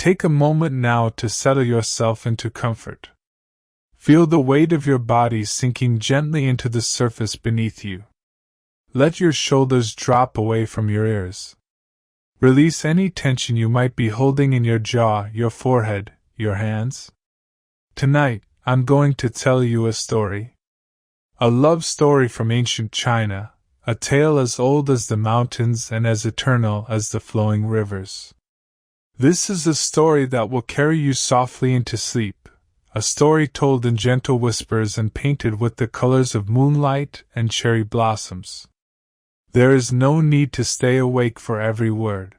Take a moment now to settle yourself into comfort. Feel the weight of your body sinking gently into the surface beneath you. Let your shoulders drop away from your ears. Release any tension you might be holding in your jaw, your forehead, your hands. Tonight, I'm going to tell you a story. A love story from ancient China, a tale as old as the mountains and as eternal as the flowing rivers. This is a story that will carry you softly into sleep, a story told in gentle whispers and painted with the colors of moonlight and cherry blossoms. There is no need to stay awake for every word.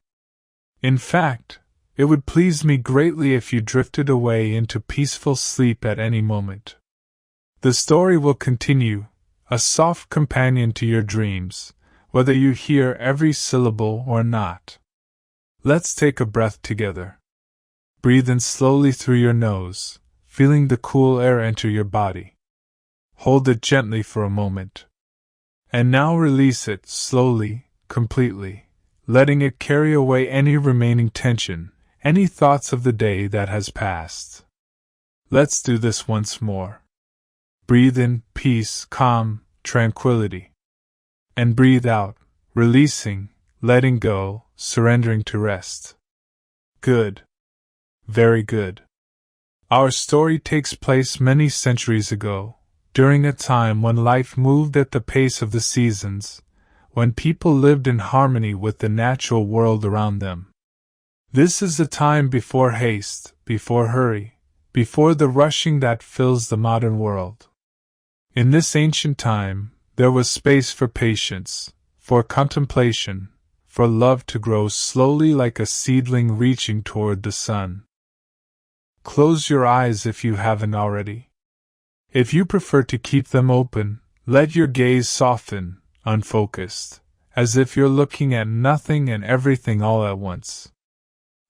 In fact, it would please me greatly if you drifted away into peaceful sleep at any moment. The story will continue, a soft companion to your dreams, whether you hear every syllable or not. Let's take a breath together. Breathe in slowly through your nose, feeling the cool air enter your body. Hold it gently for a moment. And now release it slowly, completely, letting it carry away any remaining tension, any thoughts of the day that has passed. Let's do this once more. Breathe in peace, calm, tranquility. And breathe out, releasing, letting go, surrendering to rest. Good. Very good. Our story takes place many centuries ago, during a time when life moved at the pace of the seasons, when people lived in harmony with the natural world around them. This is a time before haste, before hurry, before the rushing that fills the modern world. In this ancient time, there was space for patience, for contemplation, for love to grow slowly like a seedling reaching toward the sun. Close your eyes if you haven't already. If you prefer to keep them open, let your gaze soften, unfocused, as if you're looking at nothing and everything all at once.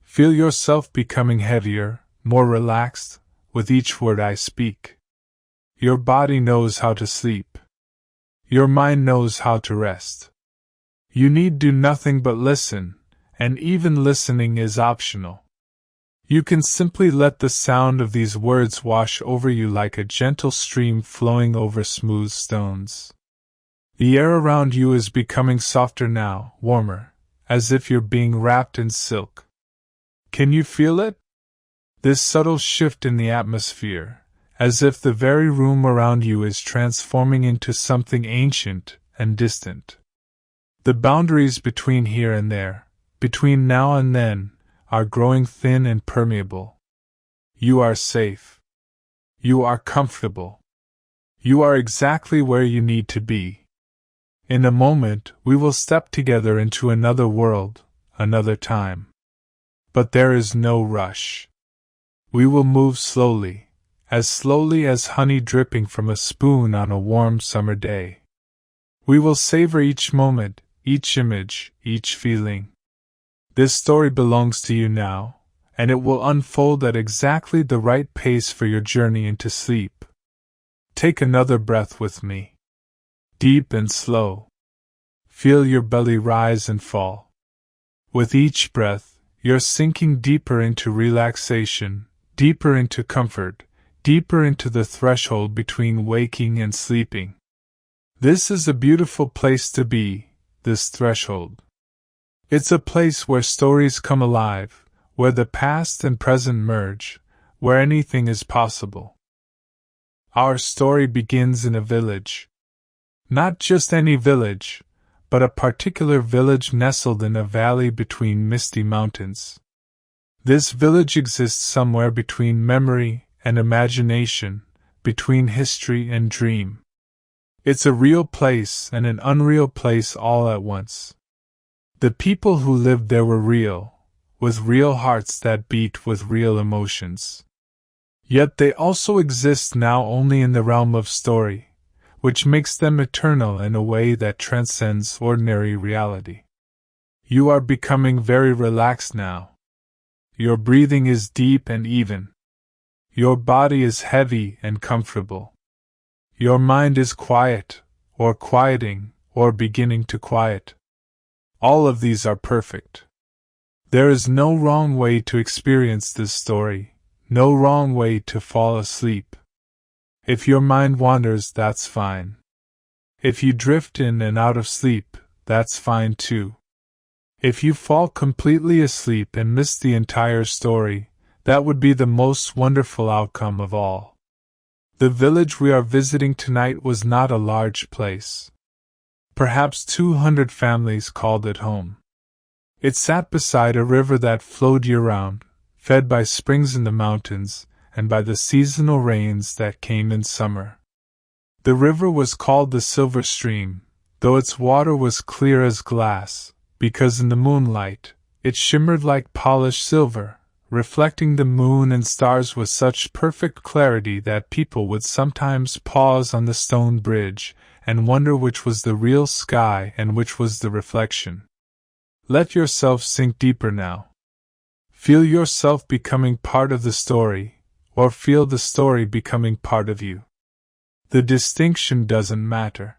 Feel yourself becoming heavier, more relaxed, with each word I speak. Your body knows how to sleep. Your mind knows how to rest. You need do nothing but listen, and even listening is optional. You can simply let the sound of these words wash over you like a gentle stream flowing over smooth stones. The air around you is becoming softer now, warmer, as if you're being wrapped in silk. Can you feel it? This subtle shift in the atmosphere, as if the very room around you is transforming into something ancient and distant. The boundaries between here and there, between now and then, are growing thin and permeable. You are safe. You are comfortable. You are exactly where you need to be. In a moment, we will step together into another world, another time. But there is no rush. We will move slowly as honey dripping from a spoon on a warm summer day. We will savor each moment, each image, each feeling. This story belongs to you now, and it will unfold at exactly the right pace for your journey into sleep. Take another breath with me. Deep and slow. Feel your belly rise and fall. With each breath, you're sinking deeper into relaxation, deeper into comfort, deeper into the threshold between waking and sleeping. This is a beautiful place to be, this threshold. It's a place where stories come alive, where the past and present merge, where anything is possible. Our story begins in a village. Not just any village, but a particular village nestled in a valley between misty mountains. This village exists somewhere between memory and imagination, between history and dream. It's a real place and an unreal place all at once. The people who lived there were real, with real hearts that beat with real emotions. Yet they also exist now only in the realm of story, which makes them eternal in a way that transcends ordinary reality. You are becoming very relaxed now. Your breathing is deep and even. Your body is heavy and comfortable. Your mind is quiet, or quieting, or beginning to quiet. All of these are perfect. There is no wrong way to experience this story, no wrong way to fall asleep. If your mind wanders, that's fine. If you drift in and out of sleep, that's fine too. If you fall completely asleep and miss the entire story, that would be the most wonderful outcome of all. The village we are visiting tonight was not a large place. Perhaps 200 families called it home. It sat beside a river that flowed year-round, fed by springs in the mountains, and by the seasonal rains that came in summer. The river was called the Silver Stream, though its water was clear as glass, because in the moonlight, it shimmered like polished silver, reflecting the moon and stars with such perfect clarity that people would sometimes pause on the stone bridge and wonder which was the real sky and which was the reflection. Let yourself sink deeper now. Feel yourself becoming part of the story, or feel the story becoming part of you. The distinction doesn't matter.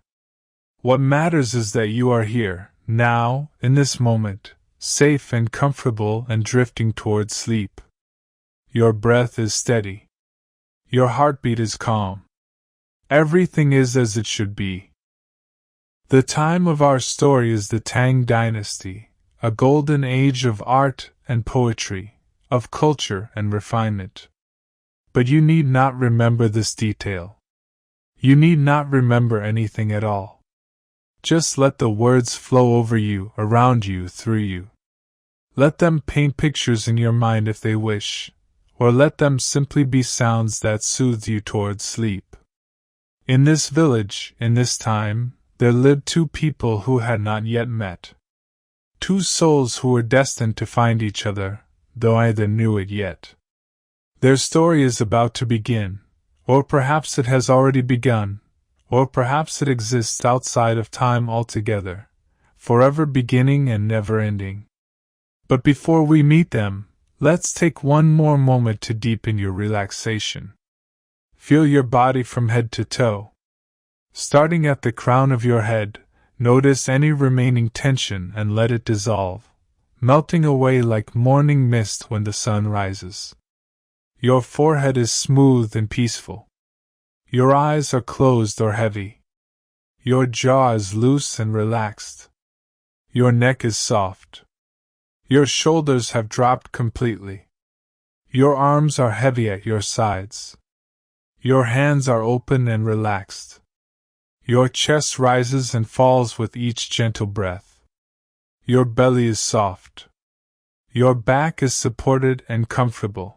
What matters is that you are here, now, in this moment, safe and comfortable and drifting towards sleep. Your breath is steady. Your heartbeat is calm. Everything is as it should be. The time of our story is the Tang Dynasty, a golden age of art and poetry, of culture and refinement. But you need not remember this detail. You need not remember anything at all. Just let the words flow over you, around you, through you. Let them paint pictures in your mind if they wish, or let them simply be sounds that soothe you towards sleep. In this village, in this time, there lived two people who had not yet met. Two souls who were destined to find each other, though neither knew it yet. Their story is about to begin, or perhaps it has already begun, or perhaps it exists outside of time altogether, forever beginning and never ending. But before we meet them, let's take one more moment to deepen your relaxation. Feel your body from head to toe. Starting at the crown of your head, notice any remaining tension and let it dissolve, melting away like morning mist when the sun rises. Your forehead is smooth and peaceful. Your eyes are closed or heavy. Your jaw is loose and relaxed. Your neck is soft. Your shoulders have dropped completely. Your arms are heavy at your sides. Your hands are open and relaxed. Your chest rises and falls with each gentle breath. Your belly is soft. Your back is supported and comfortable.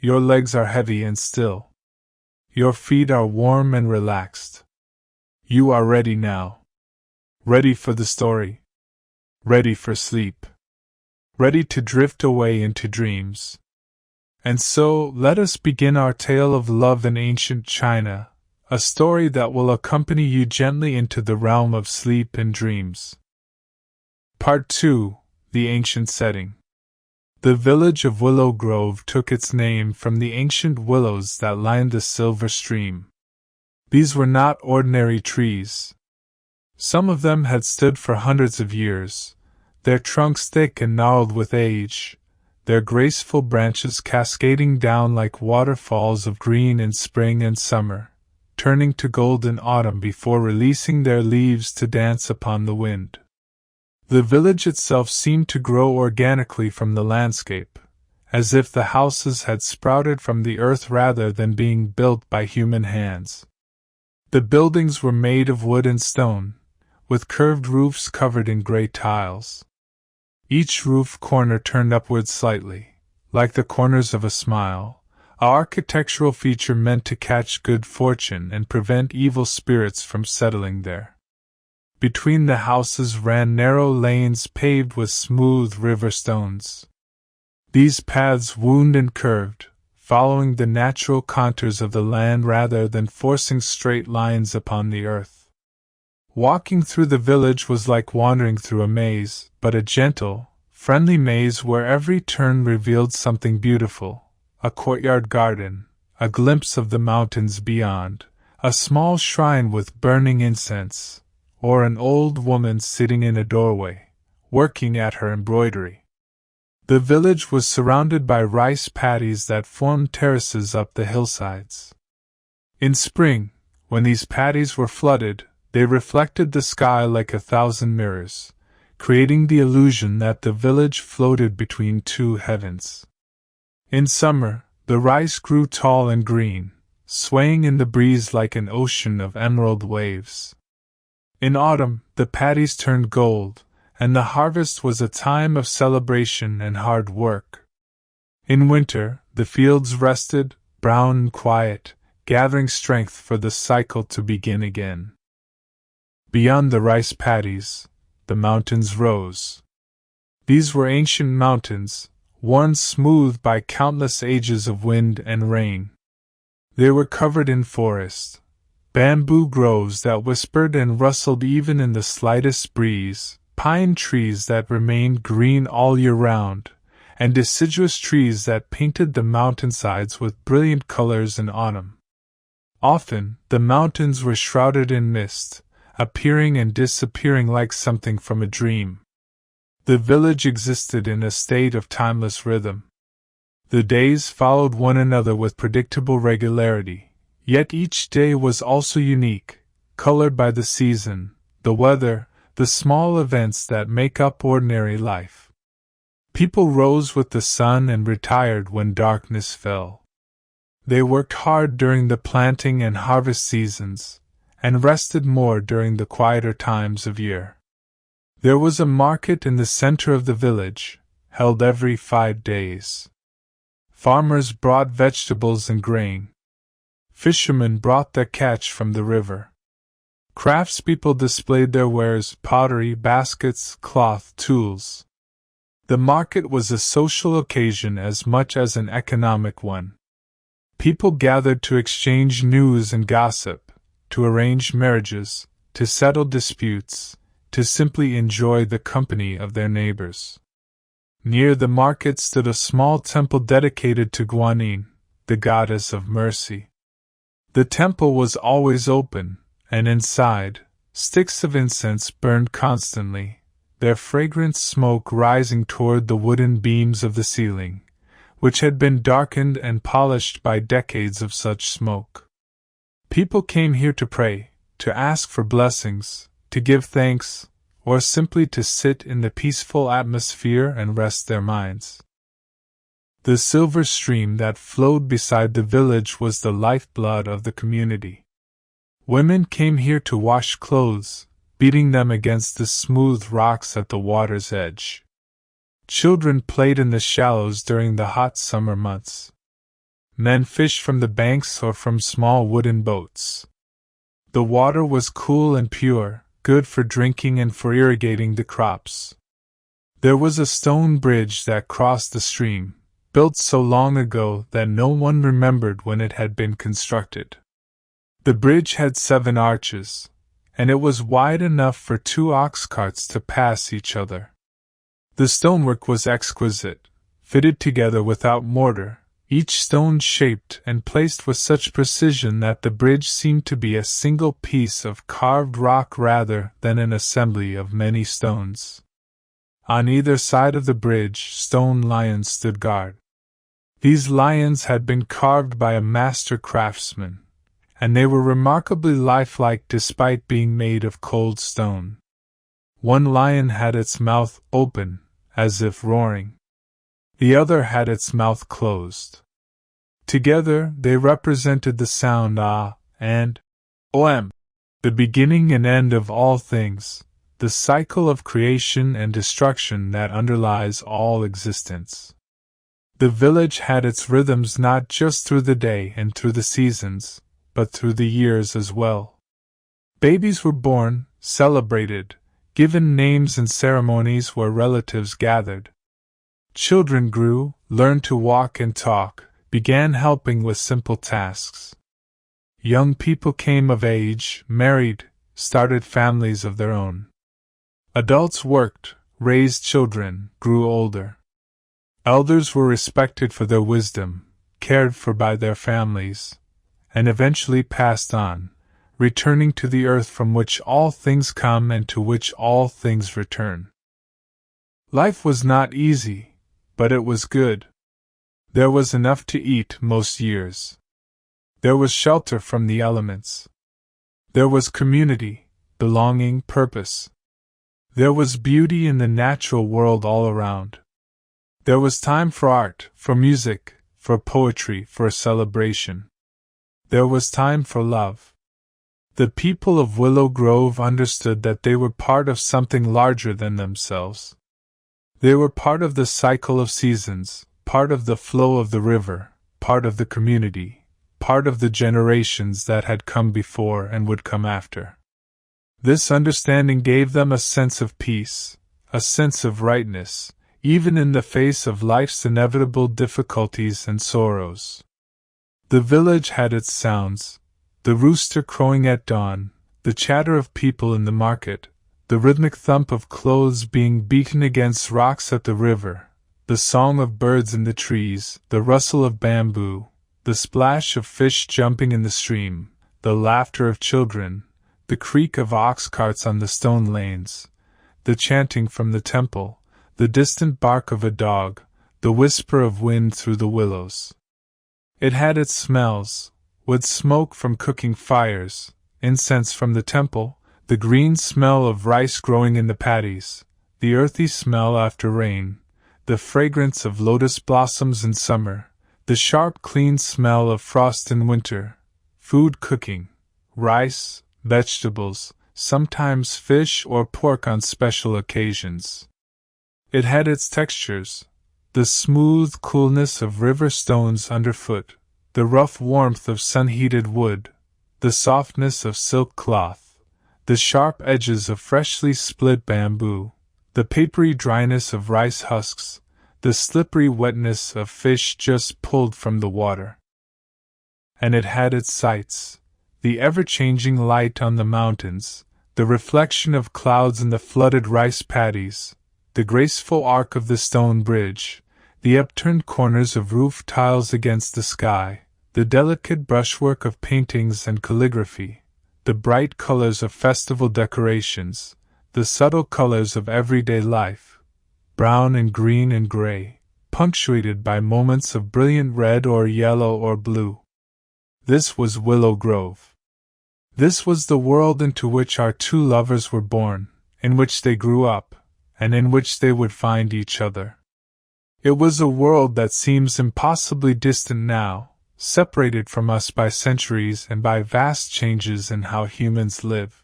Your legs are heavy and still. Your feet are warm and relaxed. You are ready now. Ready for the story. Ready for sleep. Ready to drift away into dreams. And so, let us begin our tale of love in ancient China, a story that will accompany you gently into the realm of sleep and dreams. Part 2: The Ancient Setting. The village of Willow Grove took its name from the ancient willows that lined the silver stream. These were not ordinary trees. Some of them had stood for hundreds of years, their trunks thick and gnarled with age, their graceful branches cascading down like waterfalls of green in spring and summer, turning to gold in autumn before releasing their leaves to dance upon the wind. The village itself seemed to grow organically from the landscape, as if the houses had sprouted from the earth rather than being built by human hands. The buildings were made of wood and stone, with curved roofs covered in gray tiles. Each roof corner turned upward slightly, like the corners of a smile, an architectural feature meant to catch good fortune and prevent evil spirits from settling there. Between the houses ran narrow lanes paved with smooth river stones. These paths wound and curved, following the natural contours of the land rather than forcing straight lines upon the earth. Walking through the village was like wandering through a maze, but a gentle, friendly maze where every turn revealed something beautiful: a courtyard garden, a glimpse of the mountains beyond, a small shrine with burning incense, or an old woman sitting in a doorway, working at her embroidery. The village was surrounded by rice paddies that formed terraces up the hillsides. In spring, when these paddies were flooded, they reflected the sky like 1,000 mirrors, creating the illusion that the village floated between two heavens. In summer, the rice grew tall and green, swaying in the breeze like an ocean of emerald waves. In autumn, the paddies turned gold, and the harvest was a time of celebration and hard work. In winter, the fields rested, brown and quiet, gathering strength for the cycle to begin again. Beyond the rice paddies, the mountains rose. These were ancient mountains, worn smooth by countless ages of wind and rain. They were covered in forest, bamboo groves that whispered and rustled even in the slightest breeze, pine trees that remained green all year round, and deciduous trees that painted the mountainsides with brilliant colors in autumn. Often, the mountains were shrouded in mist, appearing and disappearing like something from a dream. The village existed in a state of timeless rhythm. The days followed one another with predictable regularity, yet each day was also unique, colored by the season, the weather, the small events that make up ordinary life. People rose with the sun and retired when darkness fell. They worked hard during the planting and harvest seasons, and rested more during the quieter times of year. There was a market in the center of the village, held every 5 days. Farmers brought vegetables and grain. Fishermen brought their catch from the river. Craftspeople displayed their wares, pottery, baskets, cloth, tools. The market was a social occasion as much as an economic one. People gathered to exchange news and gossip, to arrange marriages, to settle disputes, to simply enjoy the company of their neighbors. Near the market stood a small temple dedicated to Guanyin, the goddess of mercy. The temple was always open, and inside, sticks of incense burned constantly, their fragrant smoke rising toward the wooden beams of the ceiling, which had been darkened and polished by decades of such smoke. People came here to pray, to ask for blessings, to give thanks, or simply to sit in the peaceful atmosphere and rest their minds. The silver stream that flowed beside the village was the lifeblood of the community. Women came here to wash clothes, beating them against the smooth rocks at the water's edge. Children played in the shallows during the hot summer months. Men fished from the banks or from small wooden boats. The water was cool and pure, good for drinking and for irrigating the crops. There was a stone bridge that crossed the stream, built so long ago that no one remembered when it had been constructed. The bridge had 7 arches, and it was wide enough for 2 ox carts to pass each other. The stonework was exquisite, fitted together without mortar, each stone shaped and placed with such precision that the bridge seemed to be a single piece of carved rock rather than an assembly of many stones. On either side of the bridge, stone lions stood guard. These lions had been carved by a master craftsman, and they were remarkably lifelike despite being made of cold stone. One lion had its mouth open, as if roaring. The other had its mouth closed. Together they represented the sound ah and om, the beginning and end of all things, the cycle of creation and destruction that underlies all existence. The village had its rhythms not just through the day and through the seasons, but through the years as well. Babies were born, celebrated, given names and ceremonies where relatives gathered. Children grew, learned to walk and talk, began helping with simple tasks. Young people came of age, married, started families of their own. Adults worked, raised children, grew older. Elders were respected for their wisdom, cared for by their families, and eventually passed on, returning to the earth from which all things come and to which all things return. Life was not easy, but it was good. There was enough to eat most years. There was shelter from the elements. There was community, belonging, purpose. There was beauty in the natural world all around. There was time for art, for music, for poetry, for celebration. There was time for love. The people of Willow Grove understood that they were part of something larger than themselves. They were part of the cycle of seasons, part of the flow of the river, part of the community, part of the generations that had come before and would come after. This understanding gave them a sense of peace, a sense of rightness, even in the face of life's inevitable difficulties and sorrows. The village had its sounds, the rooster crowing at dawn, the chatter of people in the market, the rhythmic thump of clothes being beaten against rocks at the river, the song of birds in the trees, the rustle of bamboo, the splash of fish jumping in the stream, the laughter of children, the creak of ox carts on the stone lanes, the chanting from the temple, the distant bark of a dog, the whisper of wind through the willows. It had its smells, wood smoke from cooking fires, incense from the temple, the green smell of rice growing in the paddies, the earthy smell after rain, the fragrance of lotus blossoms in summer, the sharp clean smell of frost in winter, food cooking, rice, vegetables, sometimes fish or pork on special occasions. It had its textures, the smooth coolness of river stones underfoot, the rough warmth of sun-heated wood, the softness of silk cloth, the sharp edges of freshly split bamboo, the papery dryness of rice husks, the slippery wetness of fish just pulled from the water. And it had its sights, the ever-changing light on the mountains, the reflection of clouds in the flooded rice paddies, the graceful arc of the stone bridge, the upturned corners of roof tiles against the sky, the delicate brushwork of paintings and calligraphy, the bright colors of festival decorations, the subtle colors of everyday life, brown and green and gray, punctuated by moments of brilliant red or yellow or blue. This was Willow Grove. This was the world into which our two lovers were born, in which they grew up, and in which they would find each other. It was a world that seems impossibly distant now, separated from us by centuries and by vast changes in how humans live.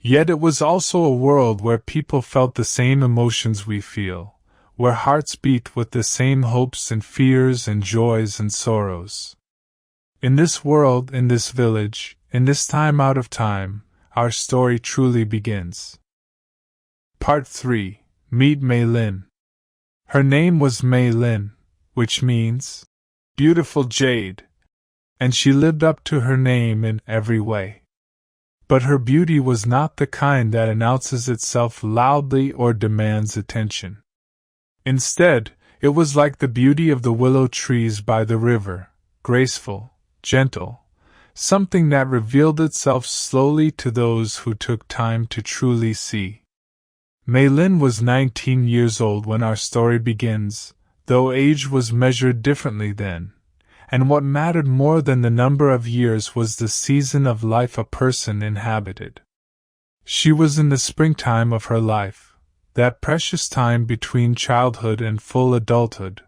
Yet it was also a world where people felt the same emotions we feel, where hearts beat with the same hopes and fears and joys and sorrows. In this world, in this village, in this time out of time, our story truly begins. Part 3. Meet Mei Lin. Her name was Mei Lin, which means beautiful jade, and she lived up to her name in every way. But her beauty was not the kind that announces itself loudly or demands attention. Instead, it was like the beauty of the willow trees by the river, graceful, gentle, something that revealed itself slowly to those who took time to truly see. Mei Lin was 19 years old when our story begins, though age was measured differently then, and what mattered more than the number of years was the season of life a person inhabited. She was in the springtime of her life, that precious time between childhood and full adulthood,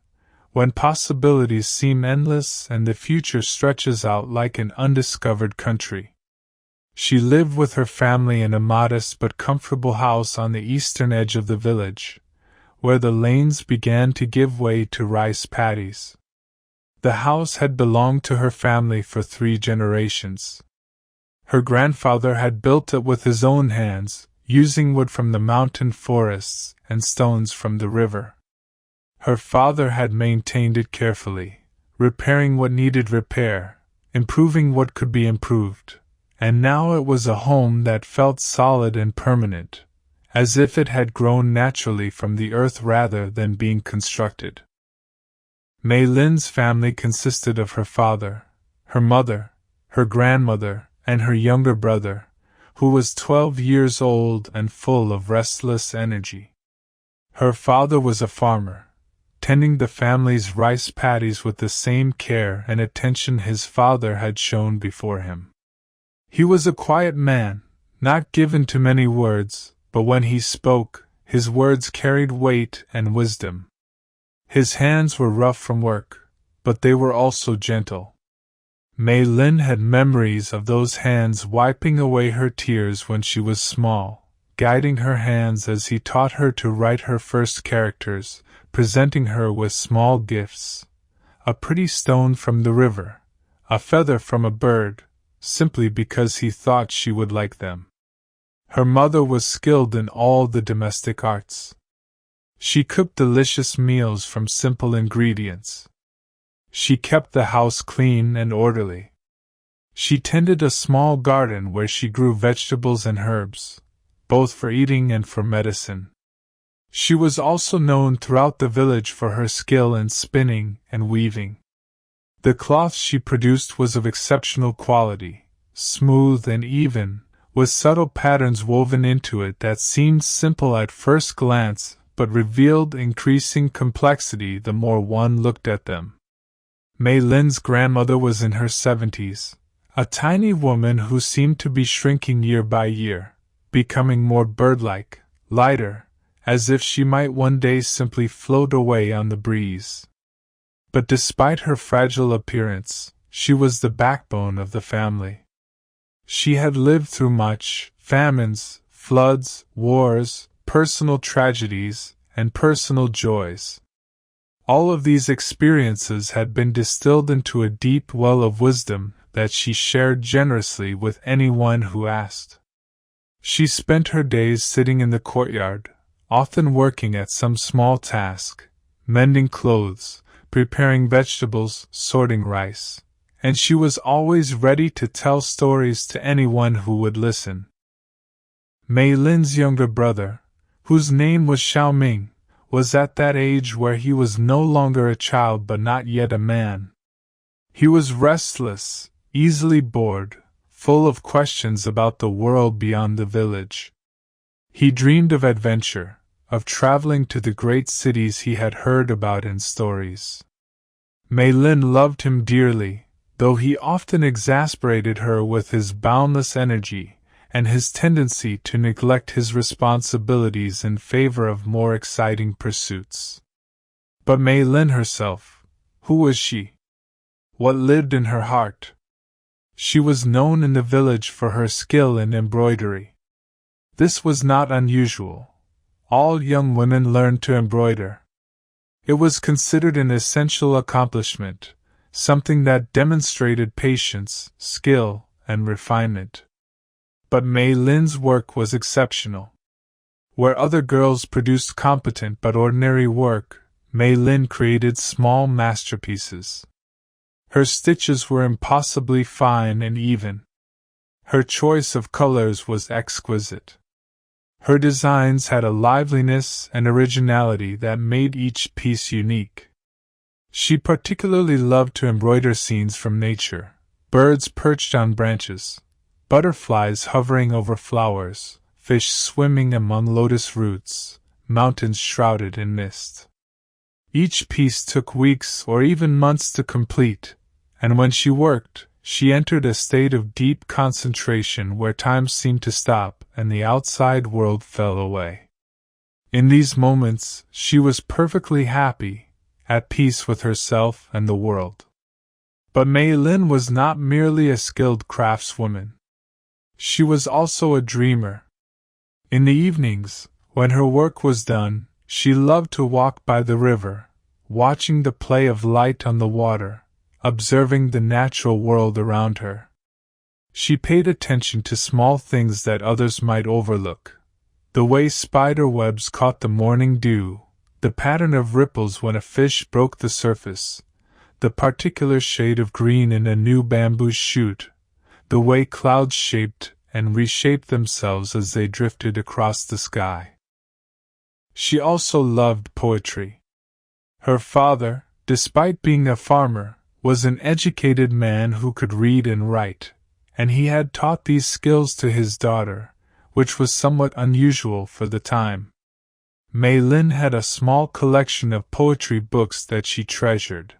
when possibilities seem endless and the future stretches out like an undiscovered country. She lived with her family in a modest but comfortable house on the eastern edge of the village, where the lanes began to give way to rice paddies. The house had belonged to her family for 3 generations. Her grandfather had built it with his own hands, using wood from the mountain forests and stones from the river. Her father had maintained it carefully, repairing what needed repair, improving what could be improved, and now it was a home that felt solid and permanent, as if it had grown naturally from the earth rather than being constructed. Mei Lin's family consisted of her father, her mother, her grandmother, and her younger brother, who was 12 years old and full of restless energy. Her father was a farmer, tending the family's rice paddies with the same care and attention his father had shown before him. He was a quiet man, not given to many words, but when he spoke, his words carried weight and wisdom. His hands were rough from work, but they were also gentle. Mei Lin had memories of those hands wiping away her tears when she was small, guiding her hands as he taught her to write her first characters, presenting her with small gifts, a pretty stone from the river, a feather from a bird, simply because he thought she would like them. Her mother was skilled in all the domestic arts. She cooked delicious meals from simple ingredients. She kept the house clean and orderly. She tended a small garden where she grew vegetables and herbs, both for eating and for medicine. She was also known throughout the village for her skill in spinning and weaving. The cloth she produced was of exceptional quality, smooth and even, with subtle patterns woven into it that seemed simple at first glance but revealed increasing complexity the more one looked at them. Mei Lin's grandmother was in her 70s, a tiny woman who seemed to be shrinking year by year, becoming more bird-like, lighter, as if she might one day simply float away on the breeze. But despite her fragile appearance, she was the backbone of the family. She had lived through much: famines, floods, wars, personal tragedies, and personal joys. All of these experiences had been distilled into a deep well of wisdom that she shared generously with anyone who asked. She spent her days sitting in the courtyard, often working at some small task, mending clothes, preparing vegetables, sorting rice, and she was always ready to tell stories to anyone who would listen. Mei Lin's younger brother, whose name was Xiaoming, was at that age where he was no longer a child but not yet a man. He was restless, easily bored, full of questions about the world beyond the village. He dreamed of adventure, of traveling to the great cities he had heard about in stories. Mei Lin loved him dearly, though he often exasperated her with his boundless energy and his tendency to neglect his responsibilities in favor of more exciting pursuits. But Mei Lin herself, who was she? What lived in her heart? She was known in the village for her skill in embroidery. This was not unusual. All young women learned to embroider. It was considered an essential accomplishment, something that demonstrated patience, skill, and refinement. But Mei Lin's work was exceptional. Where other girls produced competent but ordinary work, Mei Lin created small masterpieces. Her stitches were impossibly fine and even. Her choice of colors was exquisite. Her designs had a liveliness and originality that made each piece unique. She particularly loved to embroider scenes from nature: birds perched on branches, butterflies hovering over flowers, fish swimming among lotus roots, mountains shrouded in mist. Each piece took weeks or even months to complete, and when she worked, she entered a state of deep concentration where time seemed to stop and the outside world fell away. In these moments, she was perfectly happy, at peace with herself and the world. But Mei Lin was not merely a skilled craftswoman. She was also a dreamer. In the evenings, when her work was done, she loved to walk by the river, watching the play of light on the water, observing the natural world around her. She paid attention to small things that others might overlook: the way spider webs caught the morning dew, the pattern of ripples when a fish broke the surface, the particular shade of green in a new bamboo shoot, the way clouds shaped and reshaped themselves as they drifted across the sky. She also loved poetry. Her father, despite being a farmer, was an educated man who could read and write, and he had taught these skills to his daughter, which was somewhat unusual for the time. Mei Lin had a small collection of poetry books that she treasured.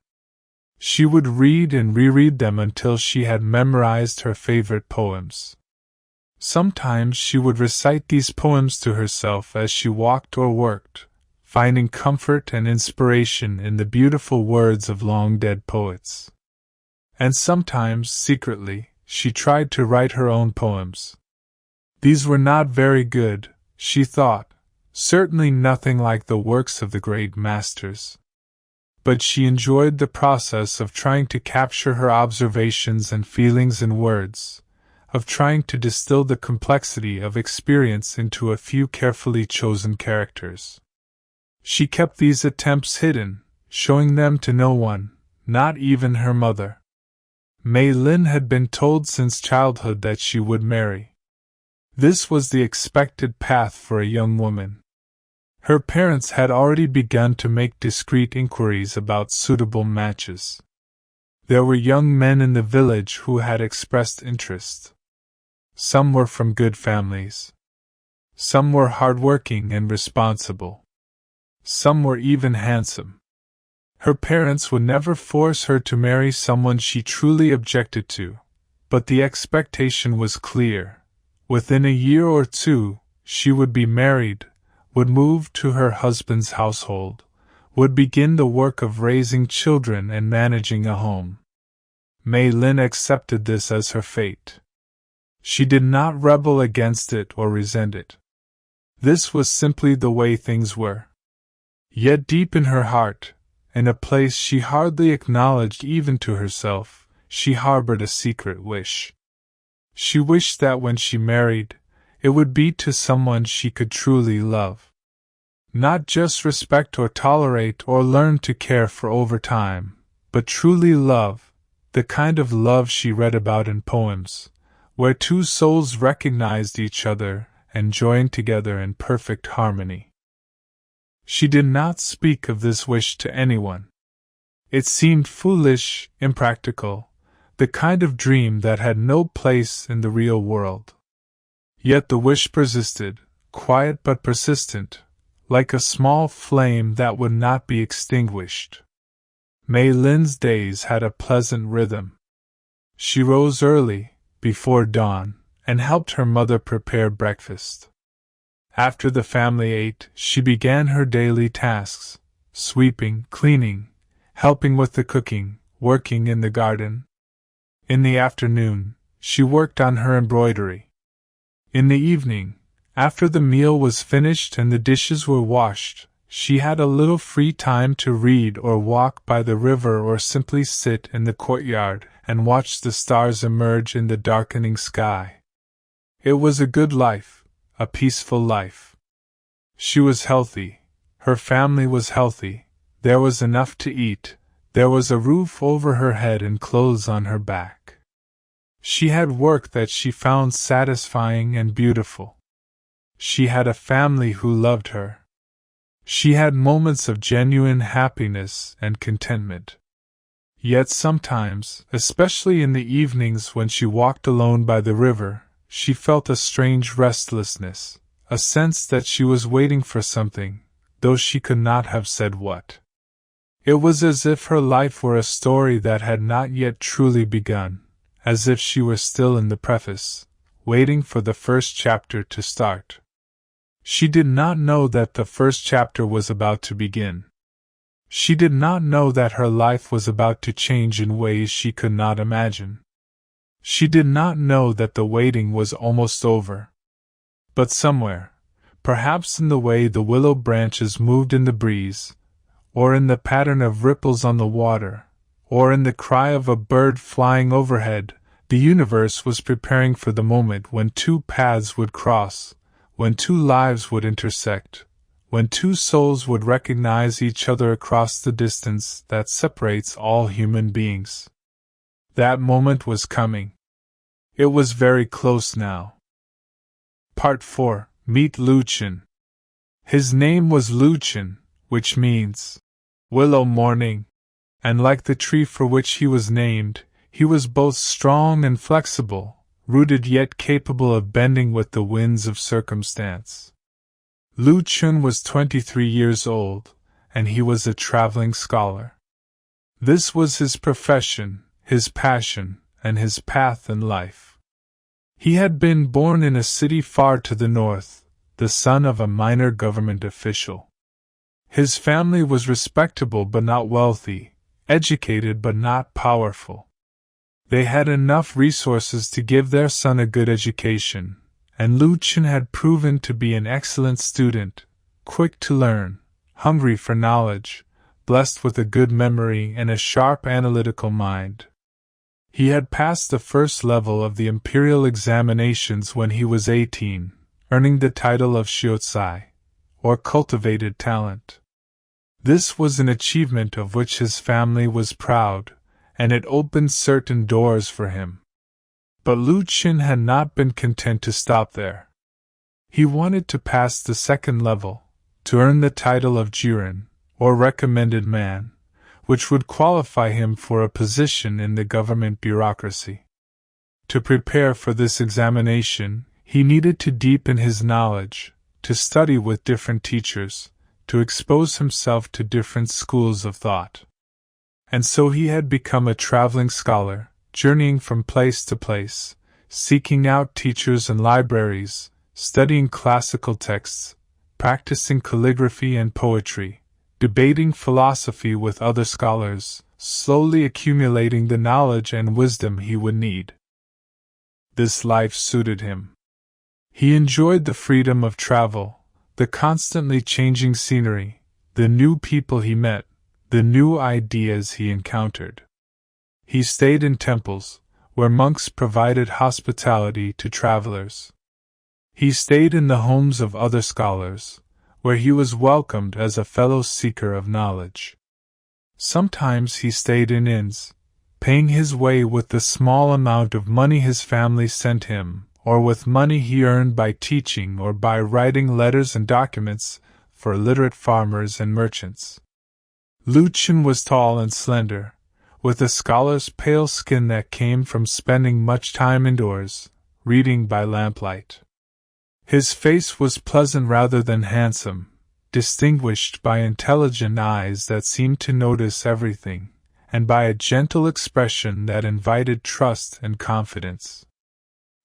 She would read and reread them until she had memorized her favorite poems. Sometimes she would recite these poems to herself as she walked or worked, finding comfort and inspiration in the beautiful words of long-dead poets. And sometimes, secretly, she tried to write her own poems. These were not very good, she thought, certainly nothing like the works of the great masters. But she enjoyed the process of trying to capture her observations and feelings in words, of trying to distill the complexity of experience into a few carefully chosen characters. She kept these attempts hidden, showing them to no one, not even her mother. Mei Lin had been told since childhood that she would marry. This was the expected path for a young woman. Her parents had already begun to make discreet inquiries about suitable matches. There were young men in the village who had expressed interest. Some were from good families. Some were hardworking and responsible. Some were even handsome. Her parents would never force her to marry someone she truly objected to, but the expectation was clear. Within a year or two, she would be married, would move to her husband's household, would begin the work of raising children and managing a home. Mei Lin accepted this as her fate. She did not rebel against it or resent it. This was simply the way things were. Yet deep in her heart, in a place she hardly acknowledged even to herself, she harbored a secret wish. She wished that when she married, it would be to someone she could truly love. Not just respect or tolerate or learn to care for over time, but truly love, the kind of love she read about in poems, where two souls recognized each other and joined together in perfect harmony. She did not speak of this wish to anyone. It seemed foolish, impractical, the kind of dream that had no place in the real world. Yet the wish persisted, quiet but persistent, like a small flame that would not be extinguished. Mei Lin's days had a pleasant rhythm. She rose early, before dawn, and helped her mother prepare breakfast. After the family ate, she began her daily tasks, sweeping, cleaning, helping with the cooking, working in the garden. In the afternoon, she worked on her embroidery. In the evening, after the meal was finished and the dishes were washed, she had a little free time to read or walk by the river or simply sit in the courtyard and watch the stars emerge in the darkening sky. It was a good life, a peaceful life. She was healthy, her family was healthy, there was enough to eat, there was a roof over her head and clothes on her back. She had work that she found satisfying and beautiful. She had a family who loved her. She had moments of genuine happiness and contentment. Yet sometimes, especially in the evenings when she walked alone by the river, she felt a strange restlessness, a sense that she was waiting for something, though she could not have said what. It was as if her life were a story that had not yet truly begun, as if she were still in the preface, waiting for the first chapter to start. She did not know that the first chapter was about to begin. She did not know that her life was about to change in ways she could not imagine. She did not know that the waiting was almost over. But somewhere, perhaps in the way the willow branches moved in the breeze, or in the pattern of ripples on the water, or in the cry of a bird flying overhead, the universe was preparing for the moment when two paths would cross, when two lives would intersect, when two souls would recognize each other across the distance that separates all human beings. That moment was coming. It was very close now. Part 4. Meet Liu Chen. His name was Liu Chen, which means willow morning, and like the tree for which he was named, he was both strong and flexible, rooted yet capable of bending with the winds of circumstance. Liu Chen was 23 years old, and he was a traveling scholar. This was his profession, his passion, and his path in life. He had been born in a city far to the north, the son of a minor government official. His family was respectable but not wealthy, educated but not powerful. They had enough resources to give their son a good education, and Liu Chen had proven to be an excellent student, quick to learn, hungry for knowledge, blessed with a good memory and a sharp analytical mind. He had passed the first level of the imperial examinations when he was 18, earning the title of Shiozai, or cultivated talent. This was an achievement of which his family was proud, and it opened certain doors for him. But Liu Chen had not been content to stop there. He wanted to pass the second level, to earn the title of Jiren, or recommended man, which would qualify him for a position in the government bureaucracy. To prepare for this examination, he needed to deepen his knowledge, to study with different teachers, to expose himself to different schools of thought. And so he had become a traveling scholar, journeying from place to place, seeking out teachers and libraries, studying classical texts, practicing calligraphy and poetry, debating philosophy with other scholars, slowly accumulating the knowledge and wisdom he would need. This life suited him. He enjoyed the freedom of travel, the constantly changing scenery, the new people he met, the new ideas he encountered. He stayed in temples, where monks provided hospitality to travelers. He stayed in the homes of other scholars, where he was welcomed as a fellow seeker of knowledge. Sometimes he stayed in inns, paying his way with the small amount of money his family sent him, or with money he earned by teaching or by writing letters and documents for illiterate farmers and merchants. Liu Chen was tall and slender, with a scholar's pale skin that came from spending much time indoors, reading by lamplight. His face was pleasant rather than handsome, distinguished by intelligent eyes that seemed to notice everything, and by a gentle expression that invited trust and confidence.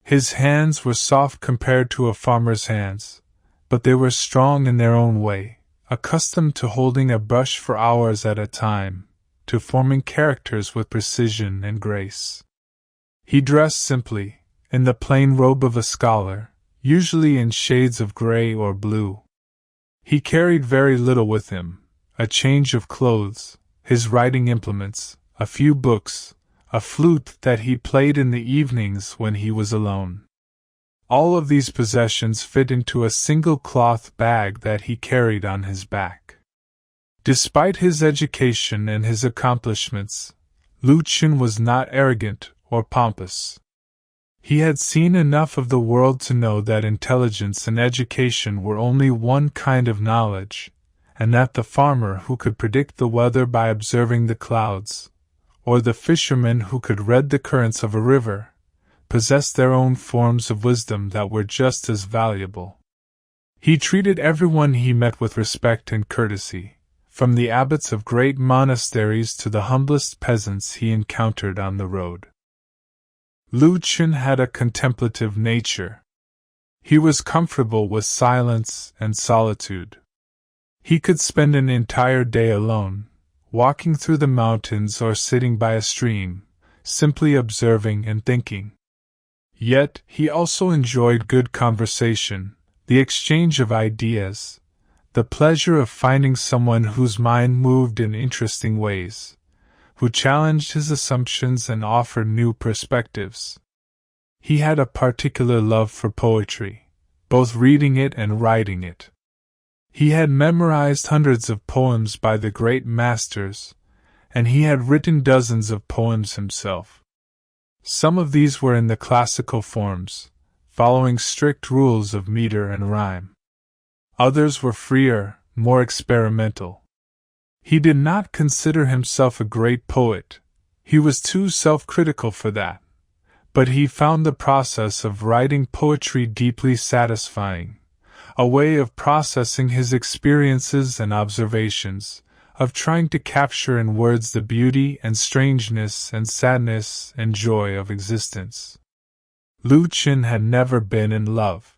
His hands were soft compared to a farmer's hands, but they were strong in their own way, accustomed to holding a brush for hours at a time, to forming characters with precision and grace. He dressed simply, in the plain robe of a scholar, usually in shades of gray or blue. He carried very little with him: a change of clothes, his writing implements, a few books, a flute that he played in the evenings when he was alone. All of these possessions fit into a single cloth bag that he carried on his back. Despite his education and his accomplishments, Liu Chen was not arrogant or pompous. He had seen enough of the world to know that intelligence and education were only one kind of knowledge, and that the farmer who could predict the weather by observing the clouds, or the fisherman who could read the currents of a river, possessed their own forms of wisdom that were just as valuable. He treated everyone he met with respect and courtesy, from the abbots of great monasteries to the humblest peasants he encountered on the road. Liu Chen had a contemplative nature. He was comfortable with silence and solitude. He could spend an entire day alone, walking through the mountains or sitting by a stream, simply observing and thinking. Yet, he also enjoyed good conversation, the exchange of ideas, the pleasure of finding someone whose mind moved in interesting ways, who challenged his assumptions and offered new perspectives. He had a particular love for poetry, both reading it and writing it. He had memorized hundreds of poems by the great masters, and he had written dozens of poems himself. Some of these were in the classical forms, following strict rules of meter and rhyme. Others were freer, more experimental. He did not consider himself a great poet. He was too self-critical for that. But he found the process of writing poetry deeply satisfying, a way of processing his experiences and observations, of trying to capture in words the beauty and strangeness and sadness and joy of existence. Liu Chen had never been in love.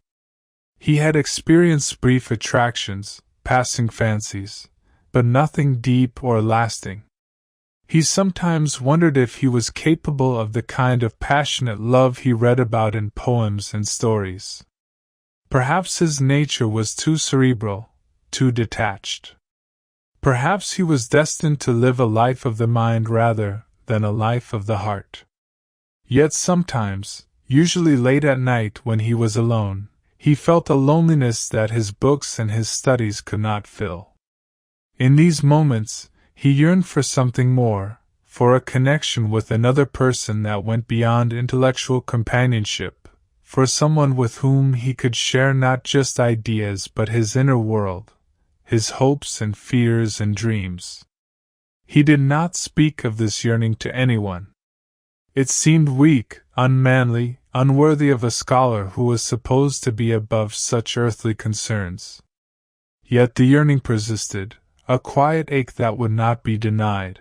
He had experienced brief attractions, passing fancies, but nothing deep or lasting. He sometimes wondered if he was capable of the kind of passionate love he read about in poems and stories. Perhaps his nature was too cerebral, too detached. Perhaps he was destined to live a life of the mind rather than a life of the heart. Yet sometimes, usually late at night when he was alone, he felt a loneliness that his books and his studies could not fill. In these moments, he yearned for something more, for a connection with another person that went beyond intellectual companionship, for someone with whom he could share not just ideas but his inner world, his hopes and fears and dreams. He did not speak of this yearning to anyone. It seemed weak, unmanly, unworthy of a scholar who was supposed to be above such earthly concerns. Yet the yearning persisted, a quiet ache that would not be denied.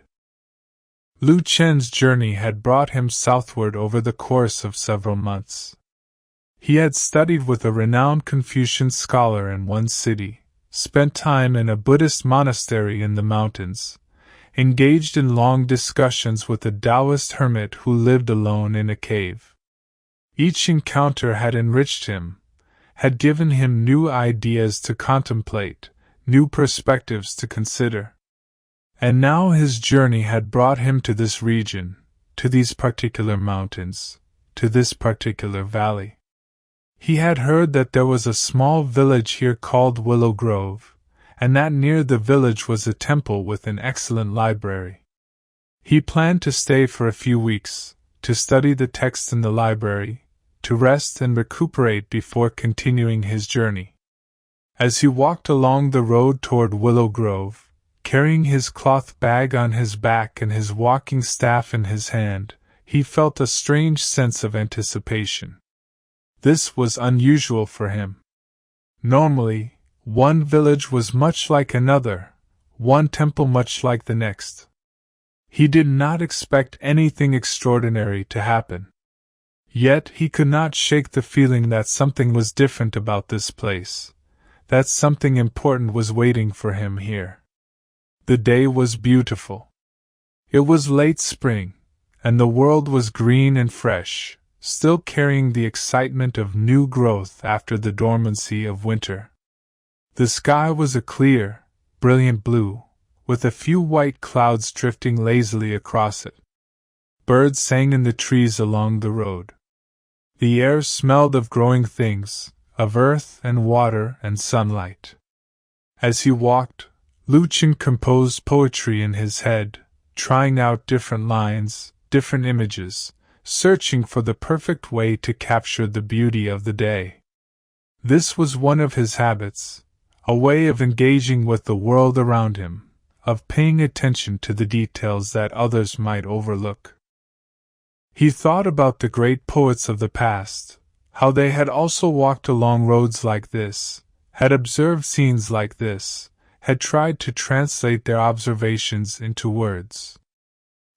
Liu Chen's journey had brought him southward over the course of several months. He had studied with a renowned Confucian scholar in one city, spent time in a Buddhist monastery in the mountains, engaged in long discussions with a Taoist hermit who lived alone in a cave. Each encounter had enriched him, had given him new ideas to contemplate, new perspectives to consider. And now his journey had brought him to this region, to these particular mountains, to this particular valley. He had heard that there was a small village here called Willow Grove, and that near the village was a temple with an excellent library. He planned to stay for a few weeks, to study the texts in the library, to rest and recuperate before continuing his journey. As he walked along the road toward Willow Grove, carrying his cloth bag on his back and his walking staff in his hand, he felt a strange sense of anticipation. This was unusual for him. Normally, one village was much like another, one temple much like the next. He did not expect anything extraordinary to happen. Yet he could not shake the feeling that something was different about this place, that something important was waiting for him here. The day was beautiful. It was late spring, and the world was green and fresh, still carrying the excitement of new growth after the dormancy of winter. The sky was a clear, brilliant blue, with a few white clouds drifting lazily across it. Birds sang in the trees along the road. The air smelled of growing things, of earth and water and sunlight. As he walked, Liu Chen composed poetry in his head, trying out different lines, different images, searching for the perfect way to capture the beauty of the day. This was one of his habits, a way of engaging with the world around him, of paying attention to the details that others might overlook. He thought about the great poets of the past, how they had also walked along roads like this, had observed scenes like this, had tried to translate their observations into words.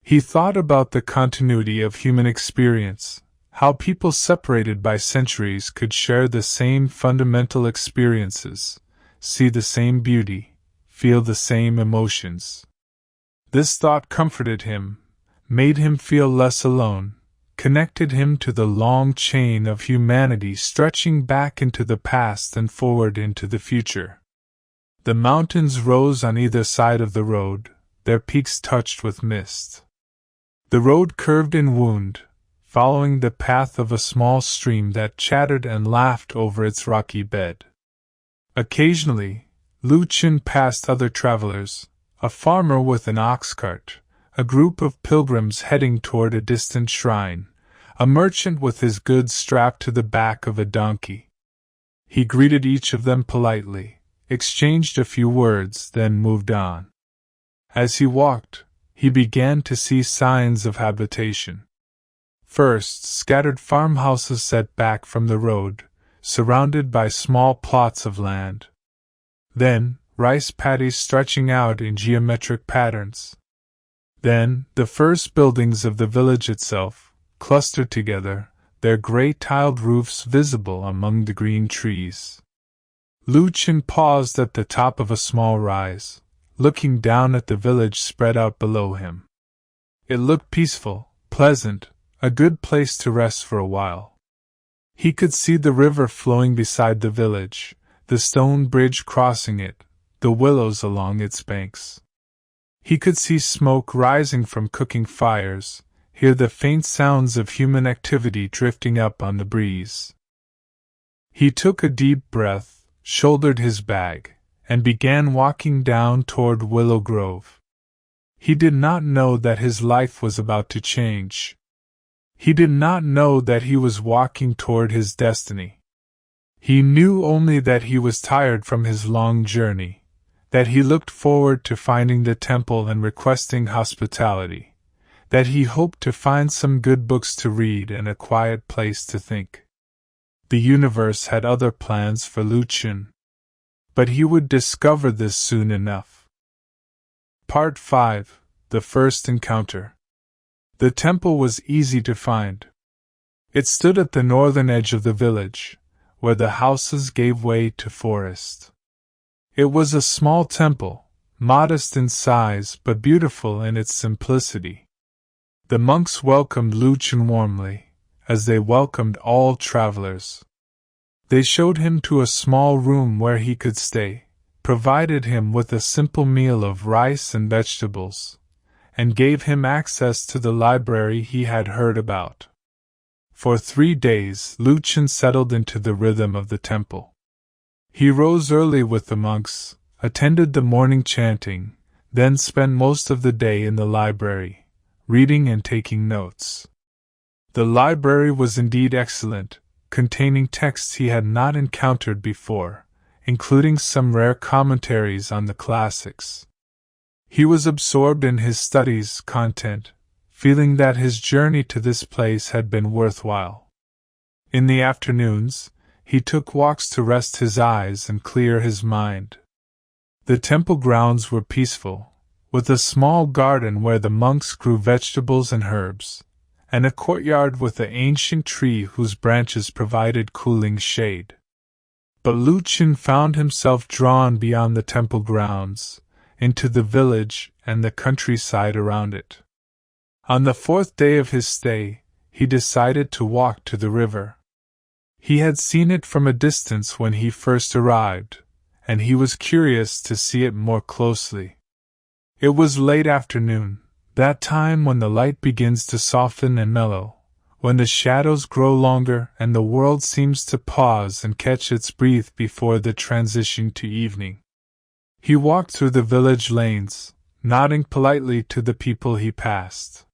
He thought about the continuity of human experience, how people separated by centuries could share the same fundamental experiences, see the same beauty, feel the same emotions. This thought comforted him, made him feel less alone, connected him to the long chain of humanity stretching back into the past and forward into the future. The mountains rose on either side of the road, their peaks touched with mist. The road curved and wound, following the path of a small stream that chattered and laughed over its rocky bed. Occasionally, Liu Chen passed other travelers, a farmer with an ox cart, a group of pilgrims heading toward a distant shrine, a merchant with his goods strapped to the back of a donkey. He greeted each of them politely, exchanged a few words, then moved on. As he walked, he began to see signs of habitation. First, scattered farmhouses set back from the road, surrounded by small plots of land. Then, rice paddies stretching out in geometric patterns. Then, the first buildings of the village itself, clustered together, their gray tiled roofs visible among the green trees. Liu Chen paused at the top of a small rise, looking down at the village spread out below him. It looked peaceful, pleasant, a good place to rest for a while. He could see the river flowing beside the village, the stone bridge crossing it, the willows along its banks. He could see smoke rising from cooking fires, hear the faint sounds of human activity drifting up on the breeze. He took a deep breath, shouldered his bag, and began walking down toward Willow Grove. He did not know that his life was about to change. He did not know that he was walking toward his destiny. He knew only that he was tired from his long journey, that he looked forward to finding the temple and requesting hospitality, that he hoped to find some good books to read and a quiet place to think. The universe had other plans for Liu Chen, but he would discover this soon enough. Part 5. The First Encounter. The temple was easy to find. It stood at the northern edge of the village, where the houses gave way to forest. It was a small temple, modest in size but beautiful in its simplicity. The monks welcomed Liu Chen warmly, as they welcomed all travelers. They showed him to a small room where he could stay, provided him with a simple meal of rice and vegetables, and gave him access to the library he had heard about. For 3 days Liu Chen settled into the rhythm of the temple. He rose early with the monks, attended the morning chanting, then spent most of the day in the library, reading and taking notes. The library was indeed excellent, containing texts he had not encountered before, including some rare commentaries on the classics. He was absorbed in his studies' content, feeling that his journey to this place had been worthwhile. In the afternoons, he took walks to rest his eyes and clear his mind. The temple grounds were peaceful, with a small garden where the monks grew vegetables and herbs, and a courtyard with an ancient tree whose branches provided cooling shade. But Liu Chen found himself drawn beyond the temple grounds, into the village and the countryside around it. On the 4th day of his stay, he decided to walk to the river. He had seen it from a distance when he first arrived, and he was curious to see it more closely. It was late afternoon, that time when the light begins to soften and mellow, when the shadows grow longer and the world seems to pause and catch its breath before the transition to evening. He walked through the village lanes, nodding politely to the people he passed.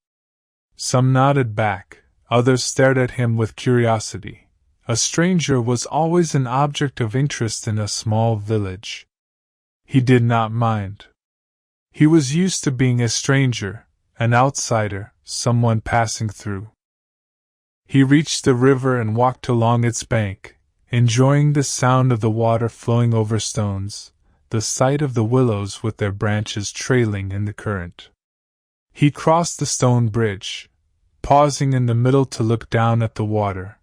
Some nodded back, others stared at him with curiosity. A stranger was always an object of interest in a small village. He did not mind. He was used to being a stranger, an outsider, someone passing through. He reached the river and walked along its bank, enjoying the sound of the water flowing over stones, the sight of the willows with their branches trailing in the current. He crossed the stone bridge, pausing in the middle to look down at the water,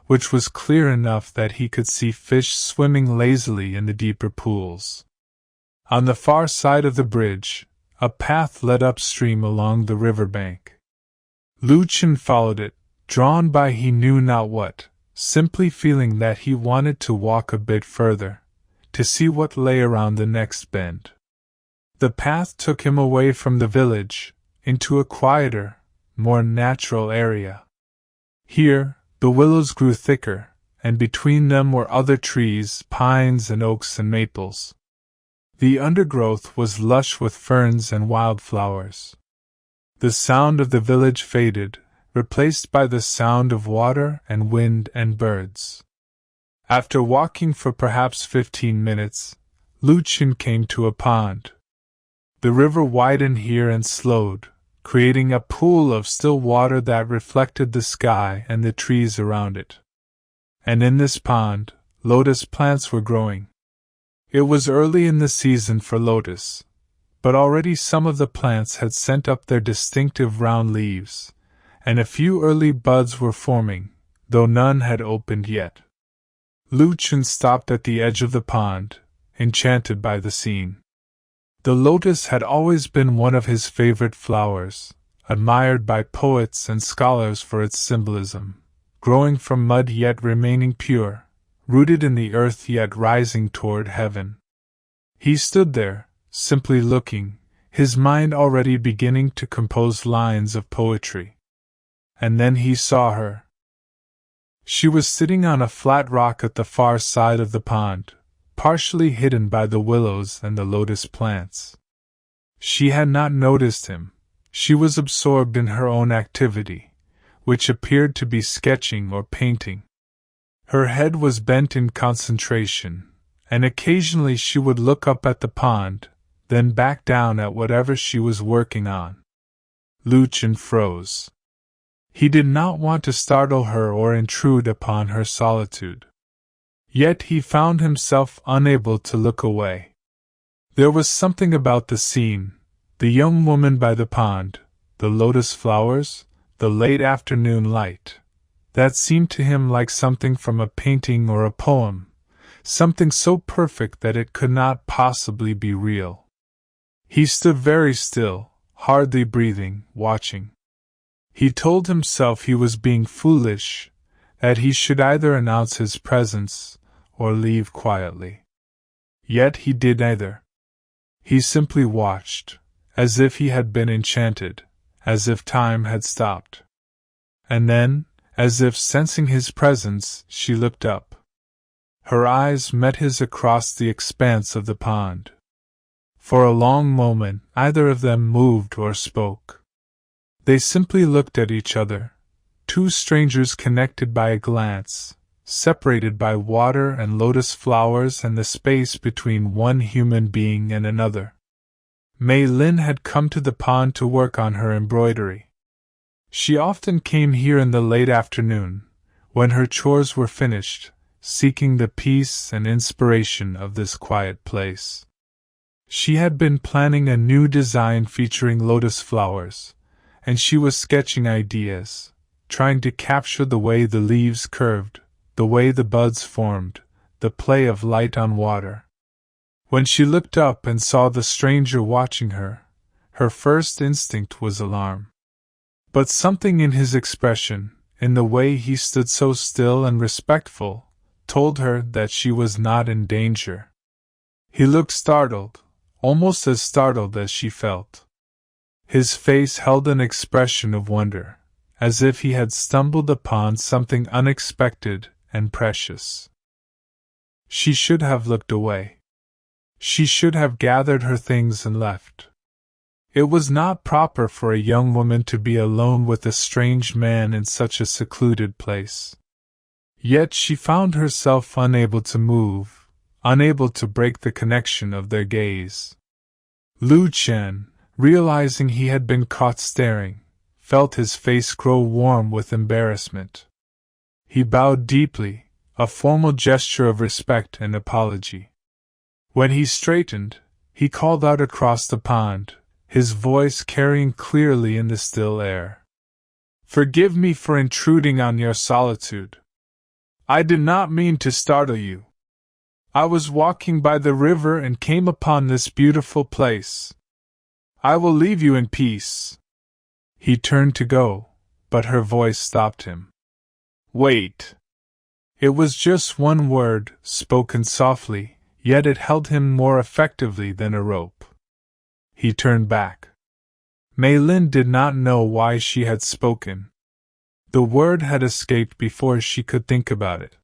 which was clear enough that he could see fish swimming lazily in the deeper pools. On the far side of the bridge, a path led upstream along the river bank. Liu Chen followed it, drawn by he knew not what, simply feeling that he wanted to walk a bit further, to see what lay around the next bend. The path took him away from the village, into a quieter, more natural area. Here, the willows grew thicker, and between them were other trees, pines and oaks and maples. The undergrowth was lush with ferns and wildflowers. The sound of the village faded, replaced by the sound of water and wind and birds. After walking for perhaps 15 minutes, Liu Chen came to a pond. The river widened here and slowed, creating a pool of still water that reflected the sky and the trees around it. and in this pond, lotus plants were growing. It was early in the season for lotus, but already some of the plants had sent up their distinctive round leaves, and a few early buds were forming, though none had opened yet. Liu Chen stopped at the edge of the pond, enchanted by the scene. The lotus had always been one of his favorite flowers, admired by poets and scholars for its symbolism, growing from mud yet remaining pure, rooted in the earth yet rising toward heaven. He stood there, simply looking, his mind already beginning to compose lines of poetry. And then he saw her. She was sitting on a flat rock at the far side of the pond, partially hidden by the willows and the lotus plants. She had not noticed him. She was absorbed in her own activity, which appeared to be sketching or painting. Her head was bent in concentration, and occasionally she would look up at the pond, then back down at whatever she was working on. Liu Chen froze. He did not want to startle her or intrude upon her solitude. Yet he found himself unable to look away. There was something about the scene, the young woman by the pond, the lotus flowers, the late afternoon light, that seemed to him like something from a painting or a poem, something so perfect that it could not possibly be real. He stood very still, hardly breathing, watching. He told himself he was being foolish, that he should either announce his presence or leave quietly. Yet he did neither. He simply watched, as if he had been enchanted, as if time had stopped. And then, as if sensing his presence, she looked up. Her eyes met his across the expanse of the pond. For a long moment, neither of them moved or spoke. They simply looked at each other, two strangers connected by a glance, separated by water and lotus flowers and the space between one human being and another. Mei Lin had come to the pond to work on her embroidery. She often came here in the late afternoon, when her chores were finished, seeking the peace and inspiration of this quiet place. She had been planning a new design featuring lotus flowers, and she was sketching ideas, trying to capture the way the leaves curved, the way the buds formed, the play of light on water. When she looked up and saw the stranger watching her, her first instinct was alarm. But something in his expression, in the way he stood so still and respectful, told her that she was not in danger. He looked startled, almost as startled as she felt. His face held an expression of wonder, as if he had stumbled upon something unexpected and precious. She should have looked away. She should have gathered her things and left. It was not proper for a young woman to be alone with a strange man in such a secluded place. Yet she found herself unable to move, unable to break the connection of their gaze. Liu Chen, realizing he had been caught staring, felt his face grow warm with embarrassment. He bowed deeply, a formal gesture of respect and apology. When he straightened, he called out across the pond, his voice carrying clearly in the still air. "Forgive me for intruding on your solitude. I did not mean to startle you. I was walking by the river and came upon this beautiful place. I will leave you in peace." He turned to go, but her voice stopped him. "Wait." It was just one word, spoken softly, yet it held him more effectively than a rope. He turned back. Mei Lin did not know why she had spoken. The word had escaped before she could think about it.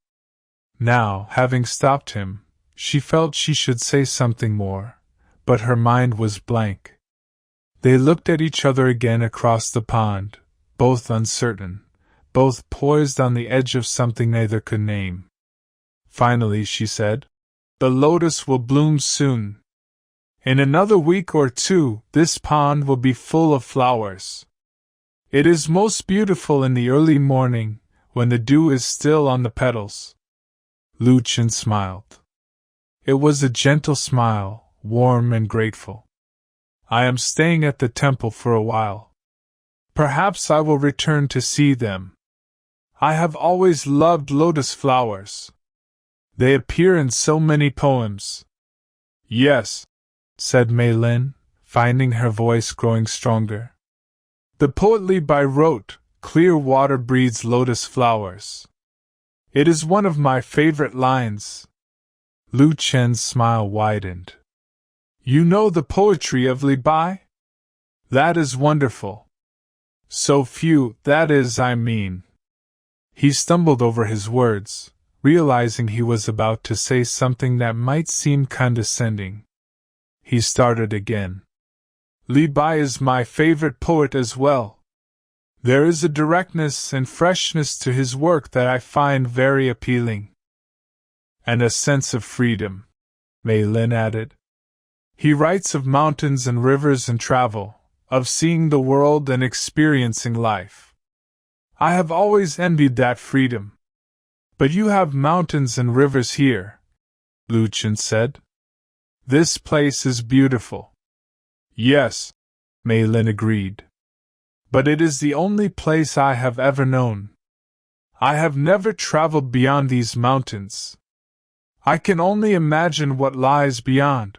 Now, having stopped him, she felt she should say something more, but her mind was blank. They looked at each other again across the pond, both uncertain, both poised on the edge of something neither could name. Finally she said, "The lotus will bloom soon. In another week or two, this pond will be full of flowers. It is most beautiful in the early morning, when the dew is still on the petals. Liu Chen smiled. It was a gentle smile, warm and grateful. I am staying at the temple for a while. Perhaps I will return to see them. I have always loved lotus flowers. They appear in so many poems. Yes, said Mei Lin, finding her voice growing stronger. The poet Li Bai wrote, "Clear water breeds lotus flowers." It is one of my favorite lines. Liu Chen's smile widened. You know the poetry of Li Bai? That is wonderful. So few, that is, I mean. He stumbled over his words, realizing he was about to say something that might seem condescending. He started again. Li Bai is my favorite poet as well. There is a directness and freshness to his work that I find very appealing. And a sense of freedom, Mei Lin added. He writes of mountains and rivers and travel, of seeing the world and experiencing life. I have always envied that freedom. But you have mountains and rivers here, Liu Chen said. This place is beautiful. Yes, Mei Lin agreed. But it is the only place I have ever known. I have never traveled beyond these mountains. I can only imagine what lies beyond.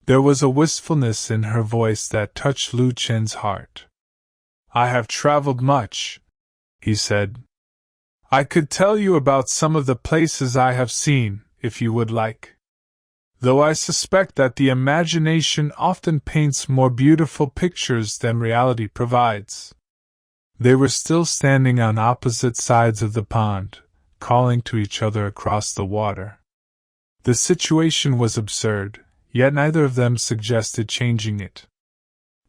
There was a wistfulness in her voice that touched Liu Chen's heart. I have traveled much, he said. I could tell you about some of the places I have seen, if you would like. Though I suspect that the imagination often paints more beautiful pictures than reality provides. They were still standing on opposite sides of the pond, calling to each other across the water. The situation was absurd, yet neither of them suggested changing it.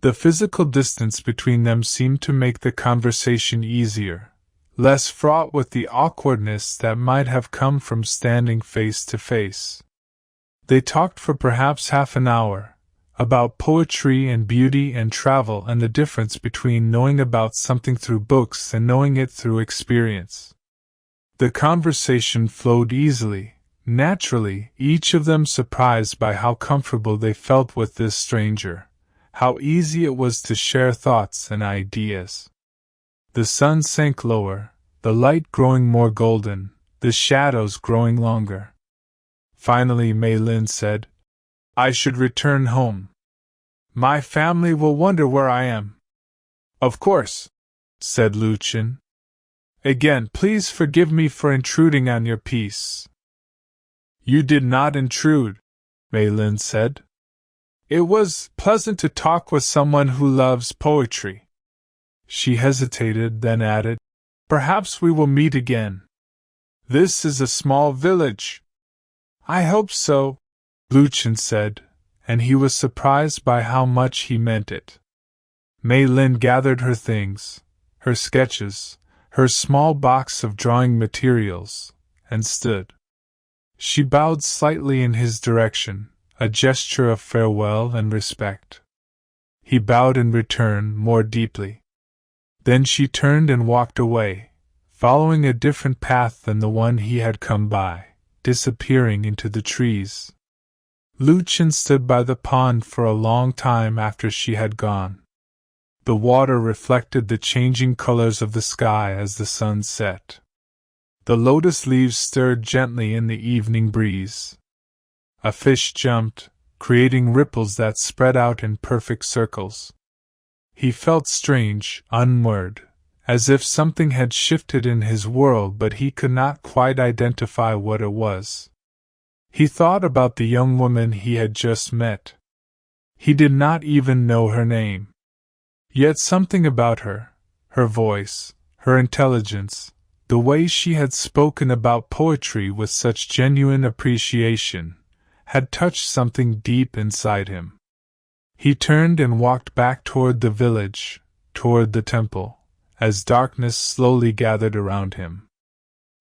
The physical distance between them seemed to make the conversation easier, less fraught with the awkwardness that might have come from standing face to face. They talked for perhaps half an hour, about poetry and beauty and travel and the difference between knowing about something through books and knowing it through experience. The conversation flowed easily, naturally, each of them surprised by how comfortable they felt with this stranger, how easy it was to share thoughts and ideas. The sun sank lower, the light growing more golden, the shadows growing longer. Finally Mei Lin said, I should return home. My family will wonder where I am. Of course, said Liu Chen. Again, please forgive me for intruding on your peace. You did not intrude, Mei Lin said. It was pleasant to talk with someone who loves poetry. She hesitated, then added, Perhaps we will meet again. This is a small village. I hope so, Liu Chen said, and he was surprised by how much he meant it. Mei Lin gathered her things, her sketches, her small box of drawing materials, and stood. She bowed slightly in his direction, a gesture of farewell and respect. He bowed in return more deeply. Then she turned and walked away, following a different path than the one he had come by, disappearing into the trees. Liu Chen stood by the pond for a long time after she had gone. The water reflected the changing colors of the sky as the sun set. The lotus leaves stirred gently in the evening breeze. A fish jumped, creating ripples that spread out in perfect circles. He felt strange, unmoored, as if something had shifted in his world, but he could not quite identify what it was. He thought about the young woman he had just met. He did not even know her name. Yet something about her, her voice, her intelligence, the way she had spoken about poetry with such genuine appreciation, had touched something deep inside him. He turned and walked back toward the village, toward the temple, as darkness slowly gathered around him.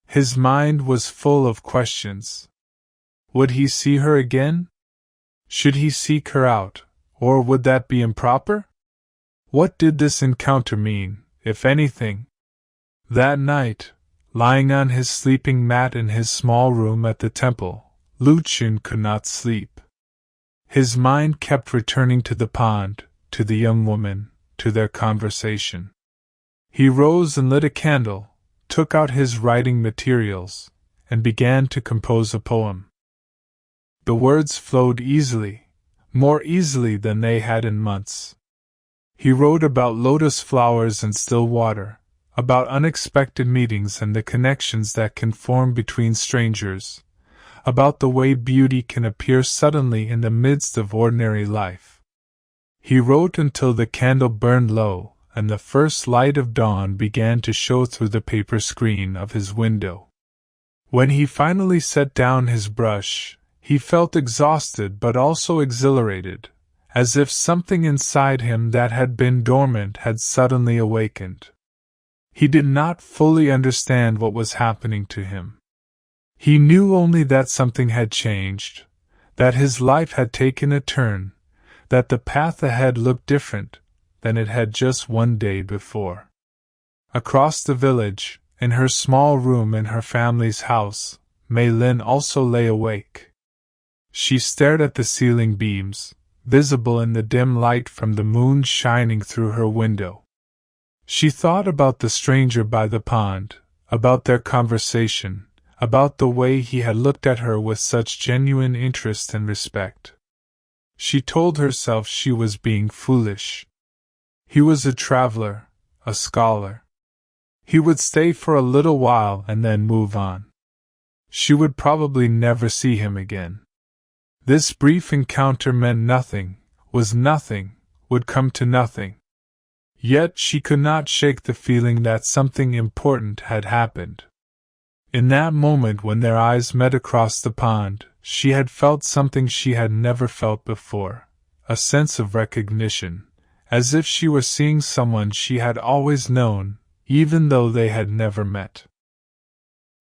His mind was full of questions. Would he see her again? Should he seek her out, or would that be improper? What did this encounter mean, if anything? That night, lying on his sleeping mat in his small room at the temple, Liu Chen could not sleep. His mind kept returning to the pond, to the young woman, to their conversation. He rose and lit a candle, took out his writing materials, and began to compose a poem. The words flowed easily, more easily than they had in months. He wrote about lotus flowers and still water, about unexpected meetings and the connections that can form between strangers, about the way beauty can appear suddenly in the midst of ordinary life. He wrote until the candle burned low, and the first light of dawn began to show through the paper screen of his window. When he finally set down his brush, he felt exhausted but also exhilarated, as if something inside him that had been dormant had suddenly awakened. He did not fully understand what was happening to him. He knew only that something had changed, that his life had taken a turn, that the path ahead looked different than it had just one day before. Across the village, in her small room in her family's house, Mei Lin also lay awake. She stared at the ceiling beams, visible in the dim light from the moon shining through her window. She thought about the stranger by the pond, about their conversation, about the way he had looked at her with such genuine interest and respect. She told herself she was being foolish. He was a traveler, a scholar. He would stay for a little while and then move on. She would probably never see him again. This brief encounter meant nothing, was nothing, would come to nothing. Yet she could not shake the feeling that something important had happened. In that moment when their eyes met across the pond, she had felt something she had never felt before, a sense of recognition, as if she were seeing someone she had always known, even though they had never met.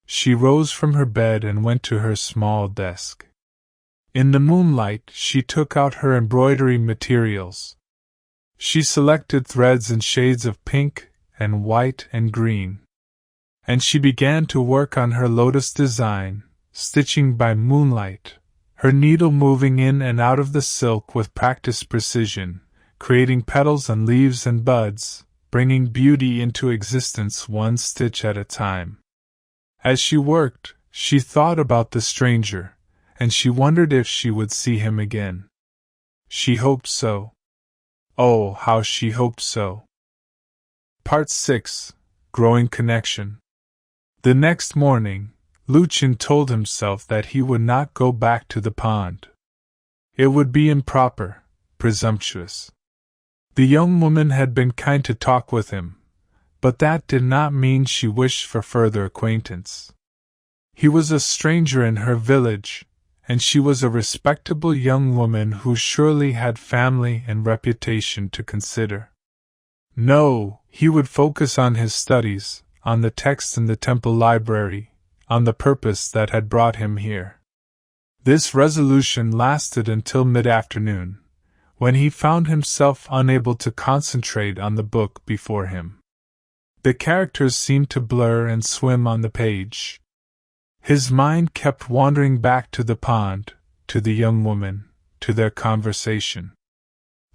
She rose from her bed and went to her small desk. In the moonlight, she took out her embroidery materials. She selected threads in shades of pink and white and green. And she began to work on her lotus design, stitching by moonlight, her needle moving in and out of the silk with practiced precision, creating petals and leaves and buds, bringing beauty into existence one stitch at a time. As she worked, she thought about the stranger, and she wondered if she would see him again. She hoped so. Oh, how she hoped so. Part 6. Growing Connection. The next morning, Liu Chen told himself that he would not go back to the pond. It would be improper, presumptuous. The young woman had been kind to talk with him, but that did not mean she wished for further acquaintance. He was a stranger in her village, and she was a respectable young woman who surely had family and reputation to consider. No, he would focus on his studies, on the texts in the temple library, on the purpose that had brought him here. This resolution lasted until mid-afternoon, when he found himself unable to concentrate on the book before him. The characters seemed to blur and swim on the page. His mind kept wandering back to the pond, to the young woman, to their conversation.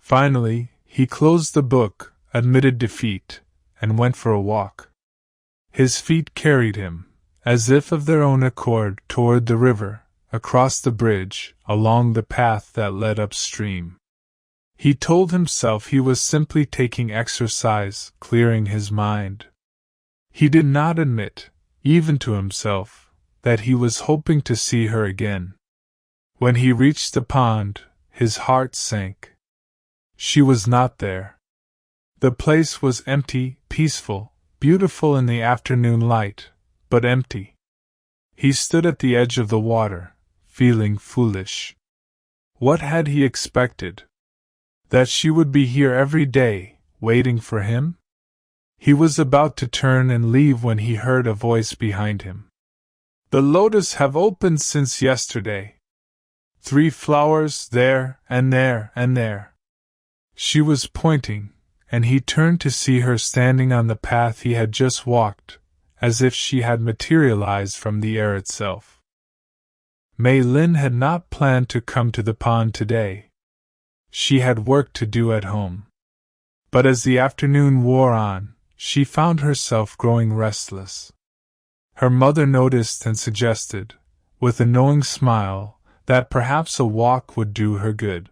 Finally, he closed the book, admitted defeat, and went for a walk. His feet carried him, as if of their own accord, toward the river, across the bridge, along the path that led upstream. He told himself he was simply taking exercise, clearing his mind. He did not admit, even to himself, that he was hoping to see her again. When he reached the pond, his heart sank. She was not there. The place was empty, peaceful, beautiful in the afternoon light, but empty. He stood at the edge of the water, feeling foolish. What had he expected? That she would be here every day, waiting for him? He was about to turn and leave when he heard a voice behind him. The lotus have opened since yesterday. 3 flowers there, and there, and there. She was pointing, and he turned to see her standing on the path he had just walked, as if she had materialized from the air itself. Mei Lin had not planned to come to the pond today. She had work to do at home. But as the afternoon wore on, she found herself growing restless. Her mother noticed and suggested, with a knowing smile, that perhaps a walk would do her good.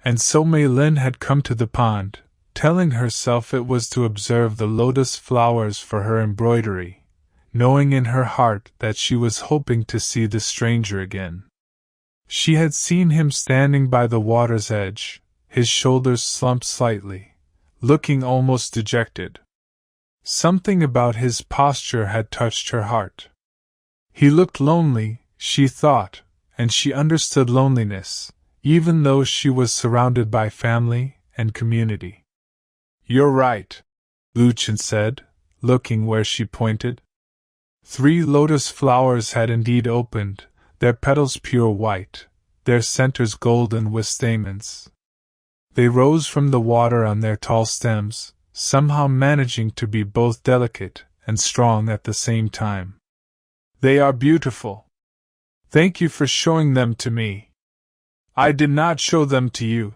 And so Mei Lin had come to the pond, telling herself it was to observe the lotus flowers for her embroidery, knowing in her heart that she was hoping to see the stranger again. She had seen him standing by the water's edge, his shoulders slumped slightly, looking almost dejected. Something about his posture had touched her heart. He looked lonely, she thought, and she understood loneliness, even though she was surrounded by family and community. "You're right," Liu Chen said, looking where she pointed. 3 lotus flowers had indeed opened, their petals pure white, their centers golden with stamens. They rose from the water on their tall stems, somehow managing to be both delicate and strong at the same time. "They are beautiful. Thank you for showing them to me." "I did not show them to you,"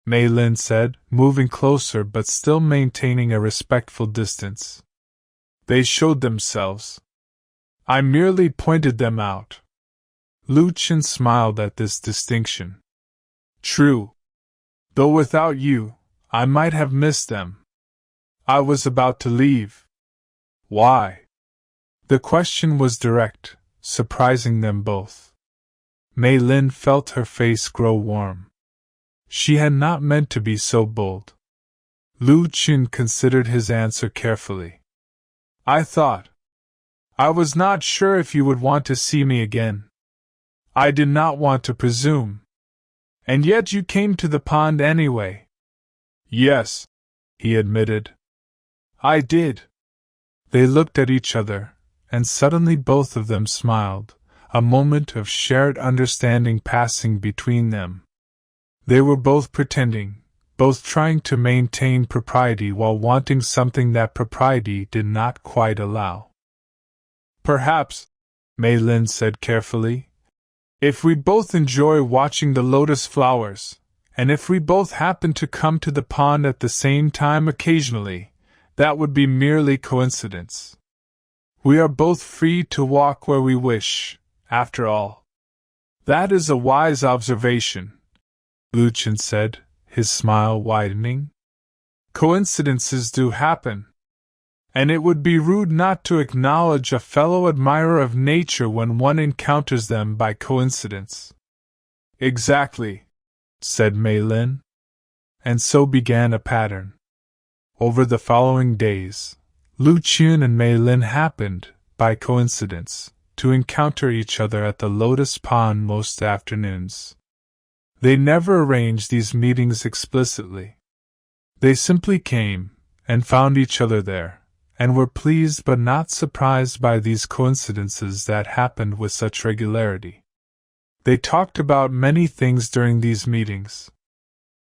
Mei Lin said, moving closer but still maintaining a respectful distance. "They showed themselves. I merely pointed them out." Liu Chen smiled at this distinction. "True. Though without you, I might have missed them. I was about to leave." "Why?" The question was direct, surprising them both. Mei Lin felt her face grow warm. She had not meant to be so bold. Liu Chen considered his answer carefully. "I thought. I was not sure if you would want to see me again. I did not want to presume. And yet you came to the pond anyway." "Yes," he admitted. "I did." They looked at each other, and suddenly both of them smiled, a moment of shared understanding passing between them. They were both pretending, both trying to maintain propriety while wanting something that propriety did not quite allow. "Perhaps," Mei Lin said carefully, "if we both enjoy watching the lotus flowers, and if we both happen to come to the pond at the same time occasionally, that would be merely coincidence. We are both free to walk where we wish, after all." "That is a wise observation," Liu Chen said, his smile widening. "Coincidences do happen. And it would be rude not to acknowledge a fellow admirer of nature when one encounters them by coincidence." "Exactly," said Mei Lin. And so began a pattern. Over the following days, Liu Chen and Mei Lin happened, by coincidence, to encounter each other at the Lotus Pond most afternoons. They never arranged these meetings explicitly. They simply came, and found each other there, and were pleased but not surprised by these coincidences that happened with such regularity. They talked about many things during these meetings.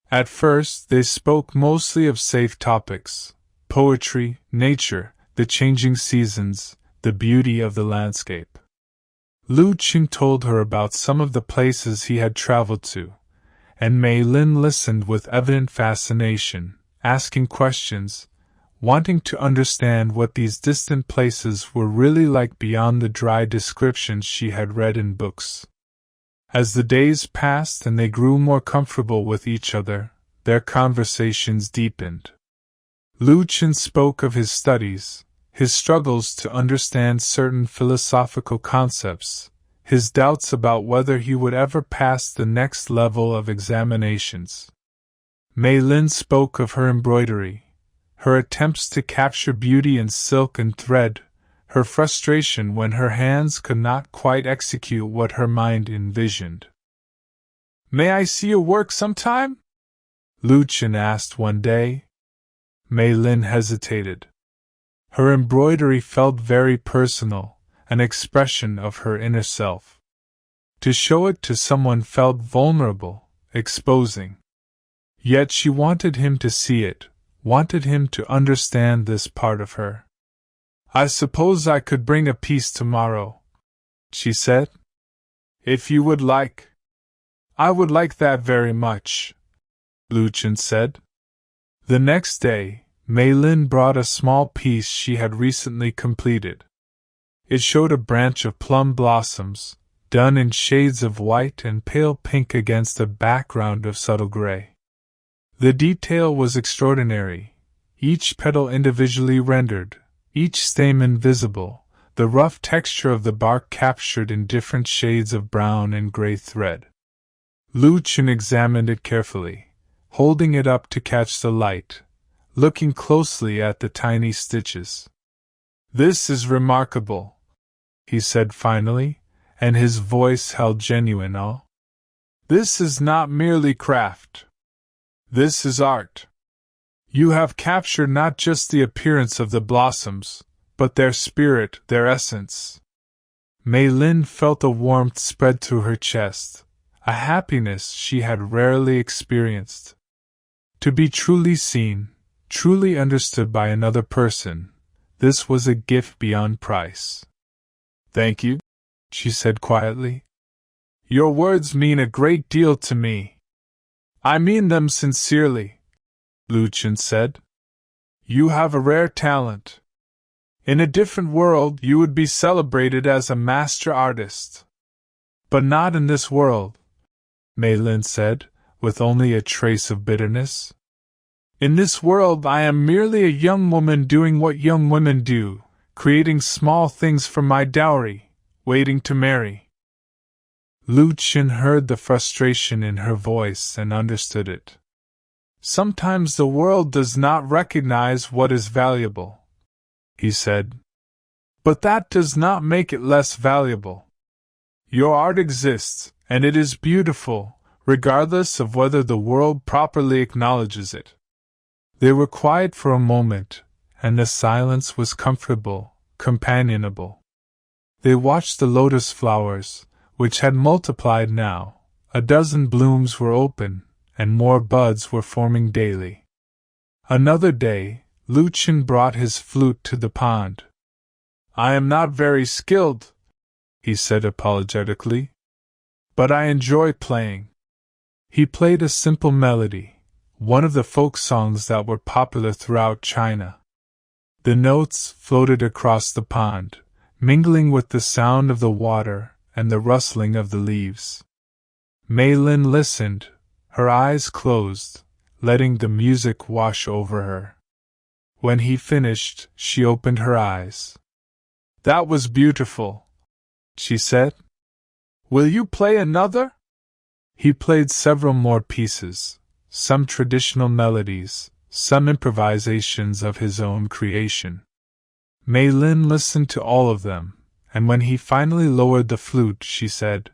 At first, they spoke mostly of safe topics: poetry, nature, the changing seasons, the beauty of the landscape. Liu Chen told her about some of the places he had traveled to, and Mei Lin listened with evident fascination, asking questions, wanting to understand what these distant places were really like beyond the dry descriptions she had read in books. As the days passed and they grew more comfortable with each other, their conversations deepened. Liu Chen spoke of his studies, his struggles to understand certain philosophical concepts, his doubts about whether he would ever pass the next level of examinations. Mei Lin spoke of her embroidery, her attempts to capture beauty in silk and thread, her frustration when her hands could not quite execute what her mind envisioned. "May I see your work sometime?" Liu Chen asked one day. Mei Lin hesitated. Her embroidery felt very personal, an expression of her inner self. To show it to someone felt vulnerable, exposing. Yet she wanted him to see it, wanted him to understand this part of her. I suppose I could bring a piece tomorrow, she said. If you would like. I would like that very much, Liu Chen said. The next day, Mei Lin brought a small piece she had recently completed. It showed a branch of plum blossoms, done in shades of white and pale pink against a background of subtle gray. The detail was extraordinary, each petal individually rendered, each stamen visible, the rough texture of the bark captured in different shades of brown and gray thread. Liu Chen examined it carefully, holding it up to catch the light, looking closely at the tiny stitches. "This is remarkable," he said finally, and his voice held genuine awe. "This is not merely craft. This is art. You have captured not just the appearance of the blossoms, but their spirit, their essence." Mei Lin felt a warmth spread through her chest, a happiness she had rarely experienced. To be truly seen, truly understood by another person, this was a gift beyond price. "Thank you," she said quietly. "Your words mean a great deal to me." "I mean them sincerely," Liu Chen said. "You have a rare talent. In a different world you would be celebrated as a master artist. But not in this world," Mei Lin said, with only a trace of bitterness. "In this world I am merely a young woman doing what young women do, creating small things for my dowry, waiting to marry." Liu Chen heard the frustration in her voice and understood it. "Sometimes the world does not recognize what is valuable," he said. "But that does not make it less valuable. Your art exists, and it is beautiful, regardless of whether the world properly acknowledges it." They were quiet for a moment, and the silence was comfortable, companionable. They watched the lotus flowers, which had multiplied now. A dozen blooms were open, and more buds were forming daily. Another day, Liu Chen brought his flute to the pond. "I am not very skilled," he said apologetically, "but I enjoy playing." He played a simple melody, one of the folk songs that were popular throughout China. The notes floated across the pond, mingling with the sound of the water and the rustling of the leaves. Mei Lin listened, her eyes closed, letting the music wash over her. When he finished, she opened her eyes. "That was beautiful," she said. "Will you play another?" He played several more pieces, some traditional melodies, some improvisations of his own creation. Mei Lin listened to all of them, and when he finally lowered the flute, she said,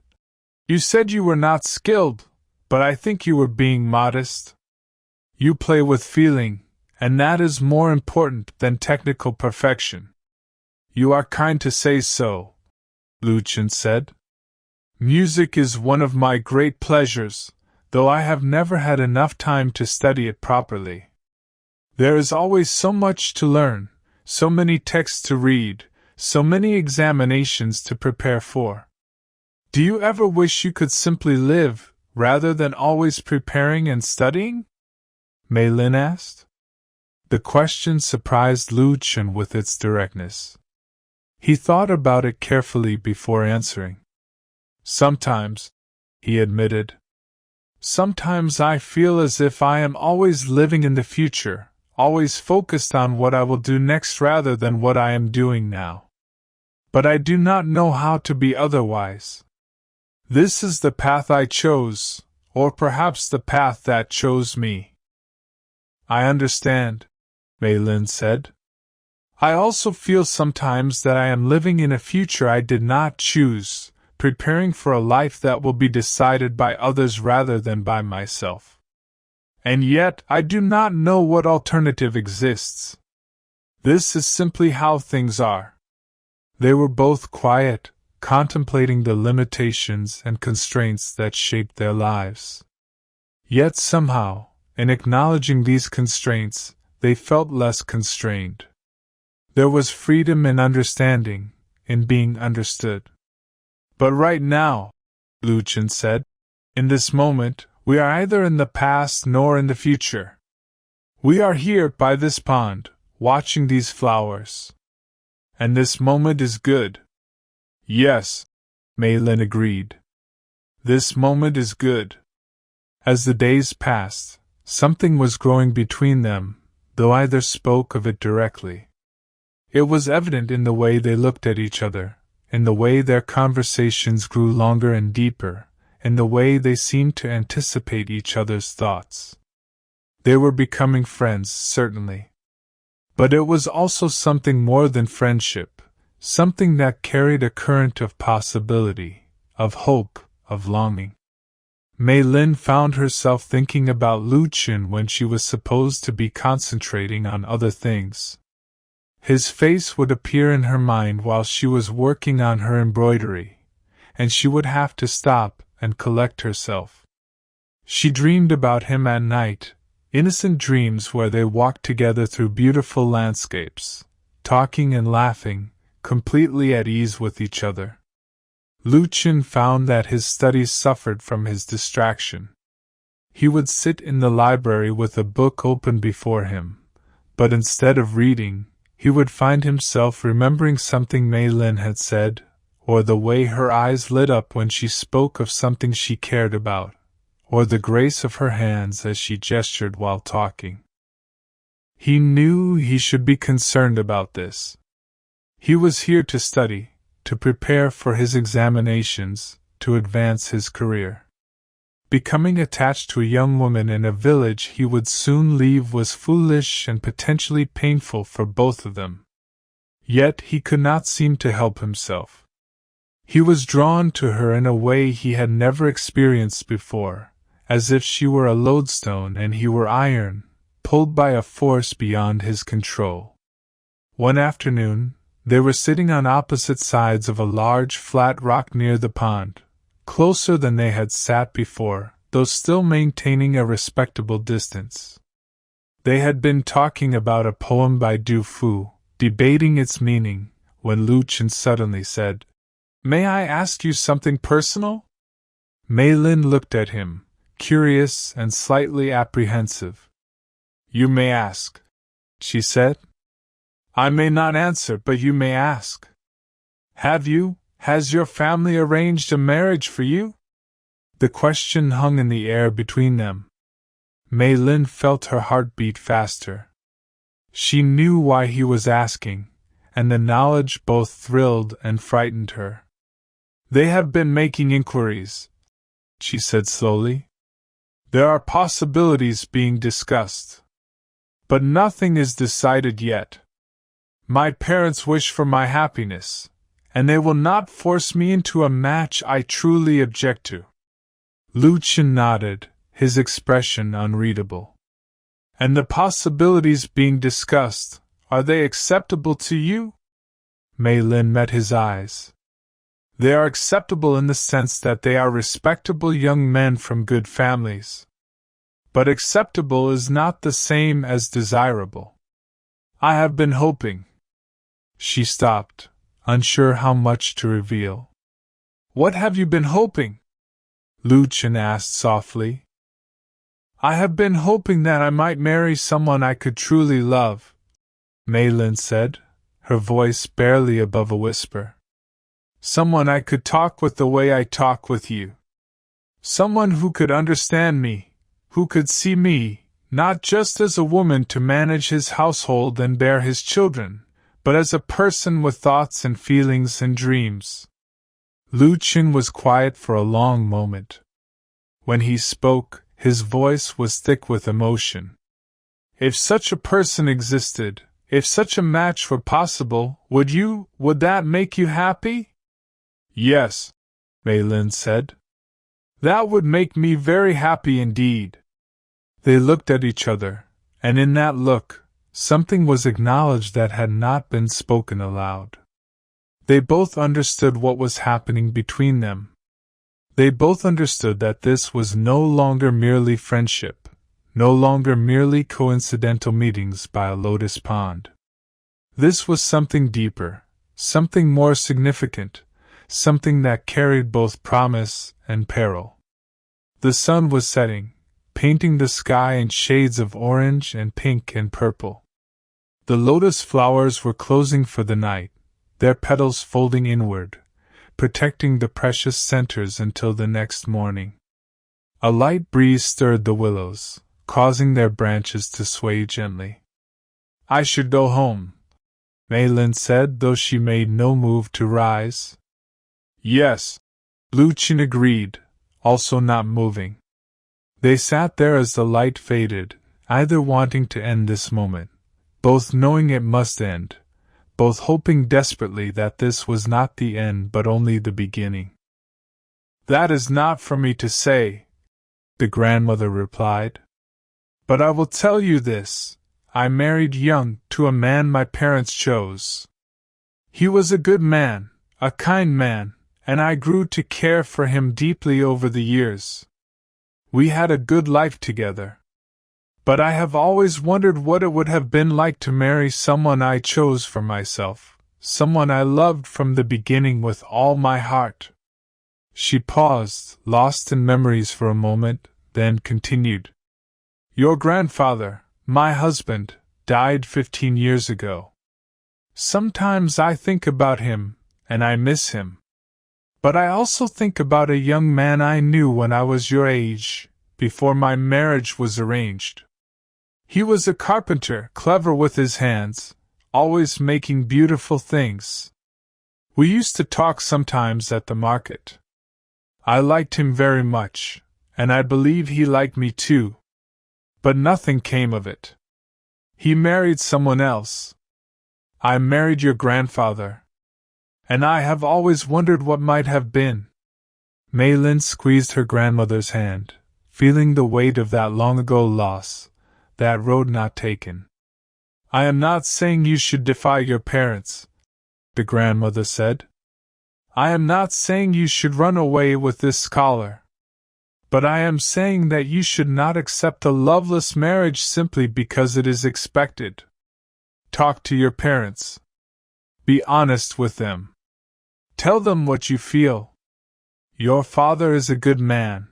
"You said you were not skilled, but I think you were being modest. You play with feeling, and that is more important than technical perfection." "You are kind to say so," Liu Chen said. "Music is one of my great pleasures, though I have never had enough time to study it properly. There is always so much to learn, so many texts to read, so many examinations to prepare for. Do you ever wish you could simply live, rather than always preparing and studying?" Mei Lin asked. The question surprised Liu Chen with its directness. He thought about it carefully before answering. "Sometimes," he admitted. "Sometimes I feel as if I am always living in the future, always focused on what I will do next rather than what I am doing now. But I do not know how to be otherwise. This is the path I chose, or perhaps the path that chose me." "I understand," Mei Lin said. "I also feel sometimes that I am living in a future I did not choose, preparing for a life that will be decided by others rather than by myself. And yet I do not know what alternative exists. This is simply how things are." They were both quiet, contemplating the limitations and constraints that shaped their lives. Yet somehow, in acknowledging these constraints, they felt less constrained. There was freedom in understanding, in being understood. But right now, Liu Chen said, in this moment, we are either in the past nor in the future. We are here by this pond, watching these flowers. And this moment is good. Yes, Mei Lin agreed. This moment is good. As the days passed, something was growing between them, though either spoke of it directly. It was evident in the way they looked at each other, in the way their conversations grew longer and deeper, in the way they seemed to anticipate each other's thoughts. They were becoming friends, certainly. But it was also something more than friendship, something that carried a current of possibility, of hope, of longing. Mei Lin found herself thinking about Liu Chen when she was supposed to be concentrating on other things. His face would appear in her mind while she was working on her embroidery, and she would have to stop and collect herself. She dreamed about him at night, innocent dreams where they walked together through beautiful landscapes, talking and laughing, completely at ease with each other. Liu Chen found that his studies suffered from his distraction. He would sit in the library with a book open before him, but instead of reading, he would find himself remembering something Mei Lin had said, or the way her eyes lit up when she spoke of something she cared about, or the grace of her hands as she gestured while talking. He knew he should be concerned about this. He was here to study, to prepare for his examinations, to advance his career. Becoming attached to a young woman in a village he would soon leave was foolish and potentially painful for both of them. Yet he could not seem to help himself. He was drawn to her in a way he had never experienced before, as if she were a lodestone and he were iron, pulled by a force beyond his control. One afternoon, they were sitting on opposite sides of a large flat rock near the pond, closer than they had sat before, though still maintaining a respectable distance. They had been talking about a poem by Du Fu, debating its meaning, when Liu Chen suddenly said, "May I ask you something personal?" Mei Lin looked at him, curious and slightly apprehensive. "You may ask," she said. "I may not answer, but you may ask. Has your family arranged a marriage for you?" The question hung in the air between them. Mei Lin felt her heart beat faster. She knew why he was asking, and the knowledge both thrilled and frightened her. "They have been making inquiries," she said slowly. "There are possibilities being discussed. But nothing is decided yet. My parents wish for my happiness, and they will not force me into a match I truly object to." Liu Chen nodded, his expression unreadable. "And the possibilities being discussed, are they acceptable to you?" Mei Lin met his eyes. "They are acceptable in the sense that they are respectable young men from good families. But acceptable is not the same as desirable. I have been hoping." She stopped, unsure how much to reveal. "What have you been hoping?" Liu Chen asked softly. "I have been hoping that I might marry someone I could truly love," Mei Lin said, her voice barely above a whisper. "Someone I could talk with the way I talk with you. Someone who could understand me, who could see me, not just as a woman to manage his household and bear his children, but as a person with thoughts and feelings and dreams." Liu Chen was quiet for a long moment. When he spoke, his voice was thick with emotion. "If such a person existed, if such a match were possible, would that make you happy?" "Yes," Mei Lin said. "That would make me very happy indeed." They looked at each other, and in that look, something was acknowledged that had not been spoken aloud. They both understood what was happening between them. They both understood that this was no longer merely friendship, no longer merely coincidental meetings by a lotus pond. This was something deeper, something more significant, something that carried both promise and peril. The sun was setting, painting the sky in shades of orange and pink and purple. The lotus flowers were closing for the night, their petals folding inward, protecting the precious centers until the next morning. A light breeze stirred the willows, causing their branches to sway gently. "I should go home," Mei Lin said, though she made no move to rise. "Yes," Liu Chen agreed, also not moving. They sat there as the light faded, either wanting to end this moment, both knowing it must end, both hoping desperately that this was not the end but only the beginning. "That is not for me to say," the grandmother replied. "But I will tell you this. I married young to a man my parents chose. He was a good man, a kind man, and I grew to care for him deeply over the years. We had a good life together. But I have always wondered what it would have been like to marry someone I chose for myself, someone I loved from the beginning with all my heart." She paused, lost in memories for a moment, then continued. "Your grandfather, my husband, died 15 years ago. Sometimes I think about him, and I miss him. But I also think about a young man I knew when I was your age, before my marriage was arranged. He was a carpenter, clever with his hands, always making beautiful things. We used to talk sometimes at the market. I liked him very much, and I believe he liked me too. But nothing came of it. He married someone else. I married your grandfather. And I have always wondered what might have been." Mei Lin squeezed her grandmother's hand, feeling the weight of that long-ago loss, that road not taken. "I am not saying you should defy your parents," the grandmother said. "I am not saying you should run away with this scholar. But I am saying that you should not accept a loveless marriage simply because it is expected. Talk to your parents. Be honest with them. Tell them what you feel. Your father is a good man.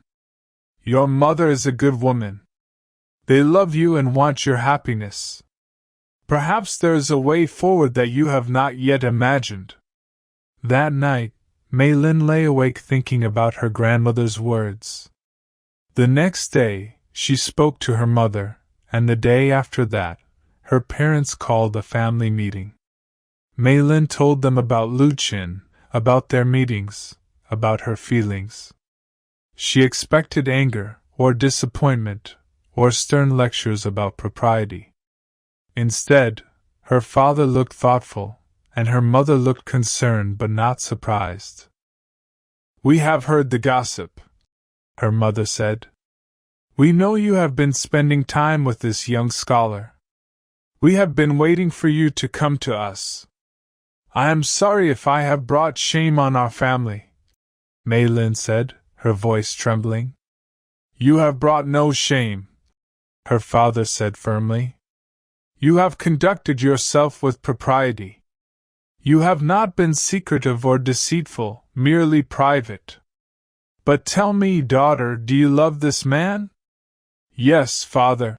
Your mother is a good woman. They love you and want your happiness. Perhaps there is a way forward that you have not yet imagined." That night, Mei Lin lay awake thinking about her grandmother's words. The next day, she spoke to her mother, and the day after that, her parents called a family meeting. Mei Lin told them about Liu Chen, about their meetings, about her feelings. She expected anger, or disappointment, or stern lectures about propriety. Instead, her father looked thoughtful, and her mother looked concerned but not surprised. "We have heard the gossip," her mother said. "We know you have been spending time with this young scholar. We have been waiting for you to come to us. I am sorry if I have brought shame on our family," Mei Lin said, her voice trembling. "You have brought no shame," her father said firmly. "You have conducted yourself with propriety. You have not been secretive or deceitful, merely private. But tell me, daughter, do you love this man?" "Yes, father,"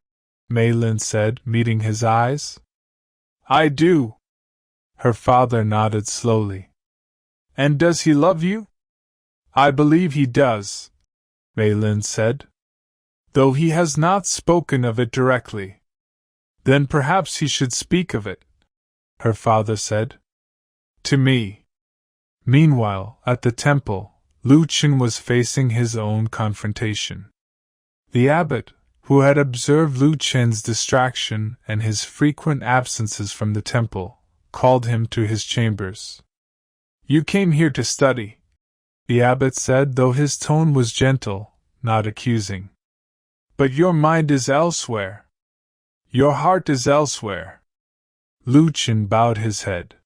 Mei Lin said, meeting his eyes. "I do." Her father nodded slowly. "And does he love you?" "I believe he does," Mei Lin said. "Though he has not spoken of it directly." "Then perhaps he should speak of it," her father said. "To me." Meanwhile, at the temple, Liu Chen was facing his own confrontation. The abbot, who had observed Liu Chen's distraction and his frequent absences from the temple, called him to his chambers. "You came here to study," the abbot said, though his tone was gentle, not accusing. "But your mind is elsewhere. Your heart is elsewhere." Liu Chen bowed his head.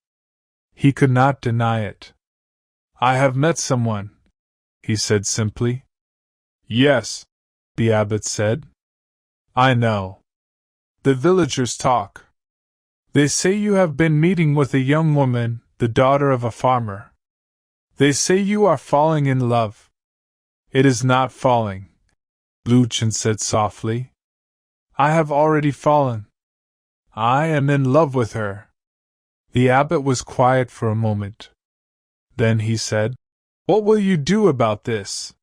He could not deny it. "I have met someone," he said simply. "Yes," the abbot said. "I know. The villagers talk." They say you have been meeting with a young woman, the daughter of a farmer. They say you are falling in love. It is not falling, Liu Chen said softly. I have already fallen. I am in love with her. The abbot was quiet for a moment. Then he said, What will you do about this?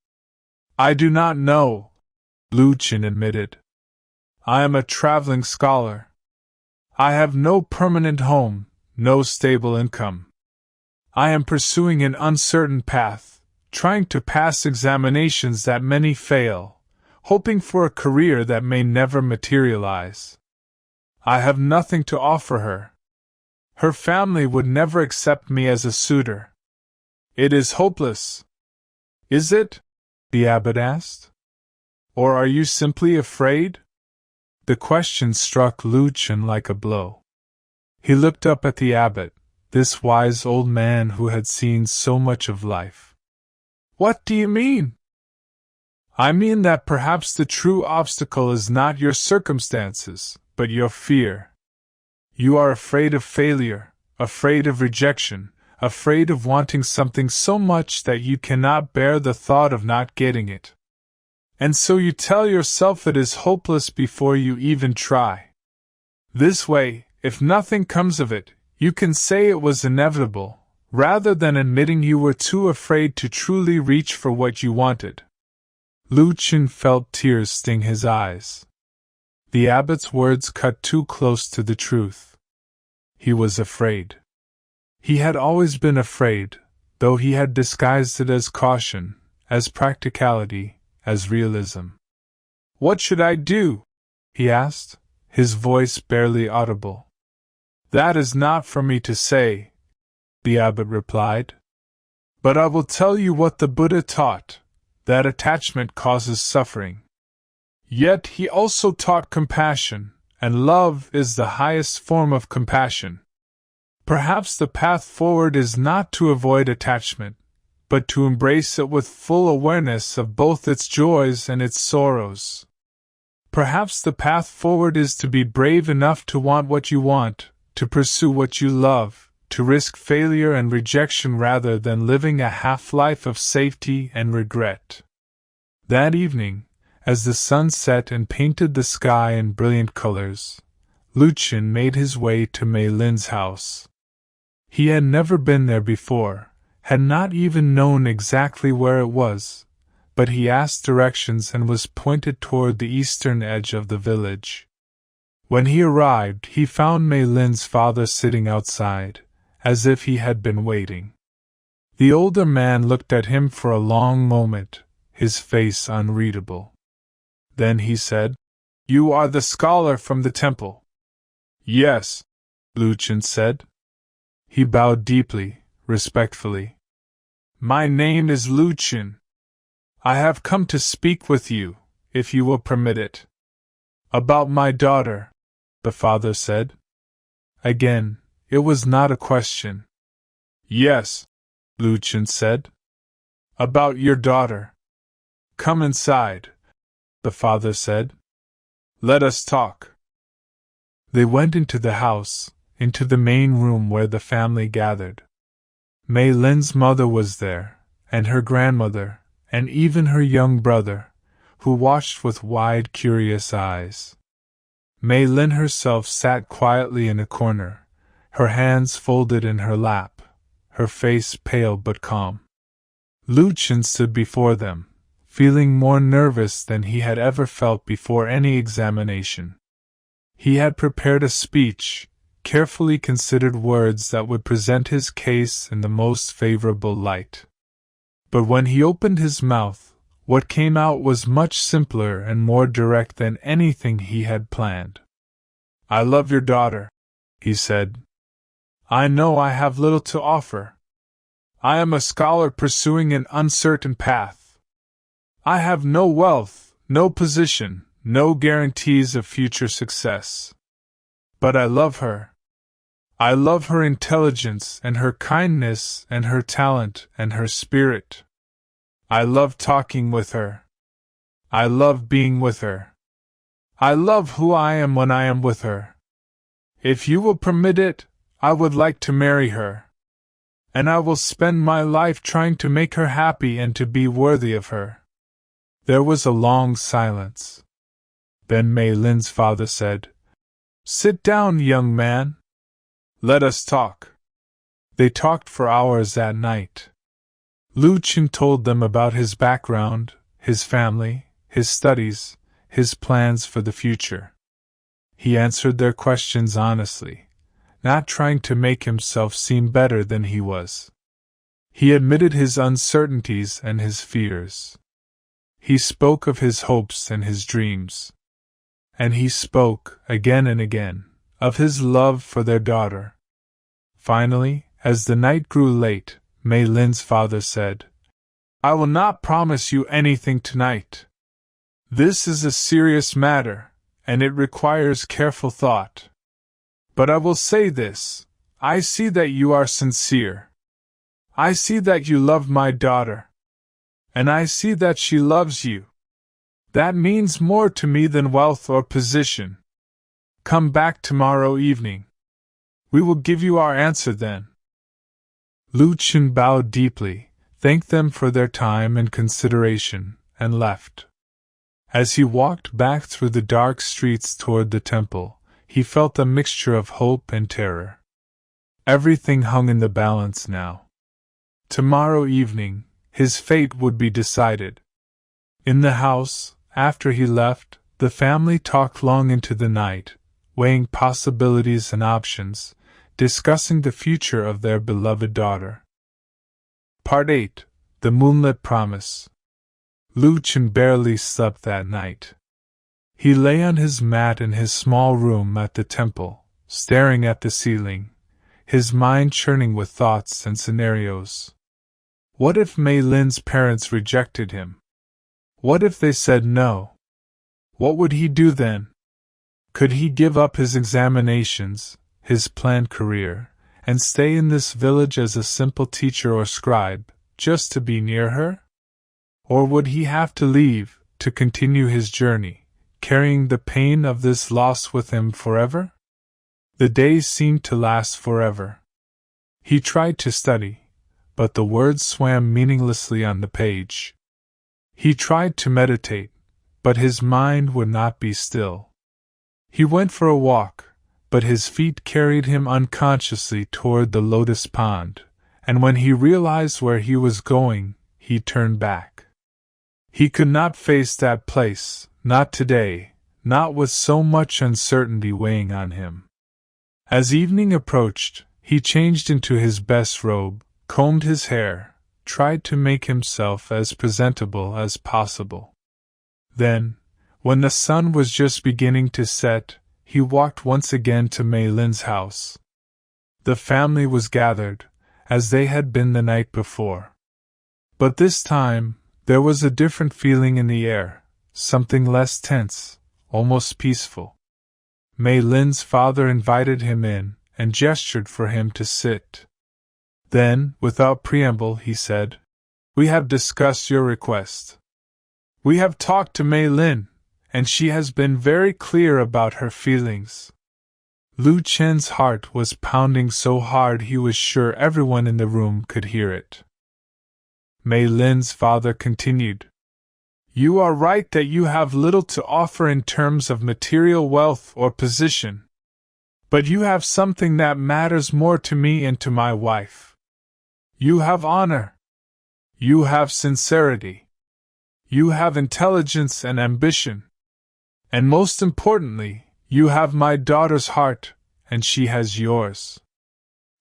I do not know, Liu Chen admitted. I am a traveling scholar. I have no permanent home, no stable income. I am pursuing an uncertain path, trying to pass examinations that many fail, hoping for a career that may never materialize. I have nothing to offer her. Her family would never accept me as a suitor. It is hopeless. Is it? The abbot asked. Or are you simply afraid? The question struck Liu Chen like a blow. He looked up at the abbot, this wise old man who had seen so much of life. What do you mean? I mean that perhaps the true obstacle is not your circumstances, but your fear. You are afraid of failure, afraid of rejection, afraid of wanting something so much that you cannot bear the thought of not getting it. And so you tell yourself it is hopeless before you even try. This way, if nothing comes of it, you can say it was inevitable, rather than admitting you were too afraid to truly reach for what you wanted. Liu Chen felt tears sting his eyes. The abbot's words cut too close to the truth. He was afraid. He had always been afraid, though he had disguised it as caution, as practicality, as realism. What should I do? He asked, his voice barely audible. That is not for me to say, the abbot replied. But I will tell you what the Buddha taught, that attachment causes suffering. Yet he also taught compassion, and love is the highest form of compassion. Perhaps the path forward is not to avoid attachment, but to embrace it with full awareness of both its joys and its sorrows. Perhaps the path forward is to be brave enough to want what you want, to pursue what you love, to risk failure and rejection rather than living a half-life of safety and regret. That evening, as the sun set and painted the sky in brilliant colors, Liu Chen made his way to Mei Lin's house. He had never been there before, had not even known exactly where it was, but he asked directions and was pointed toward the eastern edge of the village. When he arrived, he found Mei Lin's father sitting outside, as if he had been waiting. The older man looked at him for a long moment, his face unreadable. Then he said, You are the scholar from the temple. Yes, Liu Chen said. He bowed deeply, respectfully. My name is Liu Chen. I have come to speak with you, if you will permit it. About my daughter, the father said. Again, it was not a question. Yes, Liu Chen said. About your daughter. Come inside, the father said. Let us talk. They went into the house, into the main room where the family gathered. Mei Lin's mother was there, and her grandmother, and even her young brother, who watched with wide, curious eyes. Mei Lin herself sat quietly in a corner, her hands folded in her lap, her face pale but calm. Liu Chen stood before them, feeling more nervous than he had ever felt before any examination. He had prepared a speech, carefully considered words that would present his case in the most favorable light. But when he opened his mouth, what came out was much simpler and more direct than anything he had planned. I love your daughter, he said. I know I have little to offer. I am a scholar pursuing an uncertain path. I have no wealth, no position, no guarantees of future success. But I love her. I love her intelligence and her kindness and her talent and her spirit. I love talking with her. I love being with her. I love who I am when I am with her. If you will permit it, I would like to marry her. And I will spend my life trying to make her happy and to be worthy of her. There was a long silence. Then Mei Lin's father said, "Sit down, young man. Let us talk." They talked for hours that night. Liu Chen told them about his background, his family, his studies, his plans for the future. He answered their questions honestly, not trying to make himself seem better than he was. He admitted his uncertainties and his fears. He spoke of his hopes and his dreams. And he spoke, again and again, of his love for their daughter. Finally, as the night grew late, Mei Lin's father said, "I will not promise you anything tonight. This is a serious matter, and it requires careful thought. But I will say this, I see that you are sincere. I see that you love my daughter. And I see that she loves you. That means more to me than wealth or position. Come back tomorrow evening. We will give you our answer then." Liu Chen bowed deeply, thanked them for their time and consideration, and left. As he walked back through the dark streets toward the temple, he felt a mixture of hope and terror. Everything hung in the balance now. Tomorrow evening, his fate would be decided. In the house, after he left, the family talked long into the night, weighing possibilities and options, discussing the future of their beloved daughter. Part 8. The Moonlit Promise. Liu Chen barely slept that night. He lay on his mat in his small room at the temple, staring at the ceiling, his mind churning with thoughts and scenarios. What if Mei Lin's parents rejected him? What if they said no? What would he do then? Could he give up his examinations, his planned career, and stay in this village as a simple teacher or scribe, just to be near her? Or would he have to leave, to continue his journey, carrying the pain of this loss with him forever? The days seemed to last forever. He tried to study, but the words swam meaninglessly on the page. He tried to meditate, but his mind would not be still. He went for a walk, but his feet carried him unconsciously toward the lotus pond, and when he realized where he was going, he turned back. He could not face that place, not today, not with so much uncertainty weighing on him. As evening approached, he changed into his best robe, combed his hair, tried to make himself as presentable as possible. Then, when the sun was just beginning to set, he walked once again to Mei Lin's house. The family was gathered, as they had been the night before. But this time, there was a different feeling in the air, something less tense, almost peaceful. Mei Lin's father invited him in, and gestured for him to sit. Then, without preamble, he said, "We have discussed your request. We have talked to Mei Lin, and she has been very clear about her feelings." Liu Chen's heart was pounding so hard he was sure everyone in the room could hear it. Mei Lin's father continued, "You are right that you have little to offer in terms of material wealth or position. But you have something that matters more to me and to my wife. You have honor. You have sincerity. You have intelligence and ambition. And most importantly, you have my daughter's heart, and she has yours."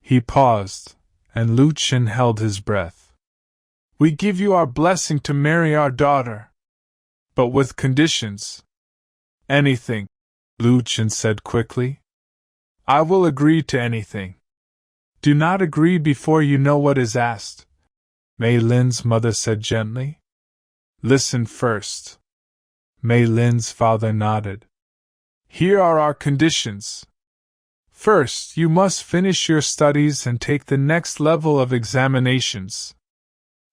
He paused, and Liu Chen held his breath. "We give you our blessing to marry our daughter. But with conditions." "Anything," Liu Chen said quickly. "I will agree to anything." "Do not agree before you know what is asked," Mei Lin's mother said gently. "Listen first." Mei Lin's father nodded. "Here are our conditions. First, you must finish your studies and take the next level of examinations.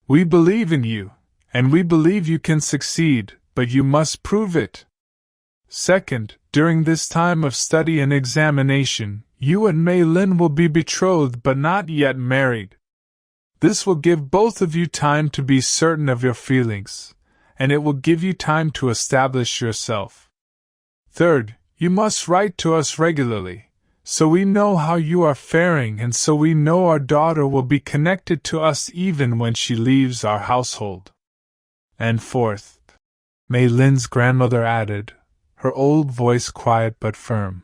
We believe in you, and we believe you can succeed, but you must prove it. Second, during this time of study and examination, you and Mei Lin will be betrothed but not yet married. This will give both of you time to be certain of your feelings, and it will give you time to establish yourself. Third, you must write to us regularly, so we know how you are faring and so we know our daughter will be connected to us even when she leaves our household. And fourth, Mei Lin's grandmother added, her old voice quiet but firm,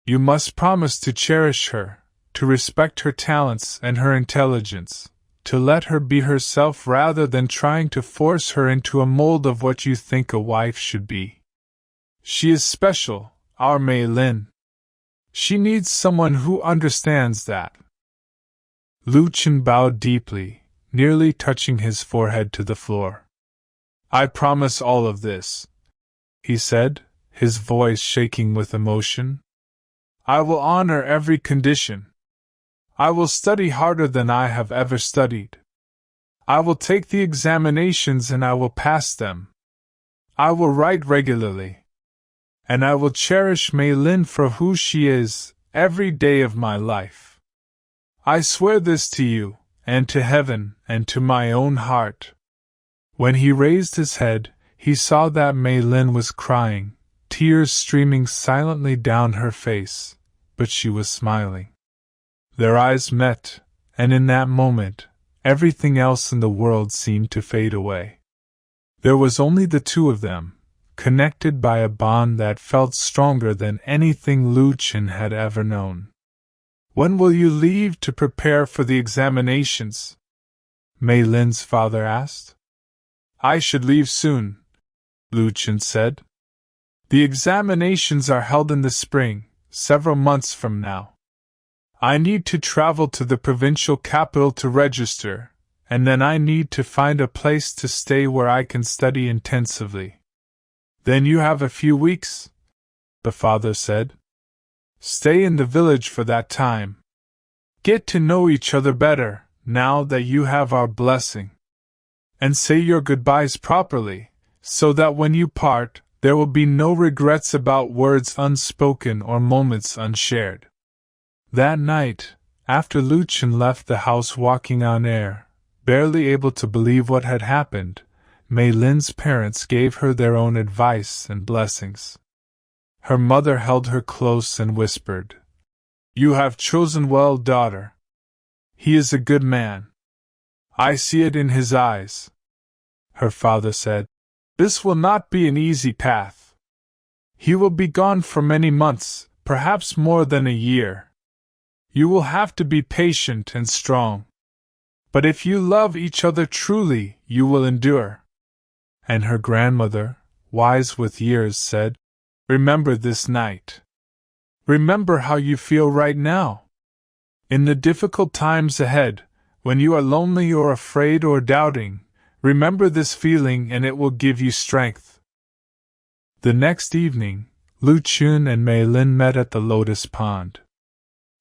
you must promise to cherish her, to respect her talents and her intelligence, to let her be herself rather than trying to force her into a mold of what you think a wife should be. She is special, our Mei Lin. She needs someone who understands that. Liu Chen bowed deeply, nearly touching his forehead to the floor. I promise all of this, he said, his voice shaking with emotion. I will honor every condition. I will study harder than I have ever studied. I will take the examinations and I will pass them. I will write regularly. And I will cherish Mei Lin for who she is, every day of my life. I swear this to you, and to heaven, and to my own heart. When he raised his head, he saw that Mei Lin was crying, tears streaming silently down her face, but she was smiling. Their eyes met, and in that moment, everything else in the world seemed to fade away. There was only the two of them, connected by a bond that felt stronger than anything Liu Chen had ever known. When will you leave to prepare for the examinations? Mei Lin's father asked. I should leave soon, Liu Chen said. The examinations are held in the spring, several months from now. I need to travel to the provincial capital to register, and then I need to find a place to stay where I can study intensively. Then you have a few weeks, the father said. Stay in the village for that time. Get to know each other better, now that you have our blessing. And say your goodbyes properly, so that when you part, there will be no regrets about words unspoken or moments unshared. That night, after Liu Chen left the house walking on air, barely able to believe what had happened, Mei Lin's parents gave her their own advice and blessings. Her mother held her close and whispered, You have chosen well, daughter. He is a good man. I see it in his eyes. Her father said, This will not be an easy path. He will be gone for many months, perhaps more than a year. You will have to be patient and strong. But if you love each other truly, you will endure. And her grandmother, wise with years, said, Remember this night. Remember how you feel right now. In the difficult times ahead, when you are lonely or afraid or doubting, remember this feeling and it will give you strength. The next evening, Liu Chen and Mei Lin met at the lotus pond.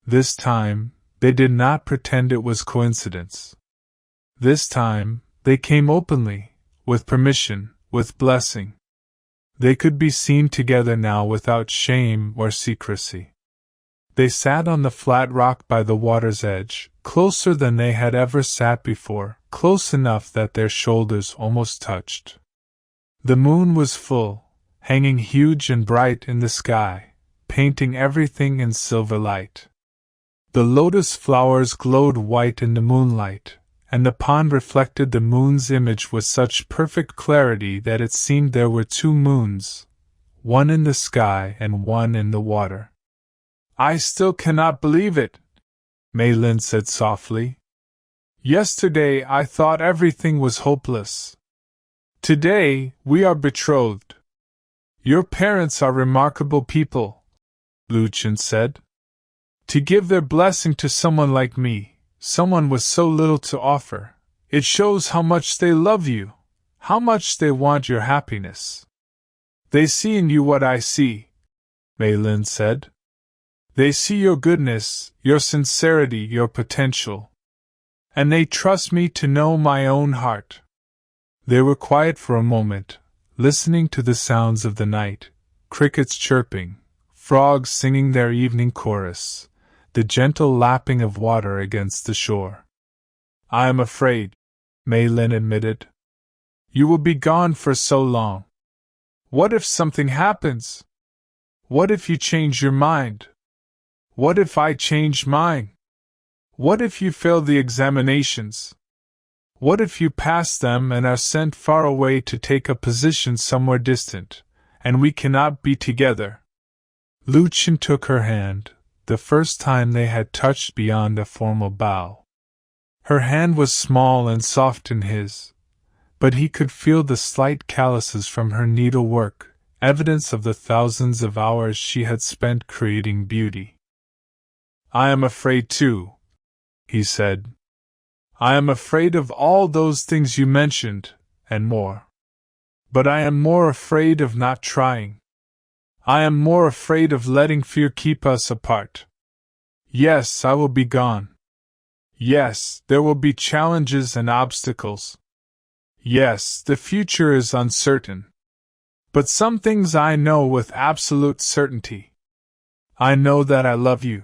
This time, they did not pretend it was coincidence. This time, they came openly, with permission, with blessing. They could be seen together now without shame or secrecy. They sat on the flat rock by the water's edge, closer than they had ever sat before, close enough that their shoulders almost touched. The moon was full, hanging huge and bright in the sky, painting everything in silver light. The lotus flowers glowed white in the moonlight, and the pond reflected the moon's image with such perfect clarity that it seemed there were two moons, one in the sky and one in the water. I still cannot believe it, Mei Lin said softly. Yesterday I thought everything was hopeless. Today we are betrothed. Your parents are remarkable people, Liu Chen said. To give their blessing to someone like me, someone with so little to offer, it shows how much they love you, how much they want your happiness. They see in you what I see, Mei Lin said. They see your goodness, your sincerity, your potential. And they trust me to know my own heart. They were quiet for a moment, listening to the sounds of the night, crickets chirping, frogs singing their evening chorus, the gentle lapping of water against the shore. I am afraid, Mei Lin admitted. You will be gone for so long. What if something happens? What if you change your mind? What if I change mine? What if you fail the examinations? What if you pass them and are sent far away to take a position somewhere distant, and we cannot be together? Liu Chen took her hand, the first time they had touched beyond a formal bow. Her hand was small and soft in his, but he could feel the slight calluses from her needlework, evidence of the thousands of hours she had spent creating beauty. I am afraid too, he said. I am afraid of all those things you mentioned, and more. But I am more afraid of not trying. I am more afraid of letting fear keep us apart. Yes, I will be gone. Yes, there will be challenges and obstacles. Yes, the future is uncertain. But some things I know with absolute certainty. I know that I love you.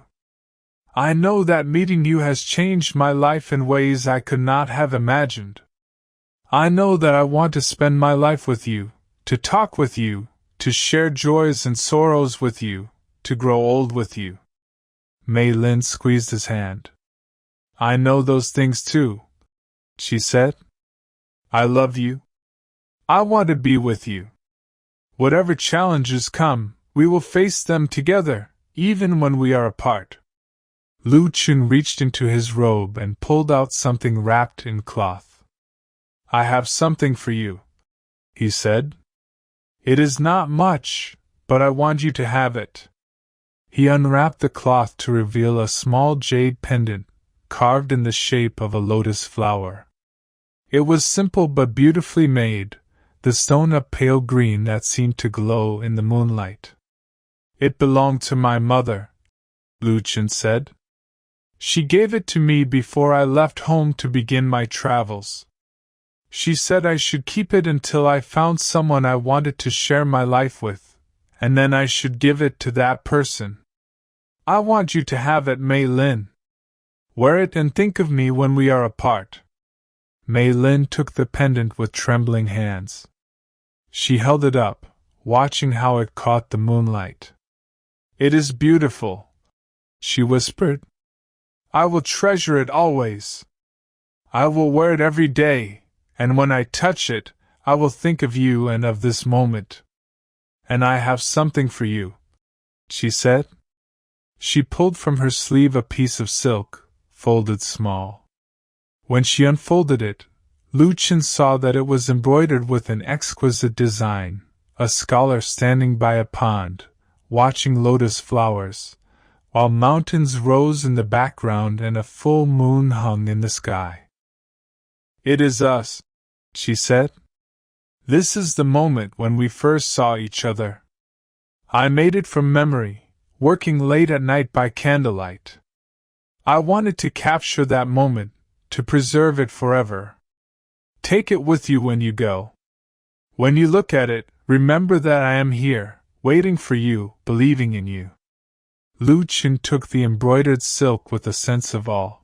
I know that meeting you has changed my life in ways I could not have imagined. I know that I want to spend my life with you, to talk with you, to share joys and sorrows with you, to grow old with you. Mei Lin squeezed his hand. I know those things too, she said. I love you. I want to be with you. Whatever challenges come, we will face them together, even when we are apart. Liu Chen reached into his robe and pulled out something wrapped in cloth. I have something for you, he said. It is not much, but I want you to have it. He unwrapped the cloth to reveal a small jade pendant, carved in the shape of a lotus flower. It was simple but beautifully made, the stone a pale green that seemed to glow in the moonlight. It belonged to my mother, Liu Chen said. She gave it to me before I left home to begin my travels. She said I should keep it until I found someone I wanted to share my life with, and then I should give it to that person. I want you to have it, Mei Lin. Wear it and think of me when we are apart. Mei Lin took the pendant with trembling hands. She held it up, watching how it caught the moonlight. It is beautiful, she whispered. I will treasure it always. I will wear it every day, and when I touch it, I will think of you and of this moment. And I have something for you, she said. She pulled from her sleeve a piece of silk, folded small. When she unfolded it, Liu Chen saw that it was embroidered with an exquisite design, a scholar standing by a pond, watching lotus flowers, while mountains rose in the background and a full moon hung in the sky. It is us, she said. This is the moment when we first saw each other. I made it from memory, working late at night by candlelight. I wanted to capture that moment, to preserve it forever. Take it with you when you go. When you look at it, remember that I am here, waiting for you, believing in you. Liu Chen took the embroidered silk with a sense of awe.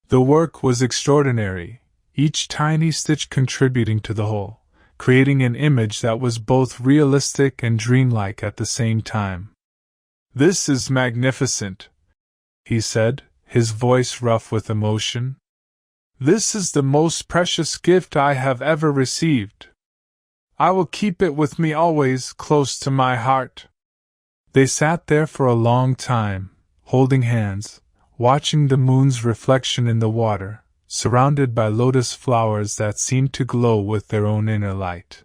The work was extraordinary, each tiny stitch contributing to the whole, creating an image that was both realistic and dreamlike at the same time. This is magnificent, he said, his voice rough with emotion. This is the most precious gift I have ever received. I will keep it with me always, close to my heart. They sat there for a long time, holding hands, watching the moon's reflection in the water, surrounded by lotus flowers that seemed to glow with their own inner light.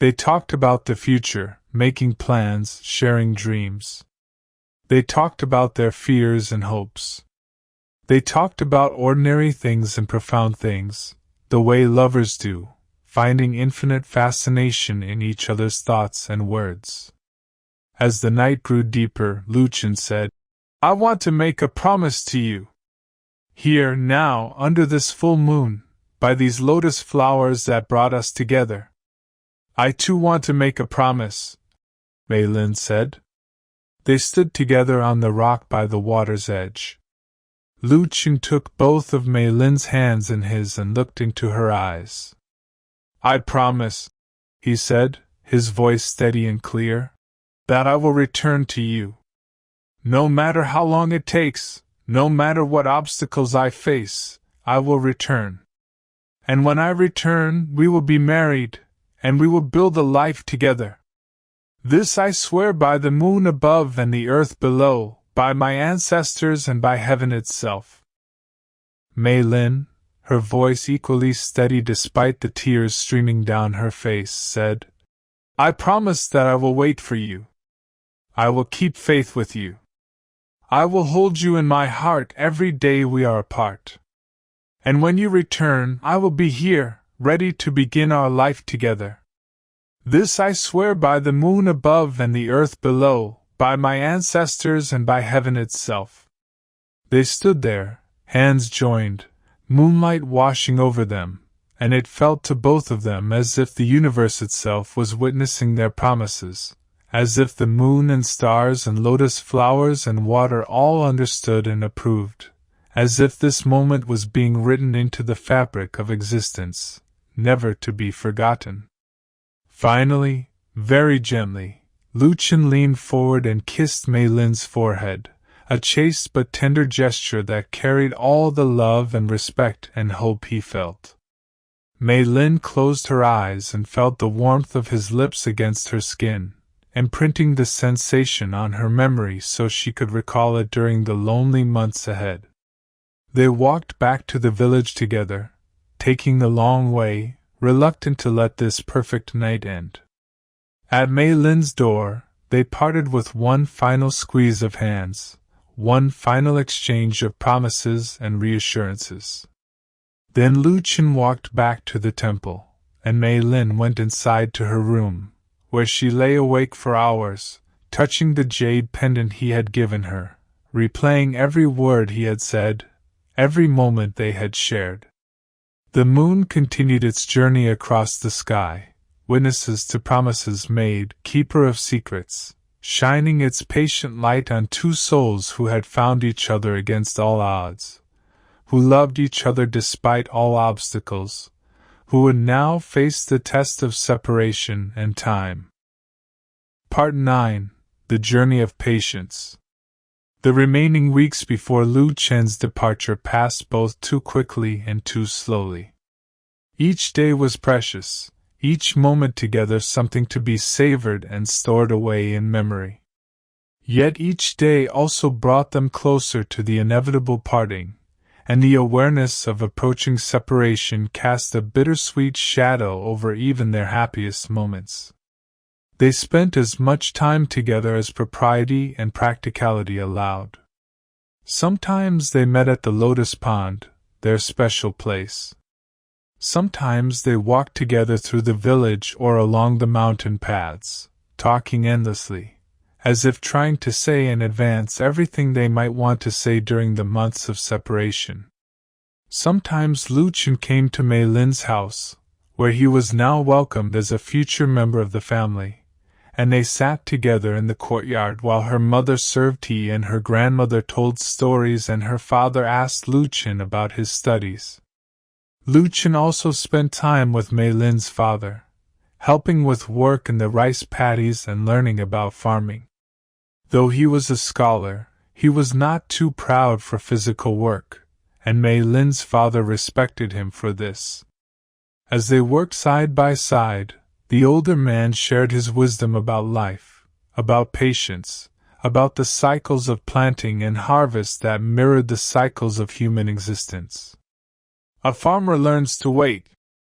They talked about the future, making plans, sharing dreams. They talked about their fears and hopes. They talked about ordinary things and profound things, the way lovers do, finding infinite fascination in each other's thoughts and words. As the night grew deeper, Liu Chen said, I want to make a promise to you. Here, now, under this full moon, by these lotus flowers that brought us together. I too want to make a promise. Mei Lin said. They stood together on the rock by the water's edge. Liu Chen took both of Mei Lin's hands in his and looked into her eyes. I promise, he said, his voice steady and clear, that I will return to you. No matter how long it takes, no matter what obstacles I face, I will return. And when I return, we will be married, and we will build a life together. This I swear by the moon above and the earth below, by my ancestors and by heaven itself. Mei Lin, her voice equally steady despite the tears streaming down her face, said, I promise that I will wait for you. I will keep faith with you. I will hold you in my heart every day we are apart. And when you return, I will be here, ready to begin our life together. This I swear by the moon above and the earth below, by my ancestors and by heaven itself. They stood there, hands joined, moonlight washing over them, and it felt to both of them as if the universe itself was witnessing their promises, as if the moon and stars and lotus flowers and water all understood and approved, as if this moment was being written into the fabric of existence, never to be forgotten. Finally, very gently, Liu Chen leaned forward and kissed Mei Lin's forehead, a chaste but tender gesture that carried all the love and respect and hope he felt. Mei Lin closed her eyes and felt the warmth of his lips against her skin, imprinting the sensation on her memory so she could recall it during the lonely months ahead. They walked back to the village together, taking the long way, reluctant to let this perfect night end. At Mei Lin's door, they parted with one final squeeze of hands, one final exchange of promises and reassurances. Then Liu Chen walked back to the temple, and Mei Lin went inside to her room, where she lay awake for hours, touching the jade pendant he had given her, replaying every word he had said, every moment they had shared. The moon continued its journey across the sky, witnesses to promises made, keeper of secrets, shining its patient light on two souls who had found each other against all odds, who loved each other despite all obstacles, who would now face the test of separation and time. Part 9. The Journey of Patience. The remaining weeks before Liu Chen's departure passed both too quickly and too slowly. Each day was precious, each moment together something to be savored and stored away in memory. Yet each day also brought them closer to the inevitable parting, and the awareness of approaching separation cast a bittersweet shadow over even their happiest moments. They spent as much time together as propriety and practicality allowed. Sometimes they met at the Lotus Pond, their special place. Sometimes they walked together through the village or along the mountain paths, talking endlessly, as if trying to say in advance everything they might want to say during the months of separation. Sometimes Liu Chen came to Mei Lin's house, where he was now welcomed as a future member of the family, and they sat together in the courtyard while her mother served tea and her grandmother told stories and her father asked Liu Chen about his studies. Liu Chen also spent time with Mei Lin's father, helping with work in the rice paddies and learning about farming. Though he was a scholar, he was not too proud for physical work, and Mei Lin's father respected him for this. As they worked side by side, the older man shared his wisdom about life, about patience, about the cycles of planting and harvest that mirrored the cycles of human existence. A farmer learns to wait,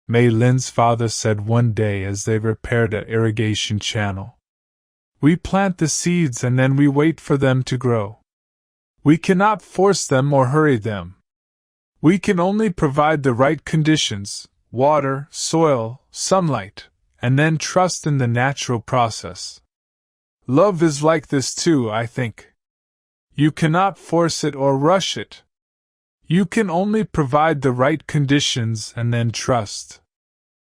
Mei Lin's father said one day as they repaired an irrigation channel. We plant the seeds and then we wait for them to grow. We cannot force them or hurry them. We can only provide the right conditions, water, soil, sunlight, and then trust in the natural process. Love is like this too, I think. You cannot force it or rush it. You can only provide the right conditions and then trust.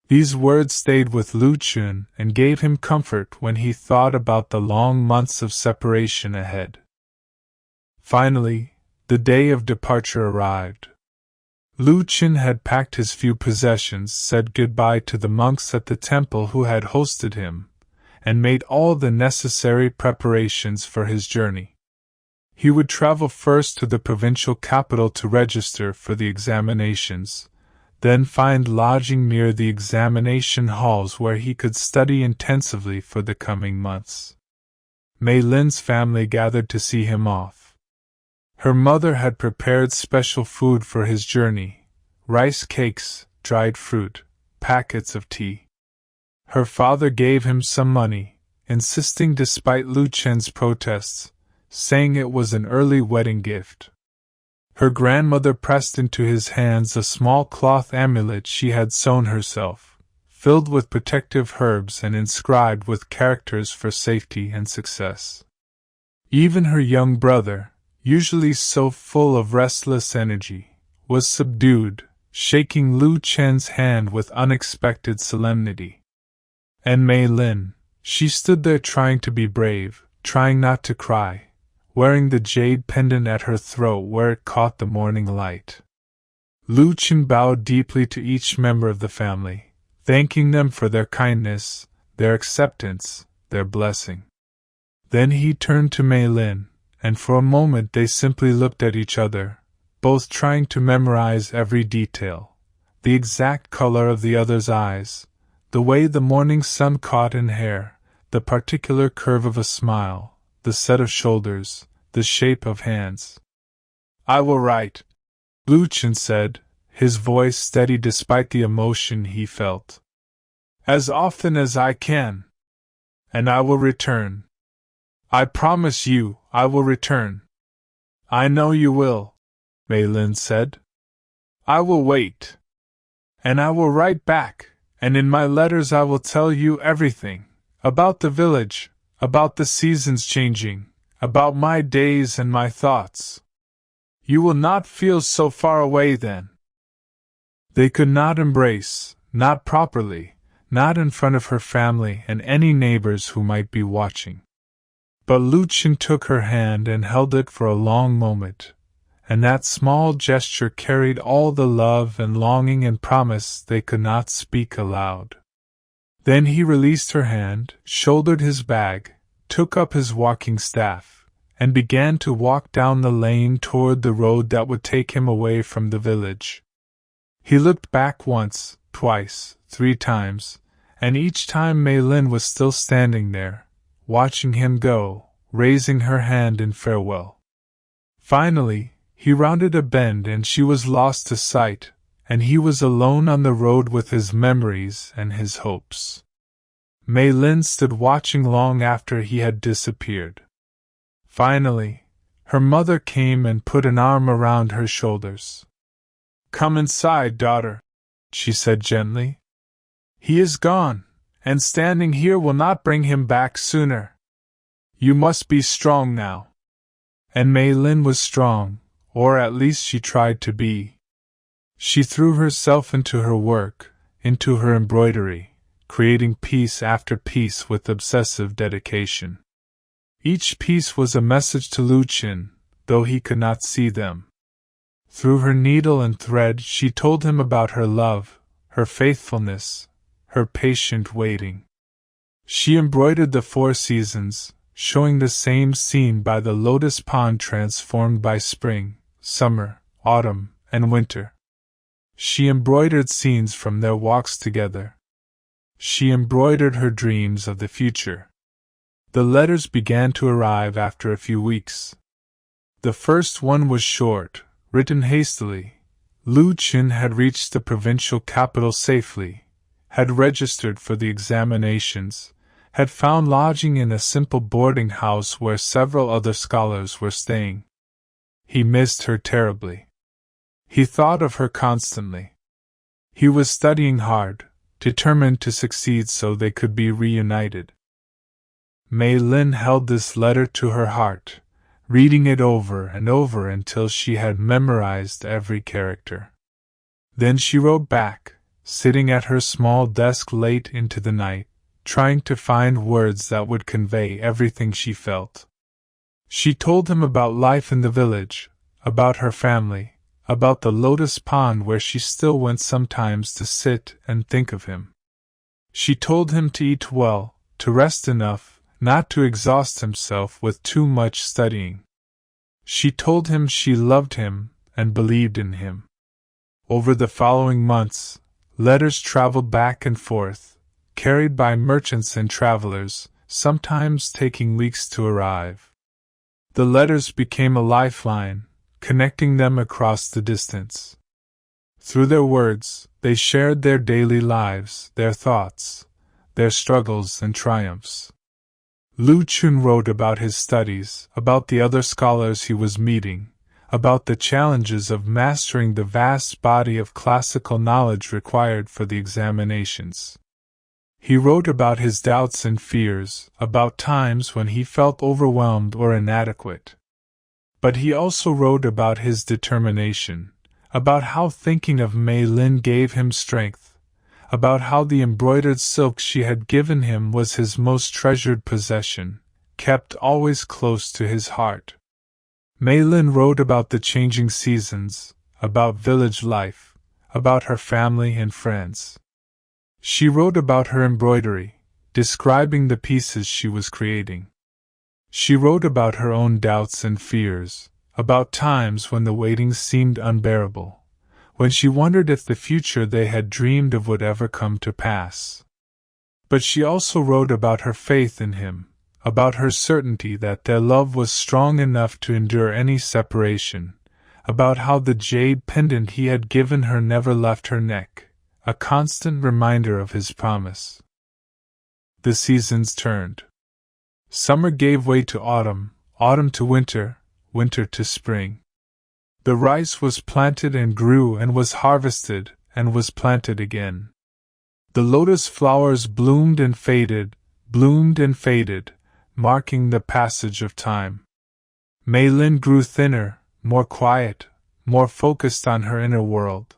These words stayed with Liu Chen and gave him comfort when he thought about the long months of separation ahead. Finally, the day of departure arrived. Liu Chen had packed his few possessions, said goodbye to the monks at the temple who had hosted him, and made all the necessary preparations for his journey. He would travel first to the provincial capital to register for the examinations, then find lodging near the examination halls where he could study intensively for the coming months. Mei Lin's family gathered to see him off. Her mother had prepared special food for his journey: rice cakes, dried fruit, packets of tea. Her father gave him some money, insisting despite Liu Chen's protests, saying it was an early wedding gift. Her grandmother pressed into his hands a small cloth amulet she had sewn herself, filled with protective herbs and inscribed with characters for safety and success. Even her young brother, usually so full of restless energy, was subdued, shaking Liu Chen's hand with unexpected solemnity. And Mei Lin, she stood there trying to be brave, trying not to cry, wearing the jade pendant at her throat where it caught the morning light. Liu Chen bowed deeply to each member of the family, thanking them for their kindness, their acceptance, their blessing. Then he turned to Mei Lin, and for a moment they simply looked at each other, both trying to memorize every detail: the exact color of the other's eyes, the way the morning sun caught in hair, the particular curve of a smile, the set of shoulders, the shape of hands. "I will write," Liu Chen said, his voice steady despite the emotion he felt. "As often as I can. And I will return. I promise you, I will return." "I know you will," Mei Lin said. "I will wait. And I will write back, and in my letters I will tell you everything, about the village, about the seasons changing, about my days and my thoughts. You will not feel so far away then." They could not embrace, not properly, not in front of her family and any neighbors who might be watching. But Liu Chen took her hand and held it for a long moment, and that small gesture carried all the love and longing and promise they could not speak aloud. Then he released her hand, shouldered his bag, took up his walking staff, and began to walk down the lane toward the road that would take him away from the village. He looked back once, twice, 3 times, and each time Mei Lin was still standing there, watching him go, raising her hand in farewell. Finally, he rounded a bend and she was lost to sight, and he was alone on the road with his memories and his hopes. Mei Lin stood watching long after he had disappeared. Finally, her mother came and put an arm around her shoulders. "Come inside, daughter," she said gently. "He is gone, and standing here will not bring him back sooner. You must be strong now." And Mei Lin was strong, or at least she tried to be. She threw herself into her work, into her embroidery, creating piece after piece with obsessive dedication. Each piece was a message to Liu Chen, though he could not see them. Through her needle and thread she told him about her love, her faithfulness, her patient waiting. She embroidered the 4 seasons, showing the same scene by the lotus pond transformed by spring, summer, autumn, and winter. She embroidered scenes from their walks together. She embroidered her dreams of the future. The letters began to arrive after a few weeks. The first one was short, written hastily. Liu Chen had reached the provincial capital safely, had registered for the examinations, had found lodging in a simple boarding house where several other scholars were staying. He missed her terribly. He thought of her constantly. He was studying hard, determined to succeed so they could be reunited. Mei Lin held this letter to her heart, reading it over and over until she had memorized every character. Then she wrote back, sitting at her small desk late into the night, trying to find words that would convey everything she felt. She told him about life in the village, about her family, about the lotus pond where she still went sometimes to sit and think of him. She told him to eat well, to rest enough, not to exhaust himself with too much studying. She told him she loved him and believed in him. Over the following months, letters traveled back and forth, carried by merchants and travelers, sometimes taking weeks to arrive. The letters became a lifeline, connecting them across the distance. Through their words, they shared their daily lives, their thoughts, their struggles and triumphs. Liu Chen wrote about his studies, about the other scholars he was meeting, about the challenges of mastering the vast body of classical knowledge required for the examinations. He wrote about his doubts and fears, about times when he felt overwhelmed or inadequate. But he also wrote about his determination, about how thinking of Mei Lin gave him strength, about how the embroidered silk she had given him was his most treasured possession, kept always close to his heart. Mei Lin wrote about the changing seasons, about village life, about her family and friends. She wrote about her embroidery, describing the pieces she was creating. She wrote about her own doubts and fears, about times when the waiting seemed unbearable, when she wondered if the future they had dreamed of would ever come to pass. But she also wrote about her faith in him, about her certainty that their love was strong enough to endure any separation, about how the jade pendant he had given her never left her neck, a constant reminder of his promise. The seasons turned. Summer gave way to autumn, autumn to winter, winter to spring. The rice was planted and grew and was harvested and was planted again. The lotus flowers bloomed and faded, marking the passage of time. Mei Lin grew thinner, more quiet, more focused on her inner world.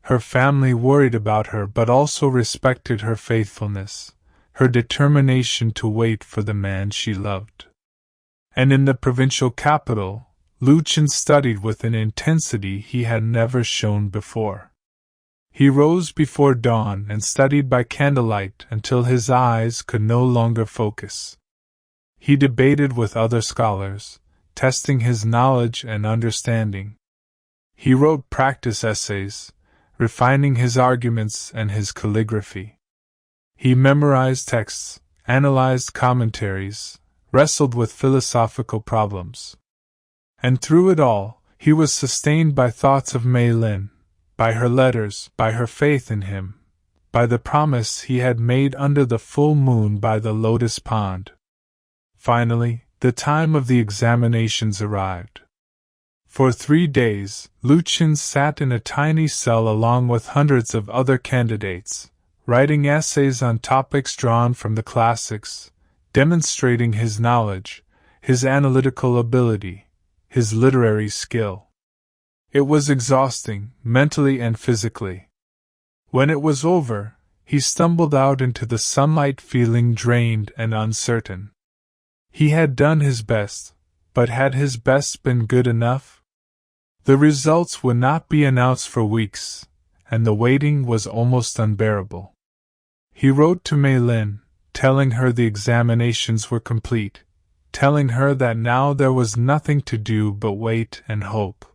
Her family worried about her but also respected her faithfulness, her determination to wait for the man she loved. And in the provincial capital, Liu Chen studied with an intensity he had never shown before. He rose before dawn and studied by candlelight until his eyes could no longer focus. He debated with other scholars, testing his knowledge and understanding. He wrote practice essays, refining his arguments and his calligraphy. He memorized texts, analyzed commentaries, wrestled with philosophical problems. And through it all, he was sustained by thoughts of Mei Lin, by her letters, by her faith in him, by the promise he had made under the full moon by the lotus pond. Finally, the time of the examinations arrived. For 3 days, Liu Chen sat in a tiny cell along with hundreds of other candidates, writing essays on topics drawn from the classics, demonstrating his knowledge, his analytical ability, his literary skill. It was exhausting, mentally and physically. When it was over, he stumbled out into the sunlight feeling drained and uncertain. He had done his best, but had his best been good enough? The results would not be announced for weeks, and the waiting was almost unbearable. He wrote to Mei Lin, telling her the examinations were complete, telling her that now there was nothing to do but wait and hope.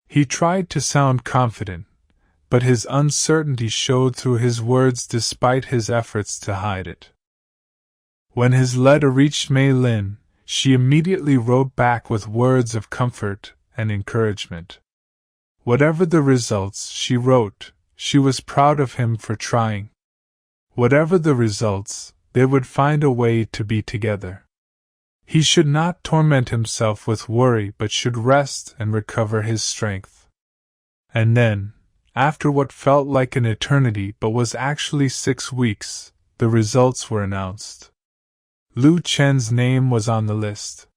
He tried to sound confident, but his uncertainty showed through his words despite his efforts to hide it. When his letter reached Mei Lin, she immediately wrote back with words of comfort and encouragement. Whatever the results, she wrote, she was proud of him for trying. Whatever the results, they would find a way to be together. He should not torment himself with worry but should rest and recover his strength. And then, after what felt like an eternity but was actually 6 weeks, the results were announced. Liu Chen's name was on the list.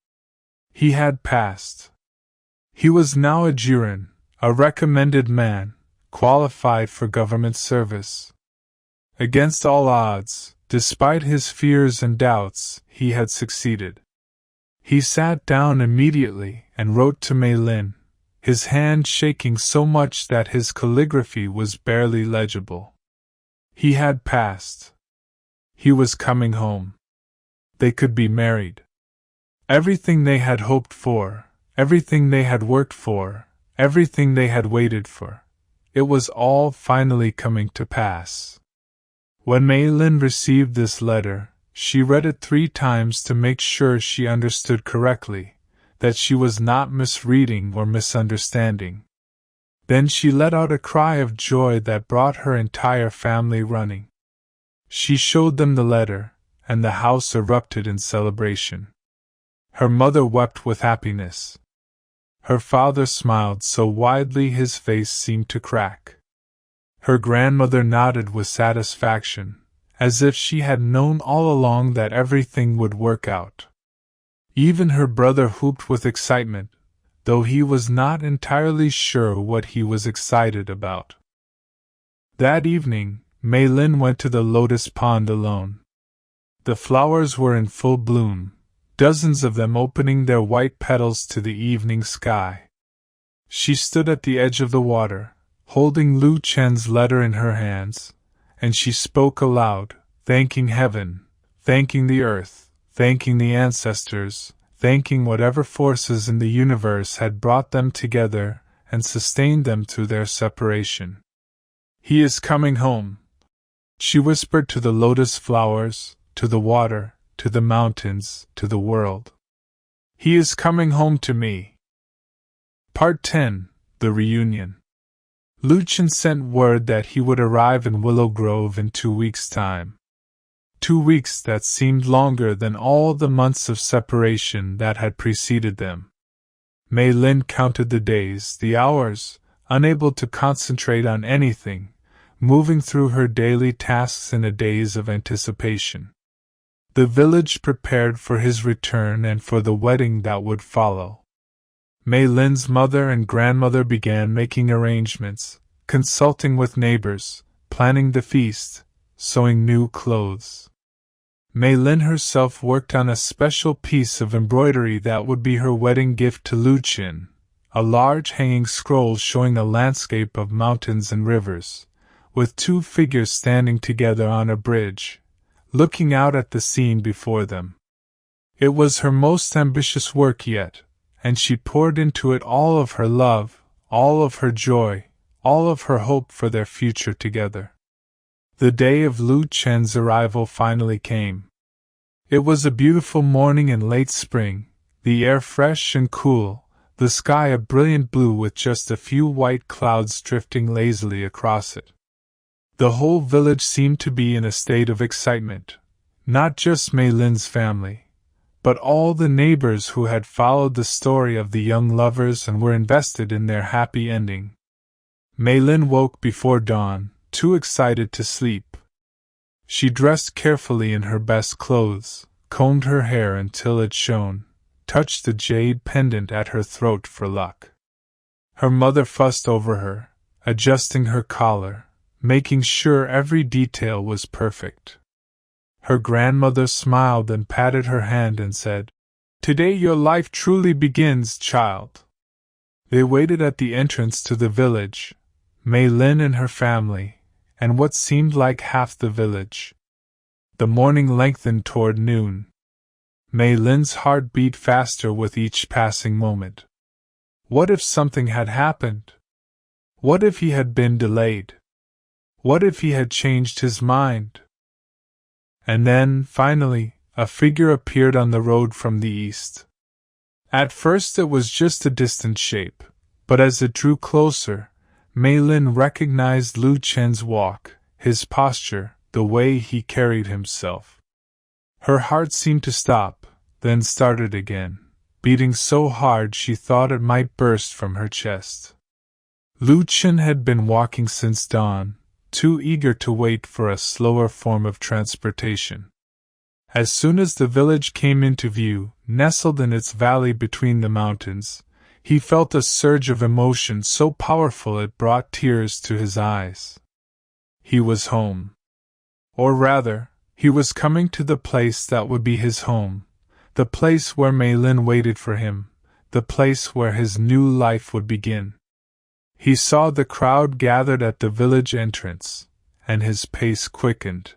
He had passed. He was now a Jiren, a recommended man, qualified for government service. Against all odds, despite his fears and doubts, he had succeeded. He sat down immediately and wrote to Mei Lin, his hand shaking so much that his calligraphy was barely legible. He had passed. He was coming home. They could be married. Everything they had hoped for, everything they had worked for, everything they had waited for, it was all finally coming to pass. When Mei Lin received this letter, she read it 3 times to make sure she understood correctly, that she was not misreading or misunderstanding. Then she let out a cry of joy that brought her entire family running. She showed them the letter, and the house erupted in celebration. Her mother wept with happiness. Her father smiled so widely his face seemed to crack. Her grandmother nodded with satisfaction, as if she had known all along that everything would work out. Even her brother whooped with excitement, though he was not entirely sure what he was excited about. That evening, Mei Lin went to the lotus pond alone. The flowers were in full bloom, dozens of them opening their white petals to the evening sky. She stood at the edge of the water, holding Liu Chen's letter in her hands, and she spoke aloud, thanking heaven, thanking the earth, thanking the ancestors, thanking whatever forces in the universe had brought them together and sustained them through their separation. He is coming home, she whispered to the lotus flowers, to the water, to the mountains, to the world. He is coming home to me. Part 10. The Reunion. Liu Chen sent word that he would arrive in Willow Grove in 2 weeks' time. 2 weeks that seemed longer than all the months of separation that had preceded them. Mei Lin counted the days, the hours, unable to concentrate on anything, moving through her daily tasks in a daze of anticipation. The village prepared for his return and for the wedding that would follow. Mei Lin's mother and grandmother began making arrangements, consulting with neighbors, planning the feast, sewing new clothes. Mei Lin herself worked on a special piece of embroidery that would be her wedding gift to Liu Chen, a large hanging scroll showing a landscape of mountains and rivers, with 2 figures standing together on a bridge, looking out at the scene before them. It was her most ambitious work yet, and she poured into it all of her love, all of her joy, all of her hope for their future together. The day of Liu Chen's arrival finally came. It was a beautiful morning in late spring, the air fresh and cool, the sky a brilliant blue with just a few white clouds drifting lazily across it. The whole village seemed to be in a state of excitement, not just Mei Lin's family, but all the neighbors who had followed the story of the young lovers and were invested in their happy ending. Mei Lin woke before dawn, too excited to sleep. She dressed carefully in her best clothes, combed her hair until it shone, touched the jade pendant at her throat for luck. Her mother fussed over her, adjusting her collar, making sure every detail was perfect. Her grandmother smiled and patted her hand and said, "Today your life truly begins, child." They waited at the entrance to the village, Mei Lin and her family, and what seemed like half the village. The morning lengthened toward noon. Mei Lin's heart beat faster with each passing moment. What if something had happened? What if he had been delayed? What if he had changed his mind? And then, finally, a figure appeared on the road from the east. At first it was just a distant shape, but as it drew closer, Mei Lin recognized Liu Chen's walk, his posture, the way he carried himself. Her heart seemed to stop, then started again, beating so hard she thought it might burst from her chest. Liu Chen had been walking since dawn, too eager to wait for a slower form of transportation. As soon as the village came into view, nestled in its valley between the mountains, He felt a surge of emotion so powerful it brought tears to his eyes. He was home. Or rather, he was coming to the place that would be his home, the place where Mei Lin waited for him, the place where his new life would begin. He saw the crowd gathered at the village entrance, and his pace quickened.